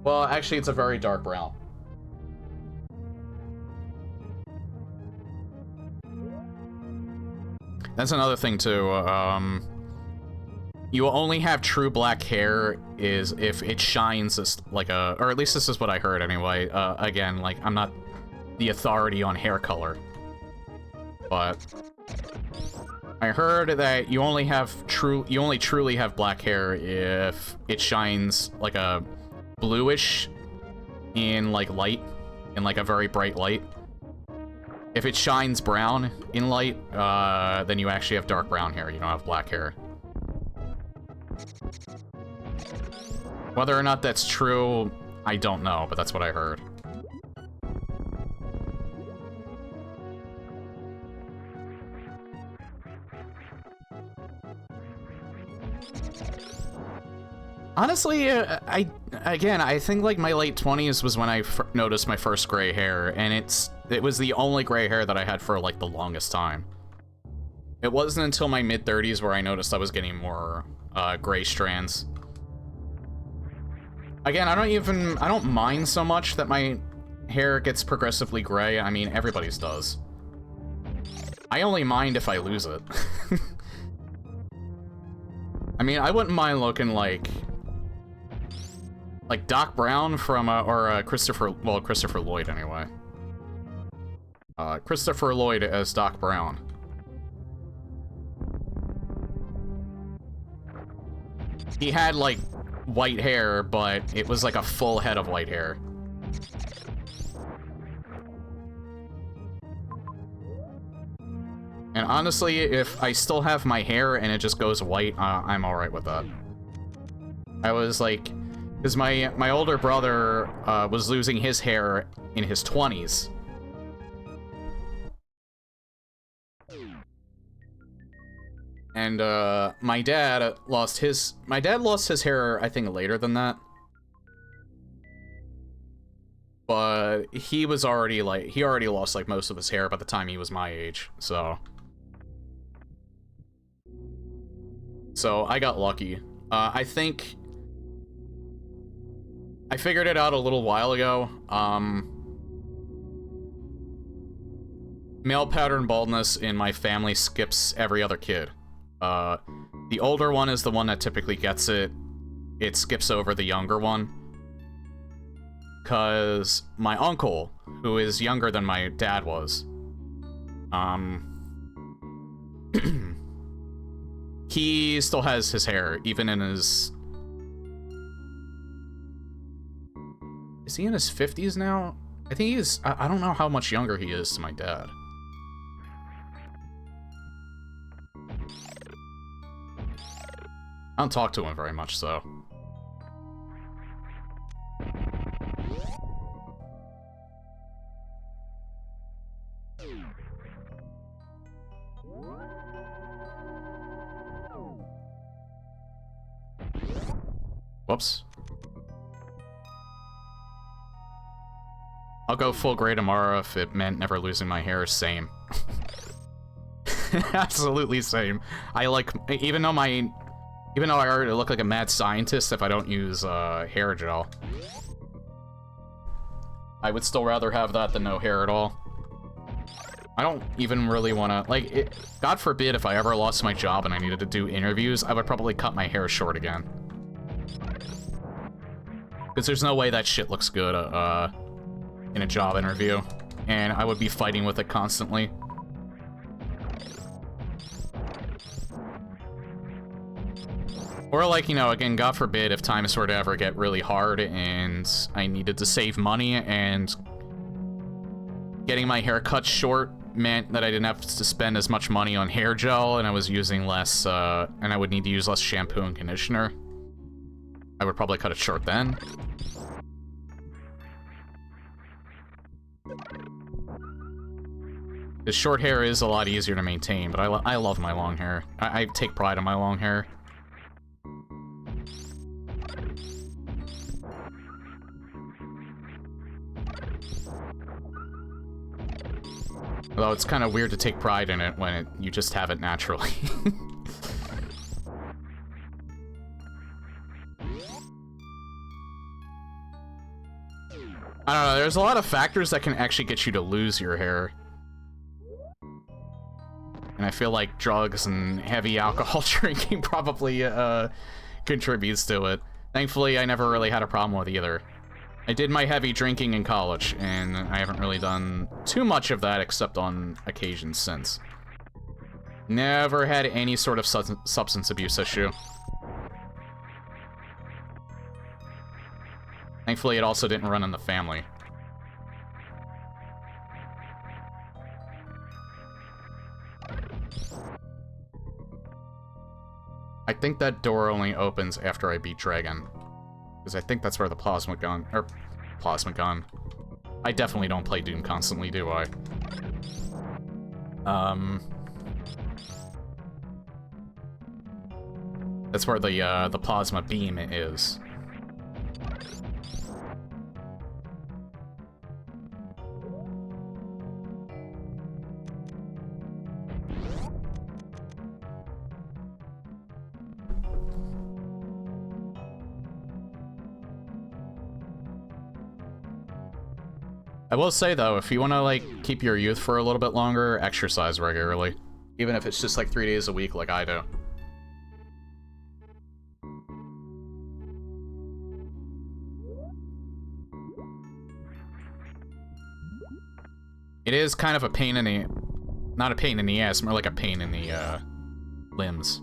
Well, actually, it's a very dark brown. That's another thing, too. You only have true black hair is if it shines as, like, or at least this is what I heard, anyway. Again, like, I'm not the authority on hair color. But I heard that you only truly have black hair if it shines like a bluish in like light, in like a very bright light. If it shines brown in light, then you actually have dark brown hair. You don't have black hair. Whether or not that's true, I don't know, but that's what I heard. Honestly, I think like my late 20s was when I noticed my first gray hair, and it was the only gray hair that I had for like the longest time. It wasn't until my mid 30s where I noticed I was getting more gray strands. Again, I don't mind so much that my hair gets progressively gray. I mean, everybody's does. I only mind if I lose it. I mean, I wouldn't mind looking like Doc Brown from, or Christopher Lloyd anyway. Christopher Lloyd as Doc Brown. He had, like, white hair, but it was like a full head of white hair. And honestly, if I still have my hair and it just goes white, I'm alright with that. I was like, because my older brother was losing his hair in his 20s. And my dad lost his hair, I think, later than that. But he was already he already lost like most of his hair by the time he was my age, so I got lucky. I think I figured it out a little while ago. Male pattern baldness in my family skips every other kid. The older one is the one that typically gets it. It skips over the younger one. Because my uncle, who is younger than my dad was, he still has his hair, even in his... Is he in his 50s now? I think he's... I don't know how much younger he is to my dad. I don't talk to him very much, so... Whoops. I'll go full gray tomorrow if it meant never losing my hair. Same. Absolutely same. I like, even though I already look like a mad scientist if I don't use hair gel, I would still rather have that than no hair at all. I don't even really want to, like, God forbid if I ever lost my job and I needed to do interviews, I would probably cut my hair short again. Because there's no way that shit looks good in a job interview, and I would be fighting with it constantly. Or like, you know, again, God forbid if times were to ever get really hard and I needed to save money and getting my hair cut short meant that I didn't have to spend as much money on hair gel and I was using less, and I would need to use less shampoo and conditioner. I would probably cut it short then. The short hair is a lot easier to maintain, but I love my long hair. I take pride in my long hair. Although it's kind of weird to take pride in it when you just have it naturally. I don't know, there's a lot of factors that can actually get you to lose your hair. And I feel like drugs and heavy alcohol drinking probably contributes to it. Thankfully, I never really had a problem with either. I did my heavy drinking in college, and I haven't really done too much of that except on occasions since. Never had any sort of substance abuse issue. Thankfully, it also didn't run in the family. I think that door only opens after I beat Dragon. Because I think that's where the plasma gun... I definitely don't play Doom constantly, do I? That's where the plasma beam is. I will say, though, if you want to, like, keep your youth for a little bit longer, exercise regularly. Even if it's just, like, 3 days a week like I do. It is kind of a pain in the... Not a pain in the ass, more like a pain in the, limbs.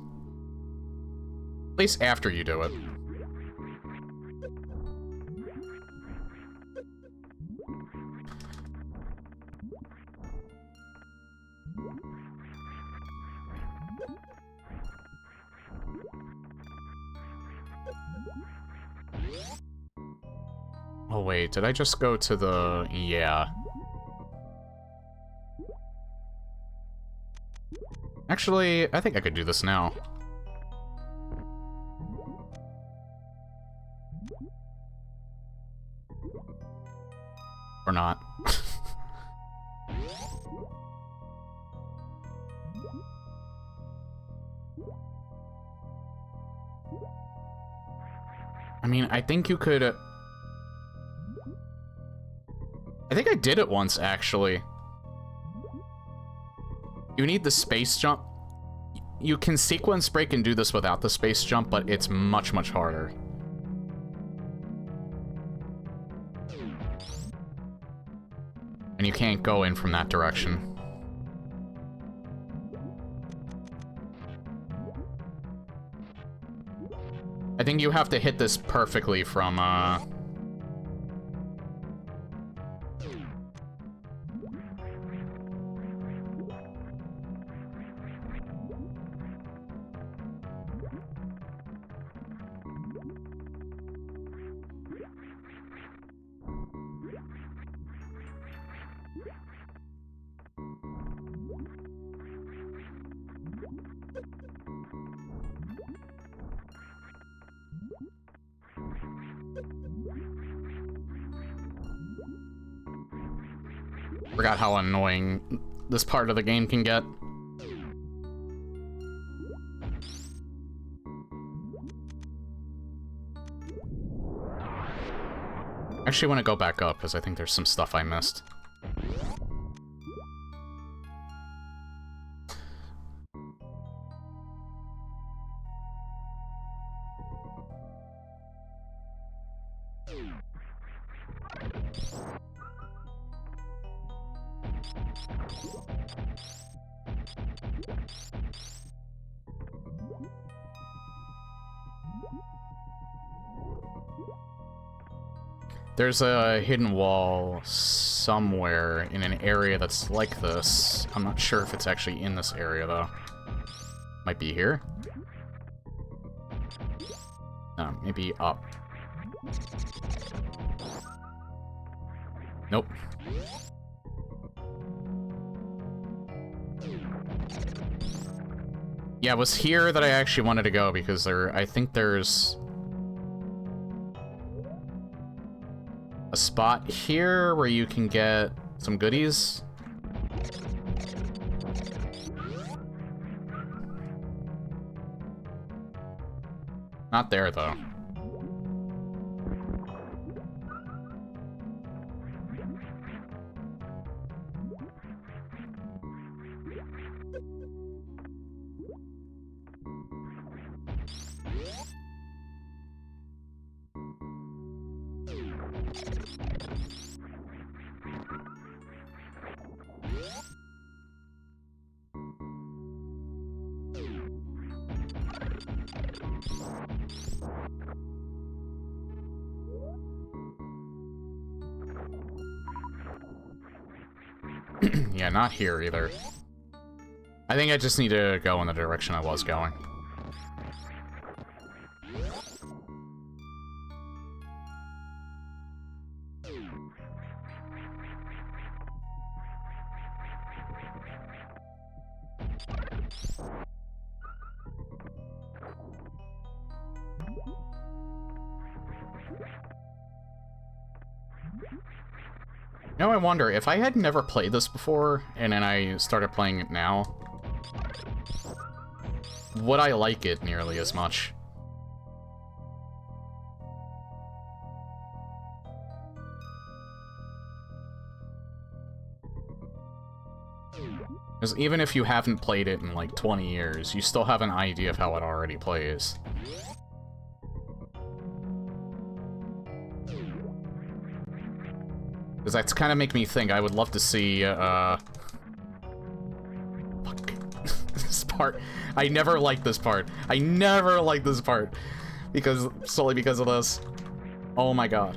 At least after you do it. Oh wait, did I just go to the... Yeah. Actually, I think I could do this now. Or not. I mean, I think you could... I think I did it once, actually. You need the space jump. You can sequence break and do this without the space jump, but it's much, much harder. And you can't go in from that direction. I think you have to hit this perfectly from, Forgot how annoying this part of the game can get. I actually want to go back up, because I think there's some stuff I missed. There's a hidden wall somewhere in an area that's like this. I'm not sure if it's actually in this area, though. Might be here? No, maybe up. Nope. Yeah, it was here that I actually wanted to go, because I think there's a spot here where you can get some goodies. Not there, though. Yeah, not here either. I think I just need to go in the direction I was going. Now I wonder, if I had never played this before, and then I started playing it now, would I like it nearly as much? Because even if you haven't played it in like 20 years, you still have an idea of how it already plays. Because that's kind of make me think I would love to see, fuck. This part. I never liked this part. I never liked this part. Solely because of this. Oh my god.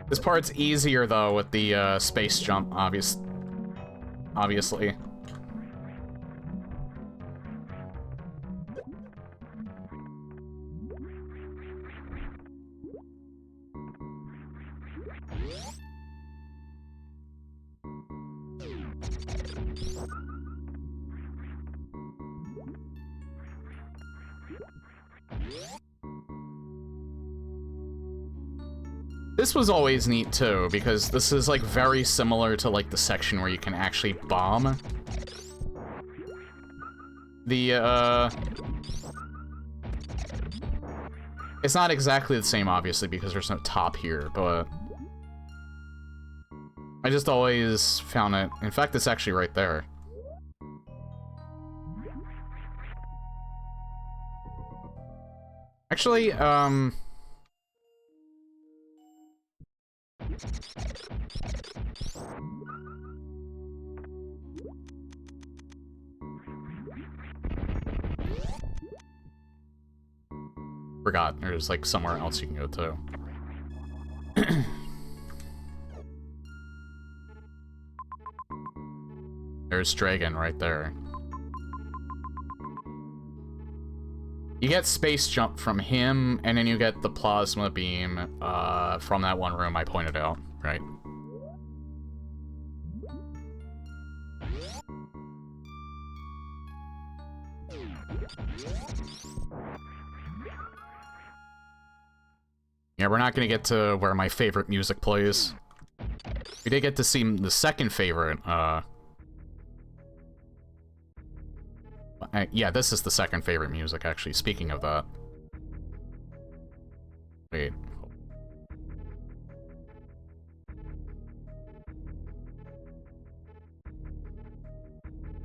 This part's easier, though, with the, space jump, obviously. This was always neat, too, because this is, like, very similar to, like, the section where you can actually bomb. It's not exactly the same, obviously, because there's no top here, but I just always found it... In fact, it's actually right there. Actually, forgot, there's like somewhere else you can go to. There's Dragon right there. You get space jump from him, and then you get the plasma beam from that one room I pointed out, right? Yeah, we're not gonna get to where my favorite music plays. We did get to see the second favorite, yeah, this is the second favorite music, actually, speaking of that. Wait.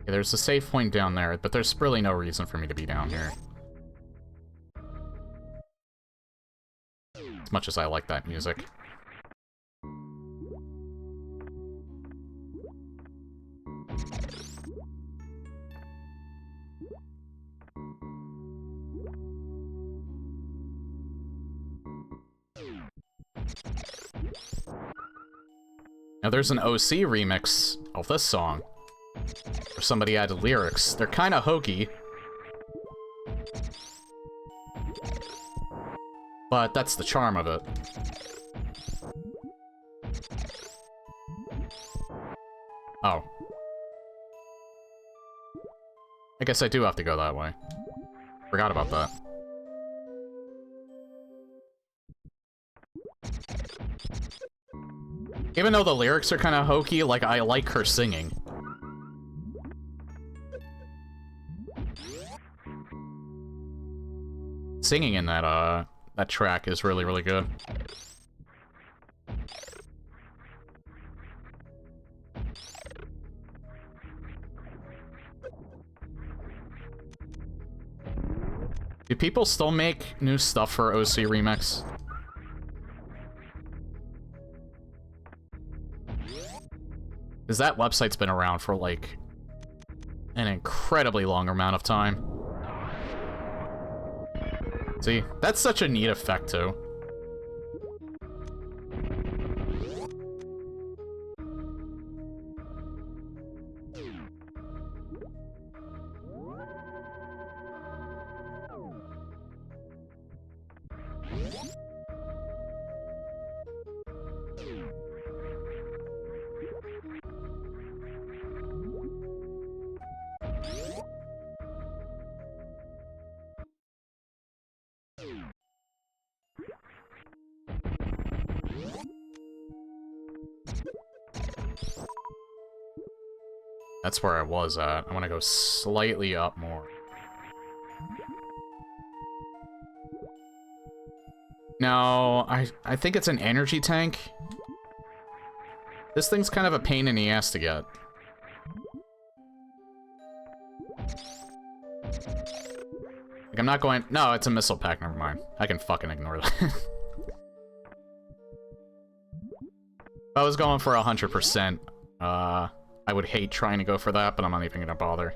Okay, there's a save point down there, but there's really no reason for me to be down here. As much as I like that music. Now there's an OC remix of this song, where somebody added lyrics. They're kind of hokey, but that's the charm of it. Oh. I guess I do have to go that way. Forgot about that. Even though the lyrics are kind of hokey, like, I like her singing. Singing in that track is really, really good. Do people still make new stuff for OC Remix? Because that website's been around for, like, an incredibly long amount of time. See? That's such a neat effect, too. That's where I was at. I want to go slightly up more. No, I think it's an energy tank. This thing's kind of a pain in the ass to get. Like, I'm not going... No, it's a missile pack, never mind. I can fucking ignore that. If I was going for 100%, I would hate trying to go for that, but I'm not even gonna bother.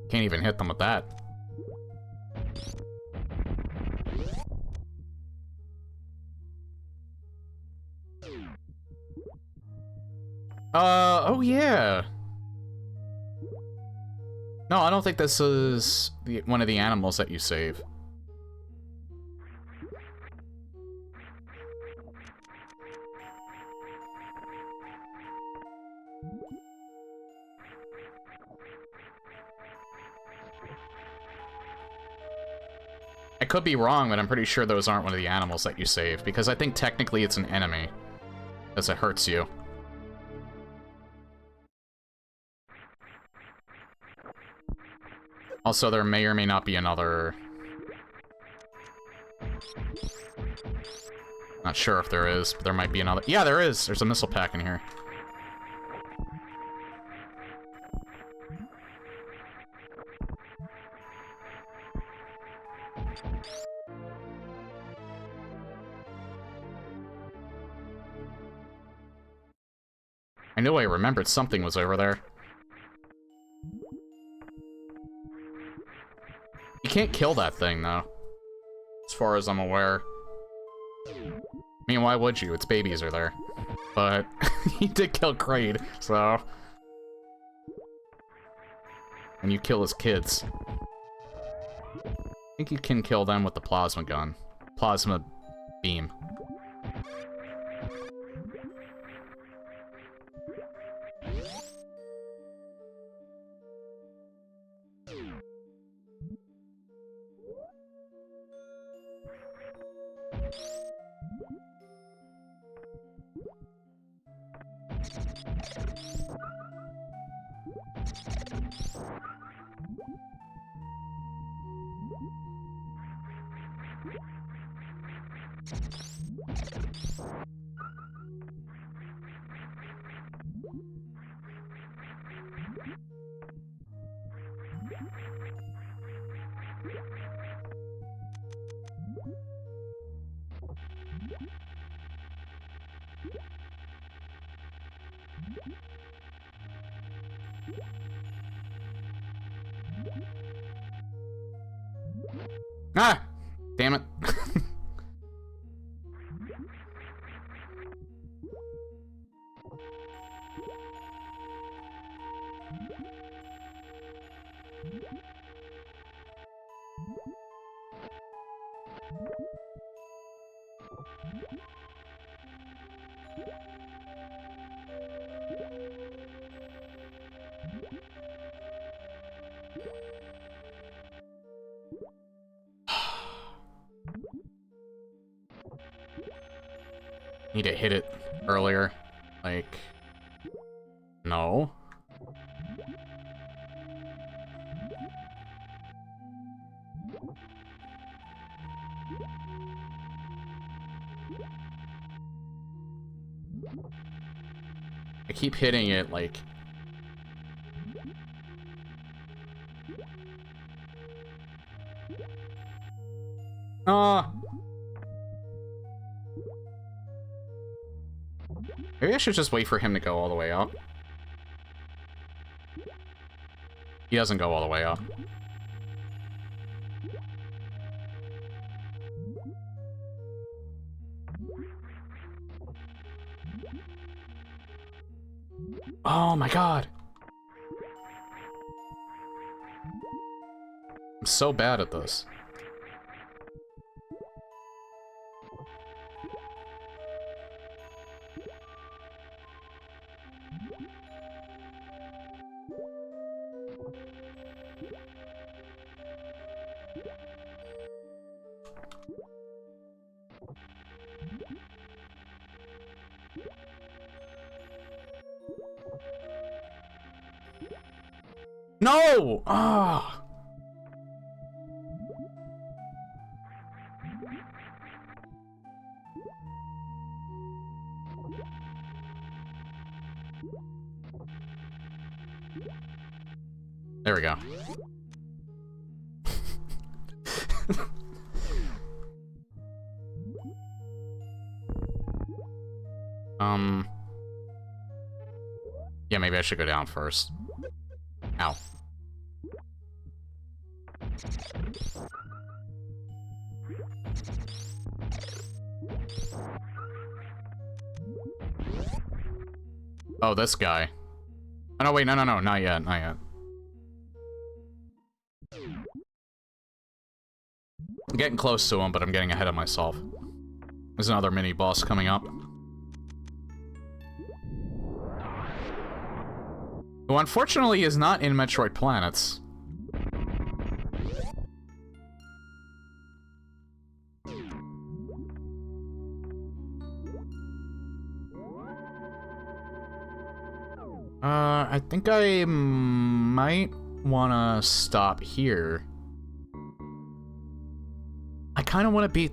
Can't even hit them with that. Oh yeah. No, I don't think this is one of the animals that you save. I could be wrong, but I'm pretty sure those aren't one of the animals that you save, because I think technically it's an enemy, because it hurts you. Also, there may or may not be another... Not sure if there is, but there might be another... Yeah, there is! There's a missile pack in here. I knew I remembered something was over there. You can't kill that thing, though. As far as I'm aware. I mean, why would you? Its babies are there. But he did kill Kraid, so... And you kill his kids. I think you can kill them with the plasma gun. Plasma beam. Ah! Damn it. Need to hit it earlier. Like... No. I keep hitting it, like... Ah! Maybe I should just wait for him to go all the way up. He doesn't go all the way up. Oh my god! I'm so bad at this. No! Ah! There we go. Yeah, maybe I should go down first. Ow. Oh, this guy. Oh, no, wait, no, not yet, not yet. I'm getting close to him, but I'm getting ahead of myself. There's another mini-boss coming up. Who unfortunately is not in Metroid Planets. I think I might wanna stop here. I kind of want to beat...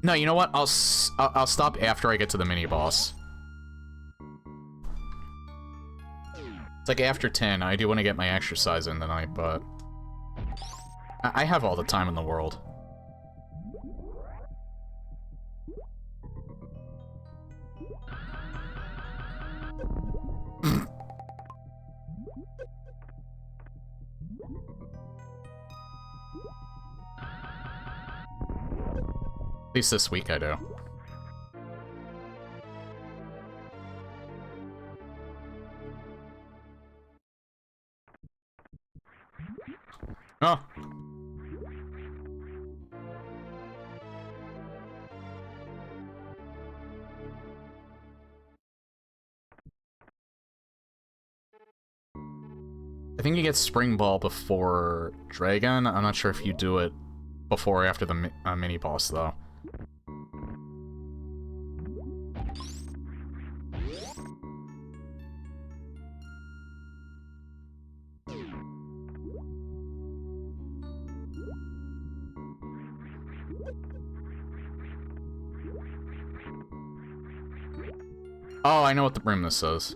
No, you know what? I'll stop after I get to the mini-boss. It's like after 10. I do want to get my exercise in tonight, but... I have all the time in the world. At least this week I do. Oh. I think you get Spring Ball before Dragon. I'm not sure if you do it before or after the mini boss, though. Oh, I know what the room this is.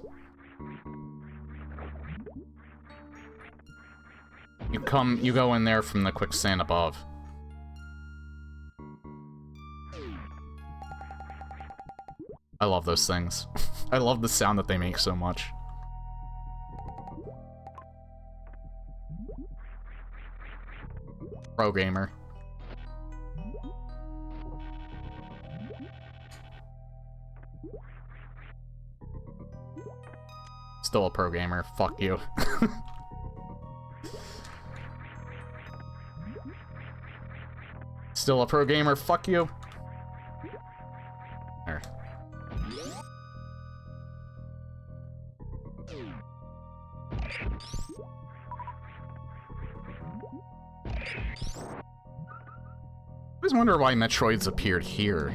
You go in there from the quicksand above. I love those things. I love the sound that they make so much. Pro gamer. Still a pro gamer. Fuck you. Still a pro gamer. Fuck you. There. I always wonder why Metroids appeared here.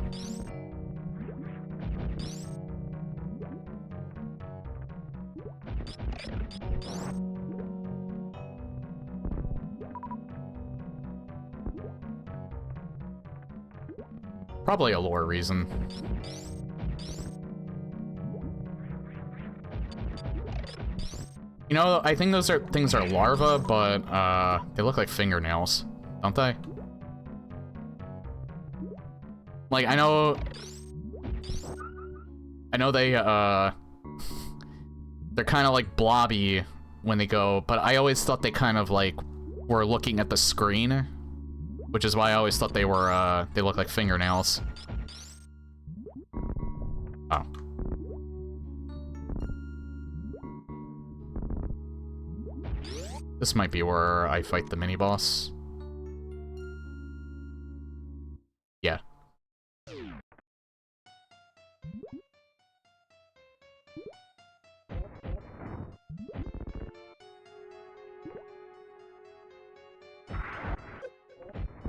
Probably a lore reason. You know, I think those things are larvae, but they look like fingernails, don't they? Like, I know they, they're kind of like blobby when they go, but I always thought they kind of like were looking at the screen, which is why I always thought they were, they look like fingernails. Oh. This might be where I fight the mini-boss. Yeah.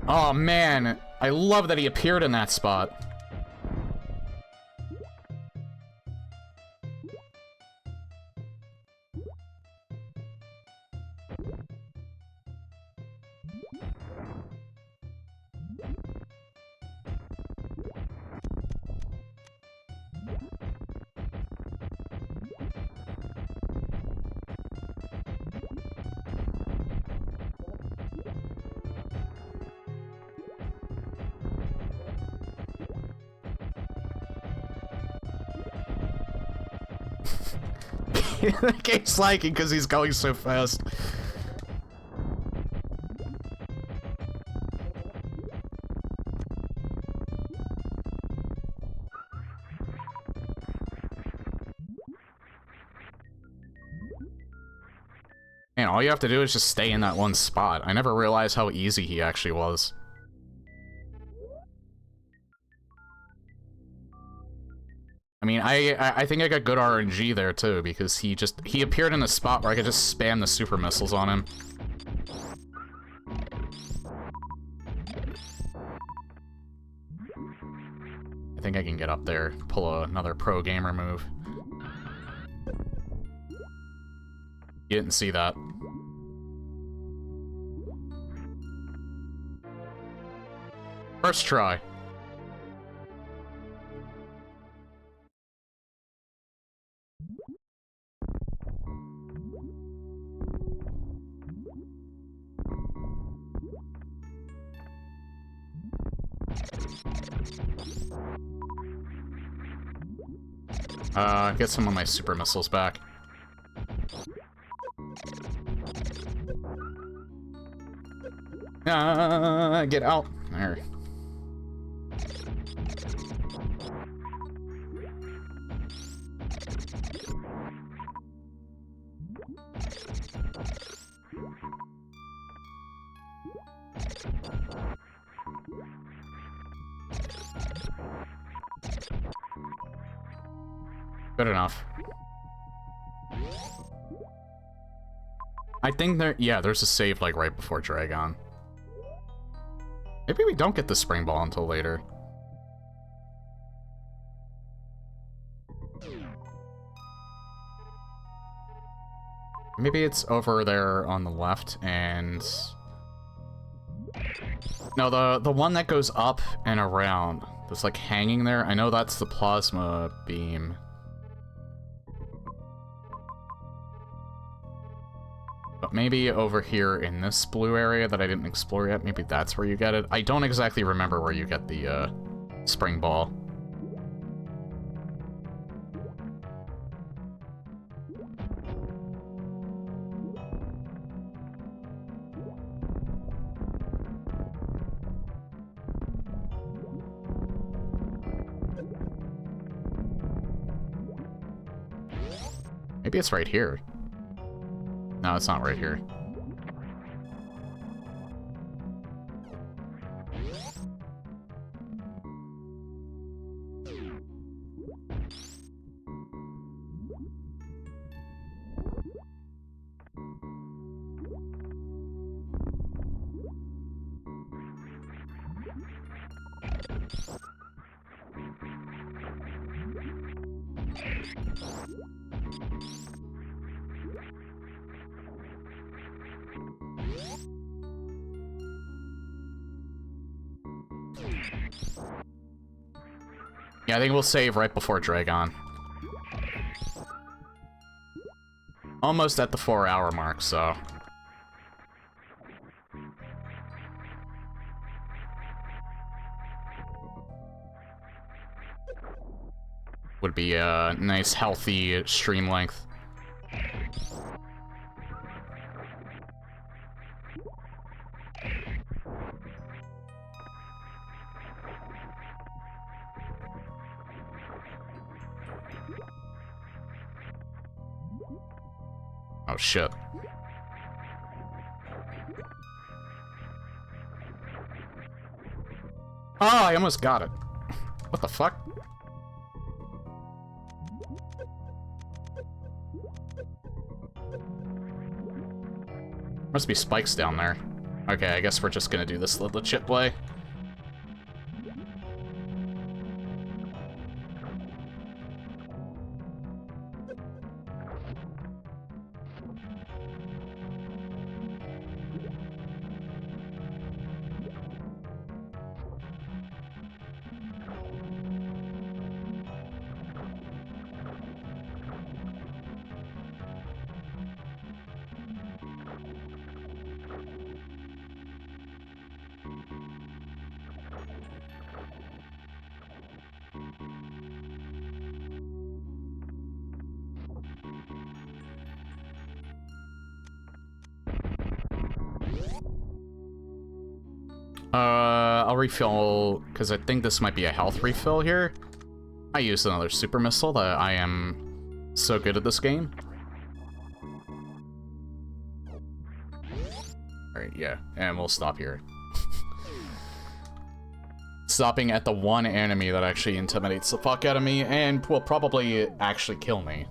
Oh man, I love that he appeared in that spot. The game's lagging because he's going so fast. Man, all you have to do is just stay in that one spot. I never realized how easy he actually was. I mean, I think I got good RNG there too, because he appeared in a spot where I could just spam the super missiles on him. I think I can get up there, pull another pro gamer move. You didn't see that. First try. Get some of my super missiles back. Get out. There. Good enough. I think there's a save, like, right before Dragon. Maybe we don't get the spring ball until later. Maybe it's over there on the left, and... No, the one that goes up and around, that's, like, hanging there, I know that's the plasma beam. But maybe over here in this blue area that I didn't explore yet, maybe that's where you get it. I don't exactly remember where you get the, spring ball. Maybe it's right here. No, it's not right here. Yeah, I think we'll save right before Dragon. Almost at the 4-hour mark, so... Would be a nice, healthy stream length. Oh, shit. Oh, I almost got it. What the fuck? Must be spikes down there. Okay, I guess we're just gonna do this legit play. I'll refill, because I think this might be a health refill here. I used another super missile that I am so good at this game. Alright, yeah, and we'll stop here. Stopping at the one enemy that actually intimidates the fuck out of me and will probably actually kill me.